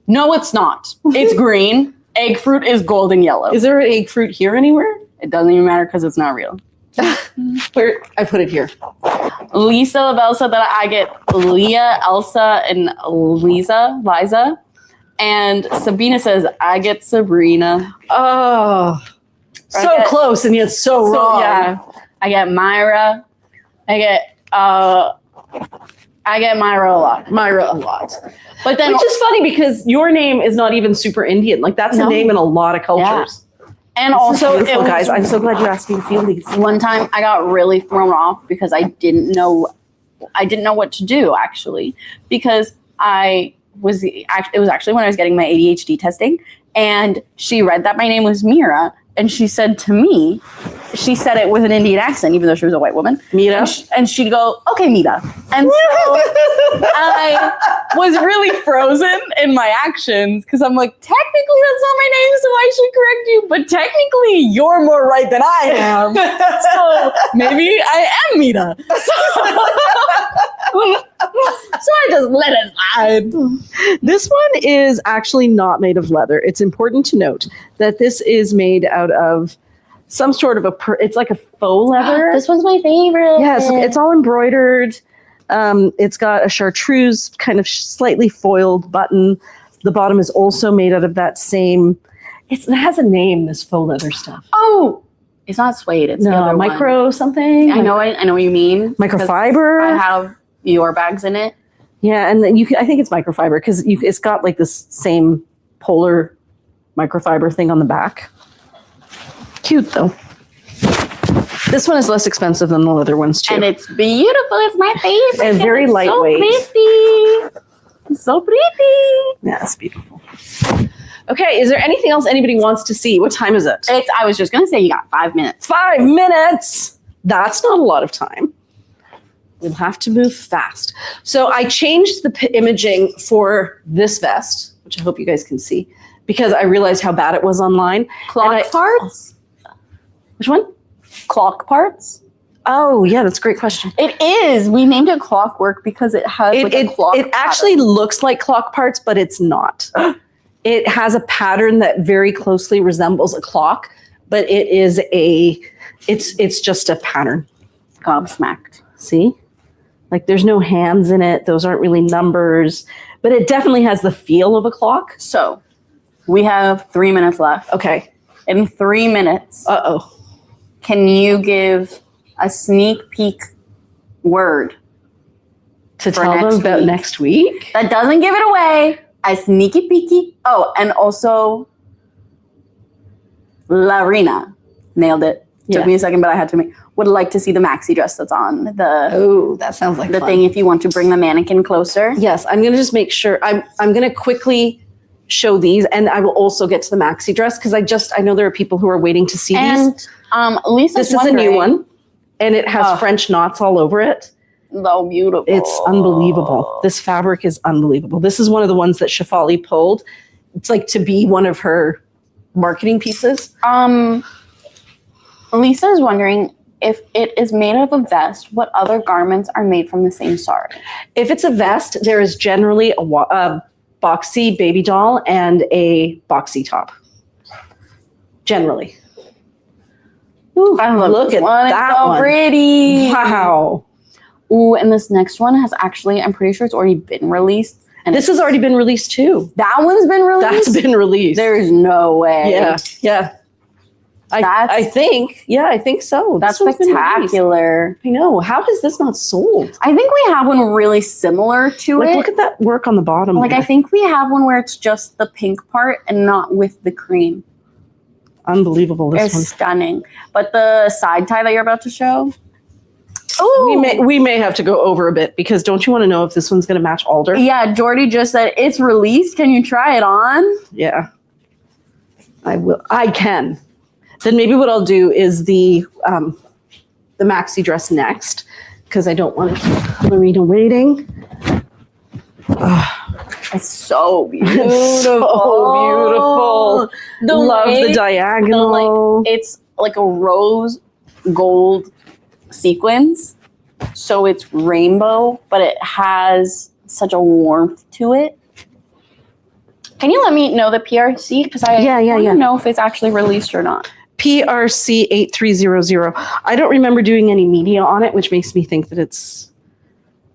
No, it's not. It's green. Egg fruit is golden yellow. Is there an egg fruit here anywhere? It doesn't even matter because it's not real. Where I put it here. Lisa Lavelle said that I get Leah, Elsa, and Liza. And Sabina says I get Sabrina. Oh, so close and yet so wrong. Yeah, I get Myra. I get Myra a lot. But then, which is funny because your name is not even super Indian. Like that's a name in a lot of cultures. Yeah. And also, guys, I'm so glad you asked me to feel these. One time, I got really thrown off because I didn't know what to do actually, because it was actually when I was getting my ADHD testing, and she read that my name was Mira, and she said to me, she said it with an Indian accent, even though she was a white woman. Mira? And she'd go, okay, Mira. And so I was really frozen in my actions because I'm like, technically that's not my name, so I should correct you. But technically you're more right than I am. So maybe I am Mira. So I just let it slide. This one is actually not made of leather. It's important to note that this is made out of some sort of it's like a faux leather. This one's my favorite. Yeah, so it's all embroidered. It's got a chartreuse kind of slightly foiled button. The bottom is also made out of that same, it has a name, this faux leather stuff. Oh, it's not suede. It's the other micro one. Something. I know what you mean. Microfiber. I have your bags in it. Yeah, and then I think it's microfiber because it's got like this same polar microfiber thing on the back. Cute though. This one is less expensive than the leather ones too. And it's beautiful. It's my favorite. And very lightweight. So pretty. Yeah, it's beautiful. Okay, is there anything else anybody wants to see? What time is it? I was just going to say you got 5 minutes. 5 minutes? That's not a lot of time. We'll have to move fast. So I changed the imaging for this vest, which I hope you guys can see, because I realized how bad it was online. Clock parts? Which one? Clock parts? Oh, yeah, that's a great question. It is. We named it Clockwork because it has a clock It actually looks like clock parts, but it's not. It has a pattern that very closely resembles a clock, but it's just a pattern. Gobsmacked. See? Like there's no hands in it. Those aren't really numbers, but it definitely has the feel of a clock. So we have 3 minutes left. Okay. In 3 minutes, can you give a sneak peek word to tell them about next week? That doesn't give it away. A sneaky peeky. Oh, and also Larina. Nailed it. Took me a second, but I had to would like to see the maxi dress that's on that sounds like the thing if you want to bring the mannequin closer. Yes, I'm going to just make sure. I'm going to quickly show these, and I will also get to the maxi dress because I know there are people who are waiting to see these. And Lisa's this is a new one, and it has French knots all over it. So beautiful. It's unbelievable. This fabric is unbelievable. This is one of the ones that Shefali pulled. It's like to be one of her marketing pieces. Lisa is wondering if it is made of a vest, what other garments are made from the same sari? If it's a vest, there is generally a boxy baby doll and a boxy top. Generally. Ooh, I love look this at one. that it's so one. Pretty. Wow. Ooh, and this next one has actually, I'm pretty sure it's already been released. And this has already been released too. That one's been released? That's been released. There's no way. Yeah. I think so. That's spectacular. I know. How is this not sold? I think we have one really similar to it. Look at that work on the bottom. Like, I think we have one where it's just the pink part and not with the cream. Unbelievable. This It's one's stunning. But the side tie that you're about to show, Ooh. We may have to go over a bit because don't you want to know if this one's going to match alder? Yeah, Jordy just said it's released. Can you try it on? Yeah, I will. I can. Then maybe what I'll do is the maxi dress next because I don't want to keep Lorena waiting. It's so beautiful. It's so beautiful. Love the diagonal. It's like a rose gold sequins. So it's rainbow, but it has such a warmth to it. Can you let me know the PRC? Because I don't know if it's actually released or not. PRC 8300. I don't remember doing any media on it, which makes me think that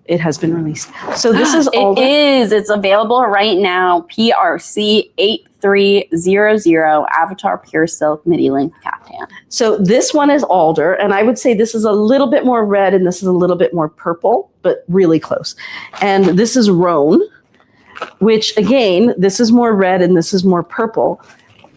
it has been released. So this is all. It's available right now. PRC 8300 Avatar Pure Silk Midi Length Caftan. So this one is alder, and I would say this is a little bit more red, and this is a little bit more purple, but really close. And this is roan, which again, this is more red, and this is more purple.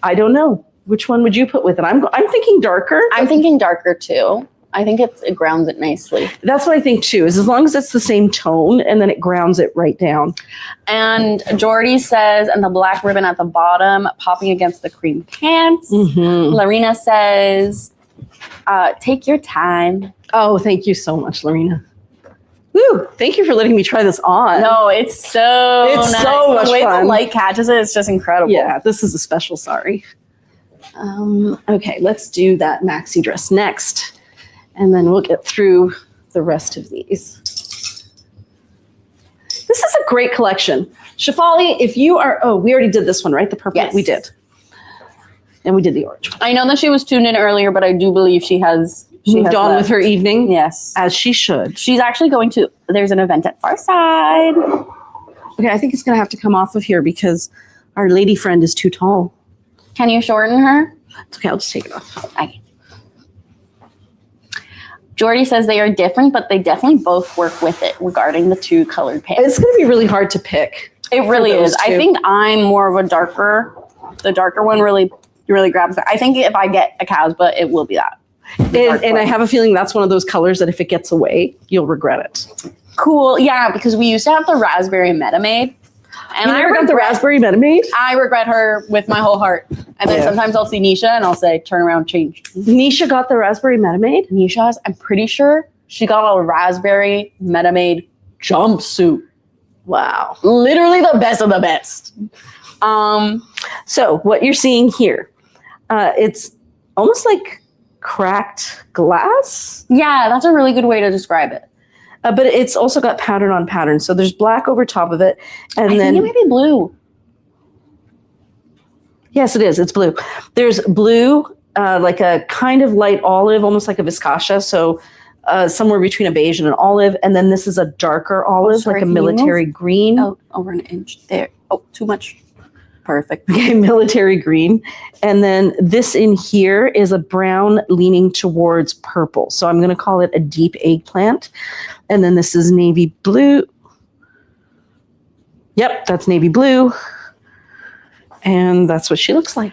I don't know. Which one would you put with it? I'm thinking darker. I'm thinking darker too. I think it grounds it nicely. That's what I think too, is as long as it's the same tone and then it grounds it right down. And Jordy says, and the black ribbon at the bottom popping against the cream pants. Mm-hmm. Lorena says, take your time. Oh, thank you so much, Lorena. Woo, thank you for letting me try this on. No, it's so It's nice. so much The way fun. the light catches it, it's just incredible. Yeah, this is a special sari. Okay, let's do that maxi dress next. And then we'll get through the rest of these. This is a great collection. Shefali, if you are, we already did this one, right? The purple, Yes. We did. And we did the orange one. I know that she was tuned in earlier, but I do believe she has Moved on left. with her evening. Yes. As she should. She's actually going to, there's an event at Farside. Okay, I think it's gonna have to come off of here because our lady friend is too tall. Can you shorten her? It's okay, I'll just take it off. Okay. Jordy says they are different, but they definitely both work with it regarding the two colored pants. It's gonna be really hard to pick. It really those is. I two. think I'm more of a darker. The darker one really grabs me. I think if I get a cow's butt, it will be that. And I have a feeling that's one of those colors that if it gets away, you'll regret it. Cool. Yeah, because we used to have the raspberry Meta Maid. And You never got the raspberry Meta Maid? I regret her with my whole heart. And then Yeah. sometimes I'll see Nisha and I'll say, turn around, change. Nisha got the raspberry Meta Maid? Nisha's, I'm pretty sure she got a raspberry Meta Maid jumpsuit. Wow. Literally the best of the best. So what you're seeing here, it's almost like cracked glass, Yeah, that's a really good way to describe it. but it's also got pattern on pattern. So there's black over top of it. And I then, think it might be blue. yes, it is. It's blue. There's blue, like a kind of light olive, almost like a viscosha. So somewhere between a beige and an olive. And then this is a darker olive, sorry, like a can you move? military green. Oh, over an inch there. Oh, too much. Perfect. Okay, military green. And then this in here is a brown leaning towards purple. So I'm going to call it a deep eggplant. And then this is navy blue. Yep, that's navy blue. And that's what she looks like.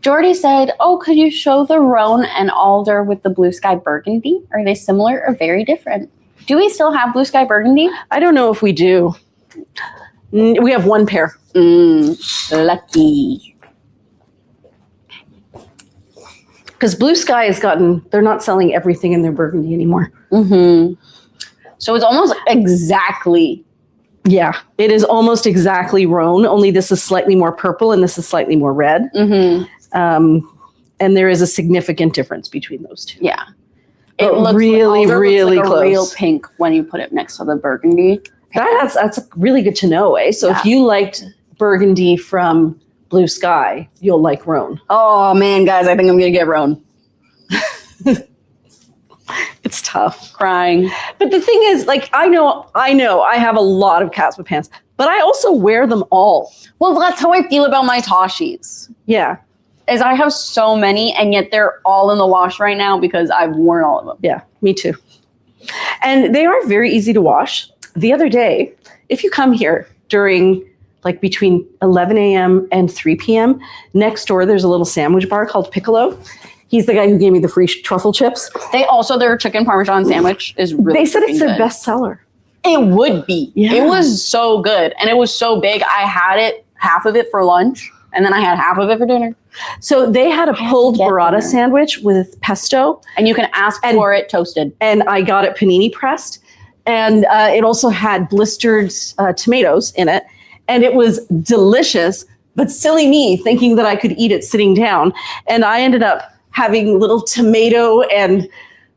Jordy said, oh, could you show the roan and alder with the blue sky burgundy? Are they similar or very different? Do we still have blue sky burgundy? I don't know if we do. We have one pair. Lucky. Because Blue Sky has gotten, they're not selling everything in their burgundy anymore. Mm-hmm. So it's almost exactly. Yeah, it is almost exactly roan, only this is slightly more purple and this is slightly more red. Mm-hmm. And there is a significant difference between those two. Yeah. But It looks really, alder really looks like close. a real pink when you put it next to the burgundy. That's really good to know, eh? So Yeah. if you liked burgundy from Blue Sky, you'll like roan. Oh man, guys, I think I'm gonna get roan. It's tough. Crying. But the thing is, like, I know I have a lot of Caspa pants, but I also wear them all. Well, that's how I feel about my Toshis. Yeah. Is I have so many, and yet they're all in the wash right now because I've worn all of them. Yeah, me too. And they are very easy to wash. The other day, if you come here during like between 11 a.m. and 3 p.m., next door there's a little sandwich bar called Piccolo. He's the guy who gave me the free truffle chips. Their chicken parmesan sandwich is really They said it's their good. best seller. It would be. Yeah. It was so good. And it was so big. I had half of it for lunch, and then I had half of it for dinner. So they had a pulled get burrata there. sandwich with pesto. And you can ask for it toasted. And I got it panini pressed. And it also had blistered tomatoes in it. And it was delicious, but silly me thinking that I could eat it sitting down. And I ended up having little tomato and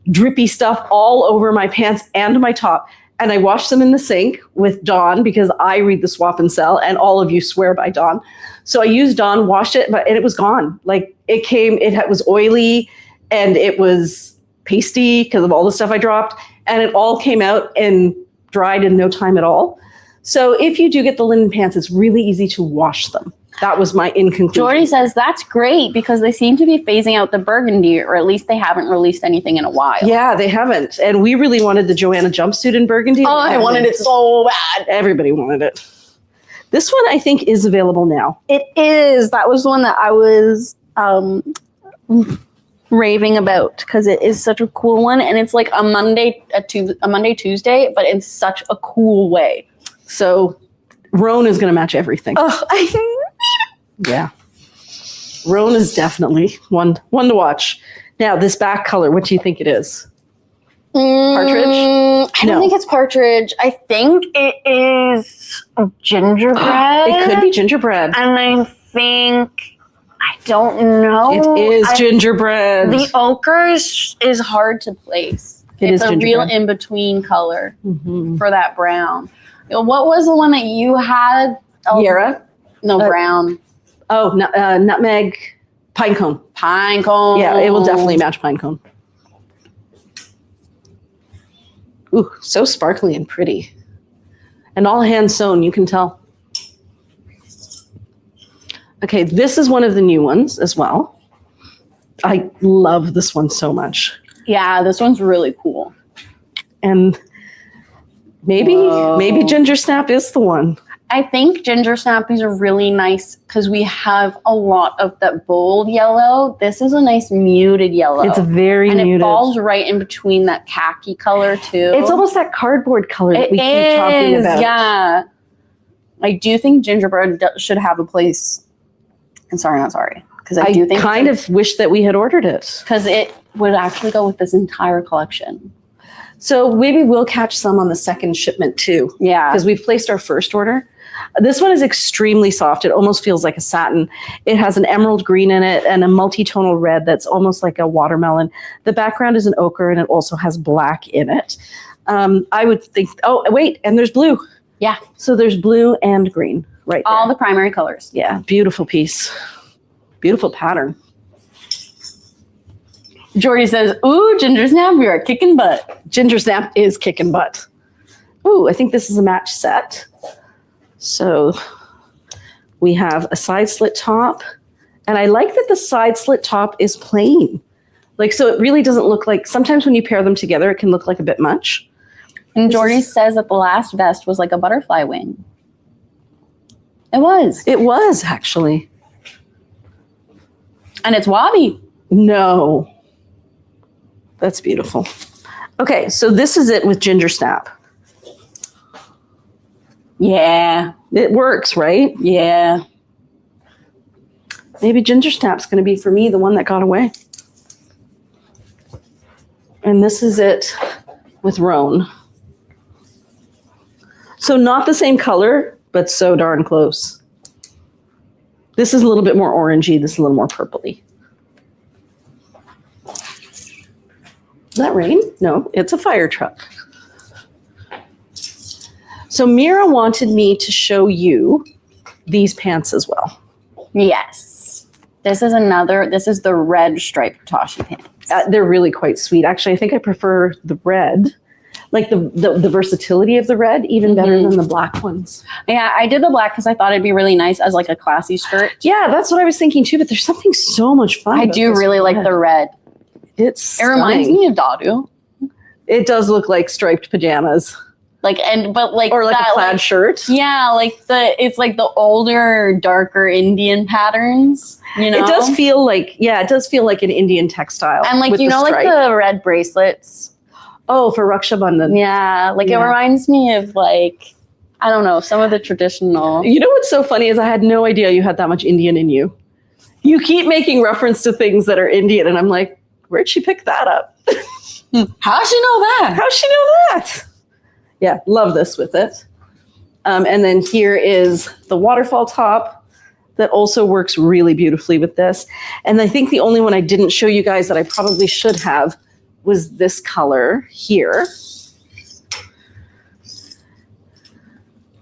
drippy stuff all over my pants and my top. And I washed them in the sink with Dawn because I read the Swap and Sell, and all of you swear by Dawn. So I used Dawn, washed it, and it was gone. Like it was oily and it was pasty because of all the stuff I dropped. And it all came out and dried in no time at all. So if you do get the linen pants, it's really easy to wash them. That was my in conclusion. Jordy says that's great because they seem to be phasing out the burgundy, or at least they haven't released anything in a while. Yeah, they haven't. And we really wanted the Joanna jumpsuit in burgundy. Oh, I wanted it so bad. Everybody wanted it. This one, I think, is available now. It is. That was the one that I was raving about because it is such a cool one, and it's like a Monday Tuesday, but in such a cool way. So Roan is going to match everything. Oh, Yeah. Roan is definitely one to watch. Now, this back color, what do you think it is? Partridge? I don't think it's partridge. I think it is gingerbread. It could be gingerbread. And I think, I don't know. It is gingerbread. The ochres is hard to place. It's a real in-between color for that brown. What was the one that you had? Yarra? No, brown. Oh, nutmeg, pine cone. Pine cone. Yeah, it will definitely match pine cone. Ooh, so sparkly and pretty. And all hand sewn, you can tell. Okay, this is one of the new ones as well. I love this one so much. Yeah, this one's really cool. And maybe Ginger Snap is the one. I think ginger snappies are really nice because we have a lot of that bold yellow. This is a nice muted yellow. It's very and muted. it falls right in between that khaki color too. It's almost that cardboard color that we keep talking about. Yeah. I do think gingerbread should have a place in sariKNOTsari because I do think kind of wish that we had ordered it because it would actually go with this entire collection. So maybe we'll catch some on the second shipment too. Yeah, because we've placed our first order. This one is extremely soft. It almost feels like a satin. It has an emerald green in it and a multi-tonal red that's almost like a watermelon. The background is an ochre and it also has black in it. I would think, oh, wait, and there's blue. Yeah. So there's blue and green right there. All the primary colors. Yeah, beautiful piece. Beautiful pattern. Jordy says, ooh, Ginger Snap, we are kicking butt. Ginger Snap is kicking butt. Ooh, I think this is a match set. So we have a side slit top, and I like that the side slit top is plain. Like, so it really doesn't look like, sometimes when you pair them together, it can look like a bit much. And Jordy says that the last vest was like a butterfly wing. It was. It was, actually. And it's wabi. No. That's beautiful. Okay, so this is it with Ginger Snap. Yeah. It works, right? Yeah. Maybe Ginger Snap's going to be, for me, the one that got away. And this is it with Roan. So not the same color, but so darn close. This is a little bit more orangey. This is a little more purpley. Is that rain? No, it's a fire truck. So Mira wanted me to show you these pants as well. Yes. This is the red striped Tashi pants. They're really quite sweet. Actually, I think I prefer the red, like the versatility of the red, even better than the black ones. Yeah, I did the black because I thought it'd be really nice as like a classy skirt. Yeah, that's what I was thinking too, but there's something so much fun. I do really like the red. It reminds me of Dadu. It does look like striped pajamas. Like, but like Or like that, a plaid like, shirt. yeah, like it's like the older, darker Indian patterns, you know? It does feel like, an Indian textile. And like, with you know, like stripe. the red bracelets. Oh, for Raksha Bandhan. Yeah, like it reminds me of like, I don't know, some of the traditional. You know what's so funny is I had no idea you had that much Indian in you. You keep making reference to things that are Indian, and I'm like, where'd she pick that up? How'd she know that? How'd she know that? Yeah, love this with it. And then here is the waterfall top that also works really beautifully with this. And I think the only one I didn't show you guys that I probably should have was this color here.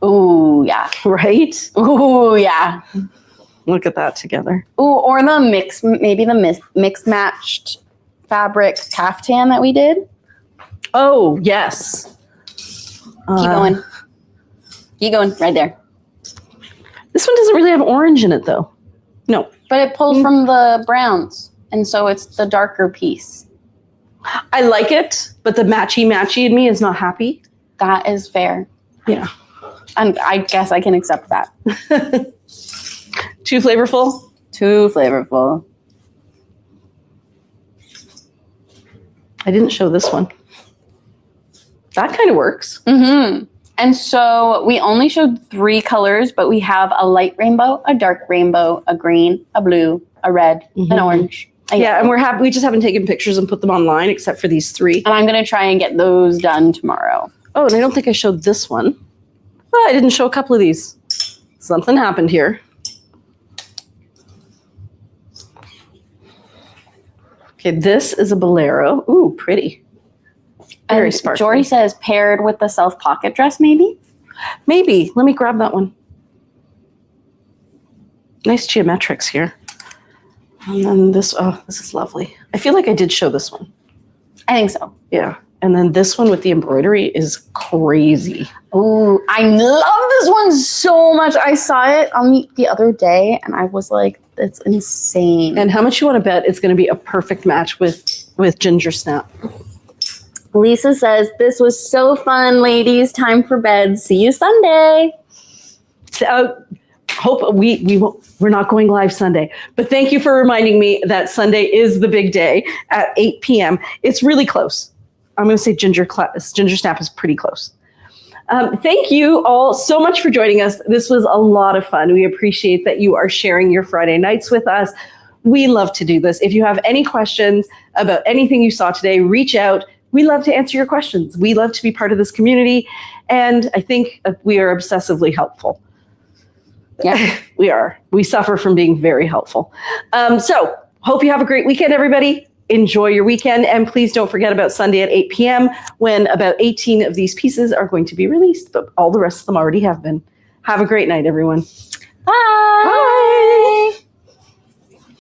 Ooh, yeah. Right? Ooh, yeah. Look at that together. Ooh, or the mixed matched fabric caftan that we did. Oh, yes. Keep going. Keep going, right there. This one doesn't really have orange in it, though. No. But it pulls from the browns, and so it's the darker piece. I like it, but the matchy in me is not happy. That is fair. Yeah. And I guess I can accept that. Too flavorful? Too flavorful. I didn't show this one. That kind of works. Mm-hmm. And so we only showed 3 colors, but we have a light rainbow, a dark rainbow, a green, a blue, a red, an orange. Yeah, and we're happy. We just haven't taken pictures and put them online except for these 3. And I'm going to try and get those done tomorrow. Oh, and I don't think I showed this one. Oh, I didn't show a couple of these. Something happened here. Okay, this is a bolero. Ooh, pretty. Very And sparkly. Jory says paired with the self pocket dress, maybe? Maybe. Let me grab that one. Nice geometrics here. And then this is lovely. I feel like I did show this one. I think so. Yeah. And then this one with the embroidery is crazy. Ooh, I love this one so much. I saw it on the other day and I was like, it's insane. And how much you want to bet it's going to be a perfect match with Ginger Snap? Lisa says, this was so fun, ladies. Time for bed. See you Sunday. Hope we're not going live Sunday, but thank you for reminding me that Sunday is the big day at 8 p.m. It's really close. I'm going to say Ginger Snap is pretty close. Thank you all so much for joining us. This was a lot of fun. We appreciate that you are sharing your Friday nights with us. We love to do this. If you have any questions about anything you saw today, reach out. We love to answer your questions. We love to be part of this community. And I think we are obsessively helpful. Yeah, we are. We suffer from being very helpful. So hope you have a great weekend, everybody. Enjoy your weekend. And please don't forget about Sunday at 8 p.m. when about 18 of these pieces are going to be released, but all the rest of them already have been. Have a great night, everyone. Bye. Bye.